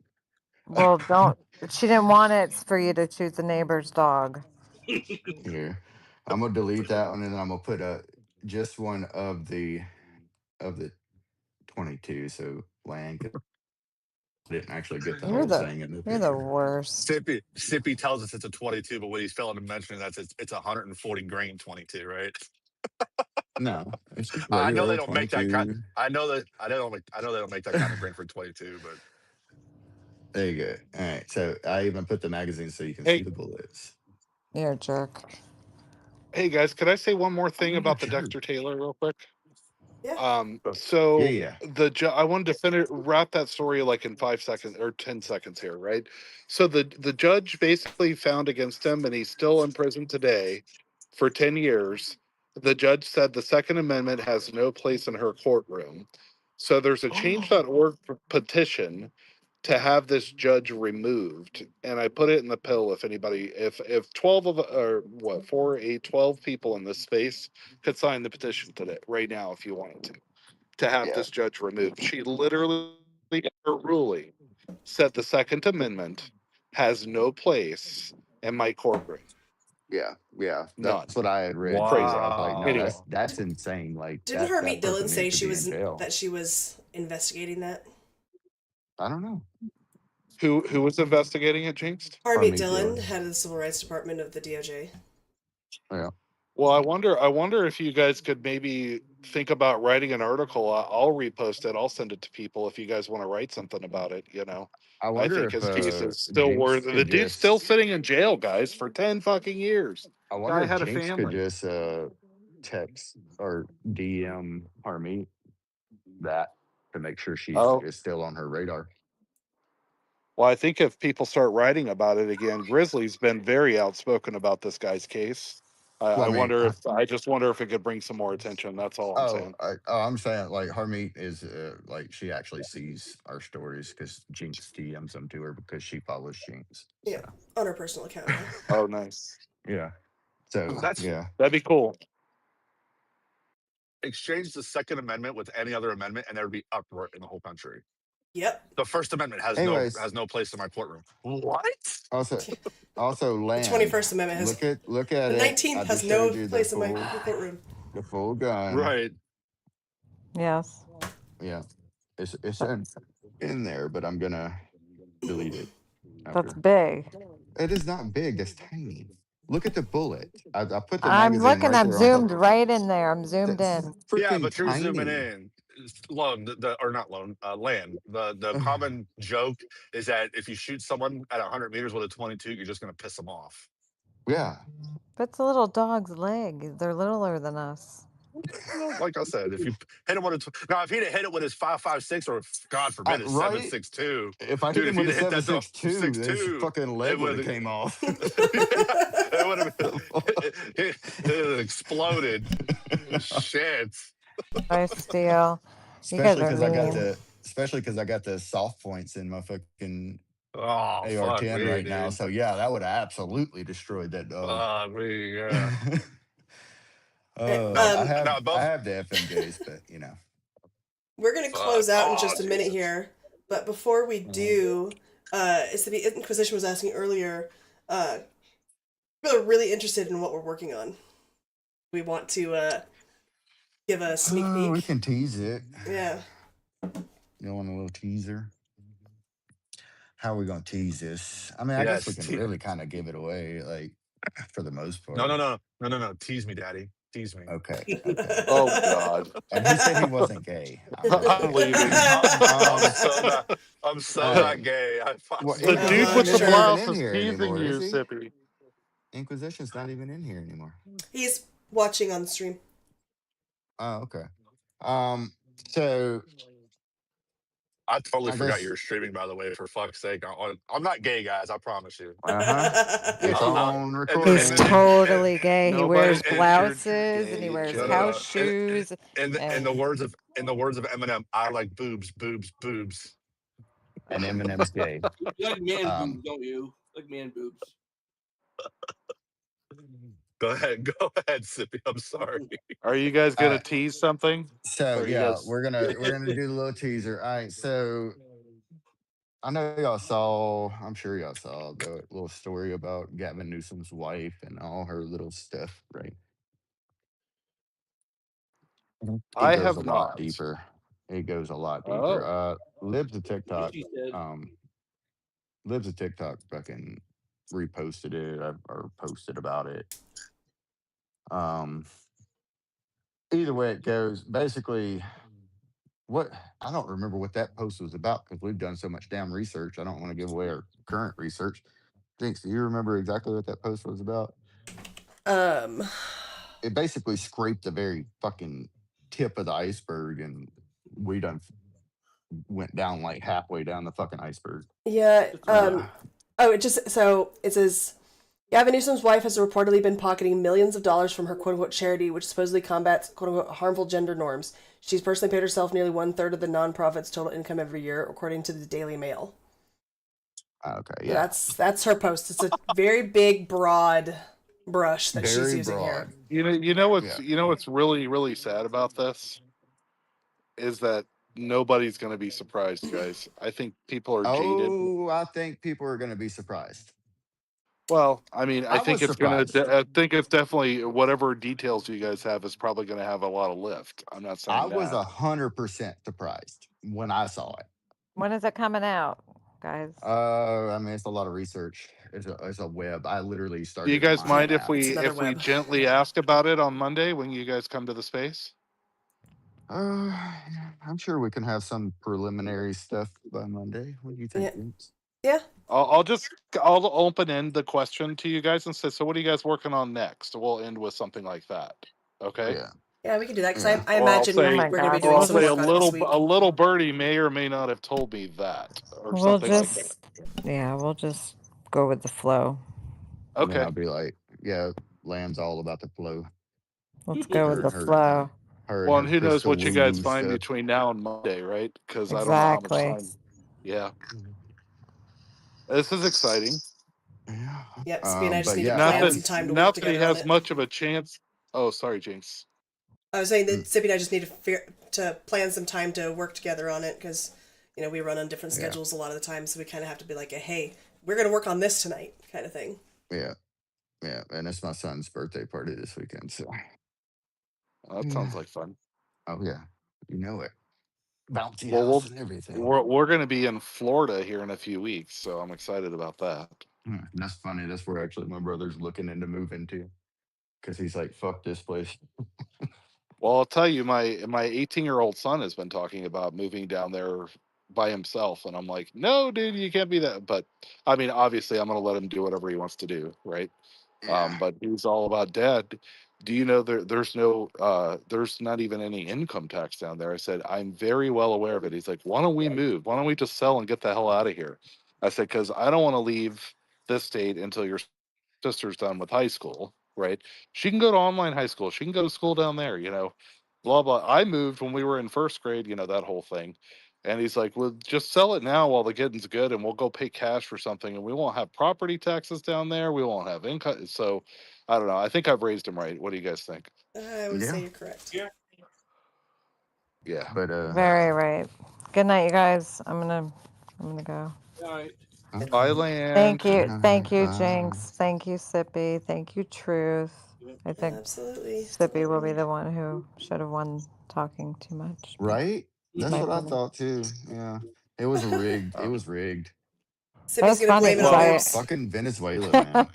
H: Well, don't. She didn't want it for you to shoot the neighbor's dog.
E: Here, I'm gonna delete that one, and then I'm gonna put just one of the 22. So blank. I didn't actually get the
H: You're
E: whole
H: the.
E: thing in the
H: You're the
E: picture.
H: worst.
I: Sippy tells us it's a 22, but what he's failing to mention is that it's a 140 grain 22, right?
E: No, it's just
I: I know they
E: regular
I: don't make that kind.
E: 22.
I: I know they don't make that kind of grain for 22, but
E: There you go. All right. So I even put the magazine so you can see
D: Hey,
E: the bullets.
H: You're a jerk.
D: hey guys, could I say one more
E: I'm
D: thing
E: not a
D: about the
E: jerk.
D: Dexter Taylor real quick?
A: Yeah.
E: Yeah,
D: So
E: yeah.
D: I wanted to finish wrap that story like in 5 seconds or 10 seconds here, right? So the judge basically found against him, and he's still in prison today for 10 years. The judge said the Second Amendment has no place in her courtroom. So there's a change.org petition to have this judge removed, and I put it in the pill. If anybody, if 12 of or what 4 8 12 people in this space could sign the petition today right now if you wanted to. to have this judge removed. She literally, in her ruling, said the Second Amendment has no place in my courtroom.
E: Yeah,
D: None.
E: that's what I had read too.
D: Crazy.
E: I was like, no,
D: Anyway.
E: that's insane. Like
A: Didn't
E: that
A: Harmeet
E: person
A: Dillon
E: needs
A: say
E: to be in jail.
A: that she was investigating that?
E: I don't know.
D: Who was investigating it, Jinxed?
A: Harmeet Dillon, head of the Civil Rights Department of the DOJ.
E: Yeah.
D: Well, I wonder if you guys could maybe think about writing an article. I'll repost it. I'll send it to people if you guys want to write something about it. You know,
E: I
D: I
E: wonder
D: think
E: if
D: his case is still
E: Jinx
D: worth.
E: could
D: The dude's
E: just.
D: still sitting in jail, guys, for 10 fucking years.
E: I wonder
D: Guy
E: if
D: had a
E: Jinx could
D: family.
E: just text or DM Harmeet that to make sure she is still on her radar.
D: Well, I think if people start writing about it again, Grizzly's been very outspoken about this guy's case.
E: Well,
D: I just wonder if it could bring some more attention. That's all I'm saying.
E: I'm saying like Harmeet is like she actually sees our stories because Jinx DMs them to her because she follows Jinx.
A: Yeah, on her personal account.
D: Oh, nice.
E: Yeah. So
D: that'd be cool.
I: Exchange the Second Amendment with any other amendment, and there would be uproar in the whole country.
A: Yep.
I: The First Amendment has no place in my courtroom. What?
E: Also, land.
A: The 21st Amendment has.
E: Look at
A: the
E: it.
A: 19th has no place in my courtroom.
E: The full gun.
I: Right.
H: Yes.
E: Yeah. It's in there, but I'm gonna delete it.
H: That's big.
E: It is not big. That's tiny. Look at the bullet. I put the
H: I'm
E: magazine
H: looking.
E: right
H: I'm
E: there
H: zoomed right in there. I'm zoomed in.
I: Yeah, but you're
E: tiny.
I: zooming in. Land. The common joke is that if you shoot someone at 100 meters with a 22, you're just going to piss them off.
E: Yeah.
H: But it's a little dog's leg. They're littler than us.
I: Like I said, if you hit him with if he'd have hit it with his 5.56 or God forbid his 7.62,
E: if I hit him with a 7.62, his fucking leg would have came off.
I: It would have it exploded. Shit.
H: I steal.
E: Especially because I got the soft points in my fucking AR-10 right now. So yeah, that would have absolutely destroyed that dog. I have the FMJs, but you know.
A: We're gonna close out in just a minute here, but before we do, it's the Inquisition was asking earlier. People are really interested in what we're working on. We want to give a sneak peek.
E: We can tease it.
A: Yeah.
E: You want a little teaser? How are we gonna tease this? I mean, I guess we can really kind of give it away, like for the most part.
I: No. Tease me, Daddy. Tease me.
E: Okay.
D: Oh God.
E: And he said he wasn't gay.
D: I'm leaving.
I: I'm so not gay.
D: The dude with the blouse is teasing you, Sippy.
E: Inquisition's not even in here anymore.
A: He's watching on the stream.
E: Oh, okay. So
I: I totally forgot you were streaming, by the way, for fuck's sake. I'm not gay, guys, I promise you.
E: It's on recording.
H: He's totally gay. He wears blouses and he wears house shoes.
I: In the words of Eminem, I like boobs.
E: And Eminem's gay.
C: You like man boobs, don't you? Like man boobs.
I: Go ahead, Sippy. I'm sorry.
D: Are you guys gonna tease something?
E: So yeah, we're gonna do the little teaser. All right, so I know y'all saw. I'm sure y'all saw the little story about Gavin Newsom's wife and all her little stuff, right?
D: I have not.
E: Lot deeper. It goes a lot deeper. Libs of TikTok. Libs of TikTok fucking reposted it or posted about it. Either way it goes, basically I don't remember what that post was about because we've done so much damn research. I don't want to give away our current research. Jinx, do you remember exactly what that post was about? It basically scraped the very fucking tip of the iceberg, and we done went down like halfway down the fucking iceberg.
A: Yeah. It says Gavin Newsom's wife has reportedly been pocketing millions of dollars from her quote-unquote charity, which supposedly combats quote-unquote harmful gender norms. She's personally paid herself nearly 1/3 of the nonprofit's total income every year, according to the Daily Mail.
E: Okay, yeah.
A: That's her post. It's a very big, broad brush that she's using here.
D: You know what's really, really sad about this is that nobody's going to be surprised, guys. I think people are jaded.
E: Oh, I think people are going to be surprised.
D: Well, I mean, I
E: I
D: think
E: was
D: it's gonna.
E: surprised.
D: I think it's definitely whatever details you guys have is probably going to have a lot of lift. I'm not
E: I
D: saying
E: was
D: that.
E: 100% surprised when I saw it.
H: When is it coming out, guys?
E: I mean, it's a lot of research. It's a web. I literally
D: Do
E: started
D: you
E: it
D: guys
E: on an
D: mind
A: Yeah,
D: if
E: app.
A: it's
D: we
A: another web.
D: gently ask about it on Monday when you guys come to the space?
E: I'm sure we can have some preliminary stuff by Monday. What do you think,
A: Yeah.
E: Vince?
A: Yeah.
D: I'll open end the question to you guys and say, so what are you guys working on next? We'll end with something like that. Okay.
E: Yeah.
A: Yeah, we can do that because
E: Yeah.
A: I
D: Or I'll
A: imagine
H: Oh
D: say,
H: my
A: we're going to be
H: gosh,
D: or
A: doing
D: I'll
H: we'll
A: some
D: say
H: just
A: work on it this week.
D: a little birdie may or may not have told me that, or
H: we'll
D: something like that.
H: just yeah, we'll just go with the flow.
E: And then
D: Okay.
E: I'll be like, yeah, Lamb's all about the flow.
H: Let's go with
E: Her
H: the
E: her
H: flow.
E: her and
D: Well,
E: her
D: and who knows
E: crystal
D: what you
E: woo
D: guys
E: woo
D: find
E: stuff.
D: between now and Monday, right? Because I don't know how much
H: Exactly.
D: time. Yeah, this is exciting.
E: Yeah.
A: Yep, Sippy and I just
E: But
A: need to
E: yeah,
D: Not
A: plan
D: that
A: some time to work
D: not that he
A: together on
D: has
A: it.
D: much of a chance. Oh, sorry, Jinx.
A: I was saying that
E: Mm,
A: Sippy and I just need to plan some time to work together on it because, we run on different
E: yeah,
A: schedules a lot of the time, so we kind of have to be like, hey, we're going to work on this tonight kind of thing.
E: yeah, yeah. And it's my son's birthday party this weekend, so
D: Well, that sounds
E: yeah.
D: like fun.
E: Oh yeah, you know it. Bouncy
D: Well,
E: house and everything.
D: we're going to be in Florida here in a few weeks, so I'm excited about that.
E: That's funny. That's where actually my brother's looking into moving to because he's like, fuck this place.
D: Well, I'll tell you, my 18-year-old son has been talking about moving down there by himself, and I'm like, no, dude, you can't be that. But I mean, obviously, I'm going to let him do whatever he wants to do, right?
E: Yeah.
D: But he's all about, Dad, do you know there's not even any income tax down there? I said, I'm very well aware of it. He's like, why don't we move? Why don't we just sell and get the hell out of here? I said, because I don't want to leave this state until your sister's done with high school, right? She can go to online high school. She can go to school down there, blah, blah. I moved when we were in first grade, that whole thing. And he's like, well, just sell it now while the getting's good, and we'll go pay cash for something, and we won't have property taxes down there. We won't have income. So I don't know. I think I've raised him right. What do you guys think?
A: I would say
E: Yeah.
A: you're correct.
C: Yeah.
D: Yeah.
E: But
H: Very right. Good night, you guys. I'm gonna go.
C: All right.
A: Good
D: Bye,
A: night.
D: land.
E: good night.
H: Thank you,
E: Bye.
H: Jinx. Thank you, Sippy. Thank you, Truth.
C: Yeah.
H: I think
A: Absolutely.
H: Sippy will be the one who should have won talking too much. But
E: Right?
H: it's
E: That's
H: my
E: what I
H: opinion.
E: thought too. Yeah. It was rigged. It
D: Uh,
E: was rigged.
H: That
A: Sippy's
H: was
A: going to
H: funny
A: blame it
H: because
A: on
D: well,
A: boobs.
E: Fucking Venezuela, man.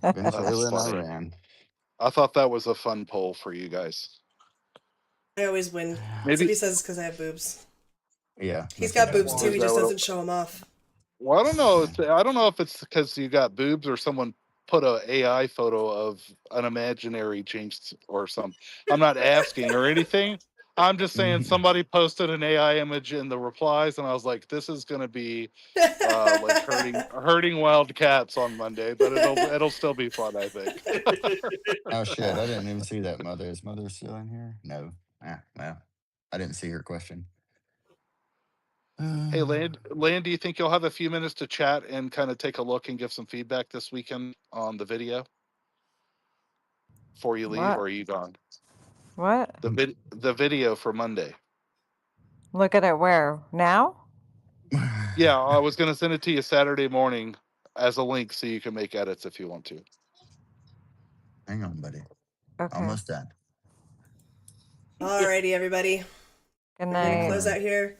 D: that's
E: Venezuela and
D: funny.
E: Iran.
D: I thought that was a fun poll for you guys.
A: I always win.
D: Maybe.
A: Sippy says it's because I have boobs.
E: Yeah.
A: He's
E: That's what
A: got
E: that
A: boobs
C: Well,
A: too,
E: was.
A: he
D: Is that
A: just
D: what?
A: doesn't show them off.
D: Well, I don't know. I don't know if it's because you got boobs or someone put a AI photo of an imaginary Jinx or something. I'm not asking or anything. I'm just saying somebody posted an AI image in the replies, and I was like, "This is going to be like hurting wild cats on Monday," but it'll still be fun, I think.
E: Oh shit! I didn't even see that mother. Is mother still in here? No. Well, I didn't see her question.
D: Hey, Land, do you think you'll have a few minutes to chat and kind of take a look and give some feedback this weekend on the video before you leave,
H: what?
D: or are you gone?
H: What?
D: The video for Monday.
H: Look at it where? Now?
D: Yeah, I was going to send it to you Saturday morning as a link so you can make edits if you want to.
E: Hang on, buddy.
H: Okay.
E: Almost done.
A: Alrighty, everybody.
H: Good
A: We're going to
H: night.
A: close out here.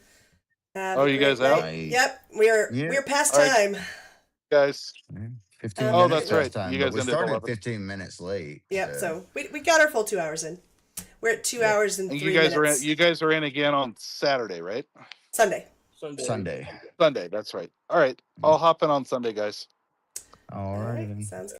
A: Have
D: Oh,
A: a
D: you
A: great
D: guys out?
A: night.
E: Night.
A: Yep,
E: Yeah.
A: we're past
D: All right,
A: time.
D: guys.
E: 15
D: Oh,
E: minutes
D: that's
E: past
D: right.
E: time,
D: You
E: but
D: guys
E: we
D: ended at
E: started
D: 11.
E: 15 minutes late.
A: Yep,
E: So
A: so we got our full 2 hours in. We're at 2
E: yeah.
A: hours and
D: And
A: 3
D: you guys
A: minutes.
D: are in again on Saturday, right?
A: Sunday.
E: Sunday.
D: Sunday, that's right. All right, I'll hop in on Sunday, guys.
E: All
A: All
E: righty
A: right,
E: then.
A: sounds good.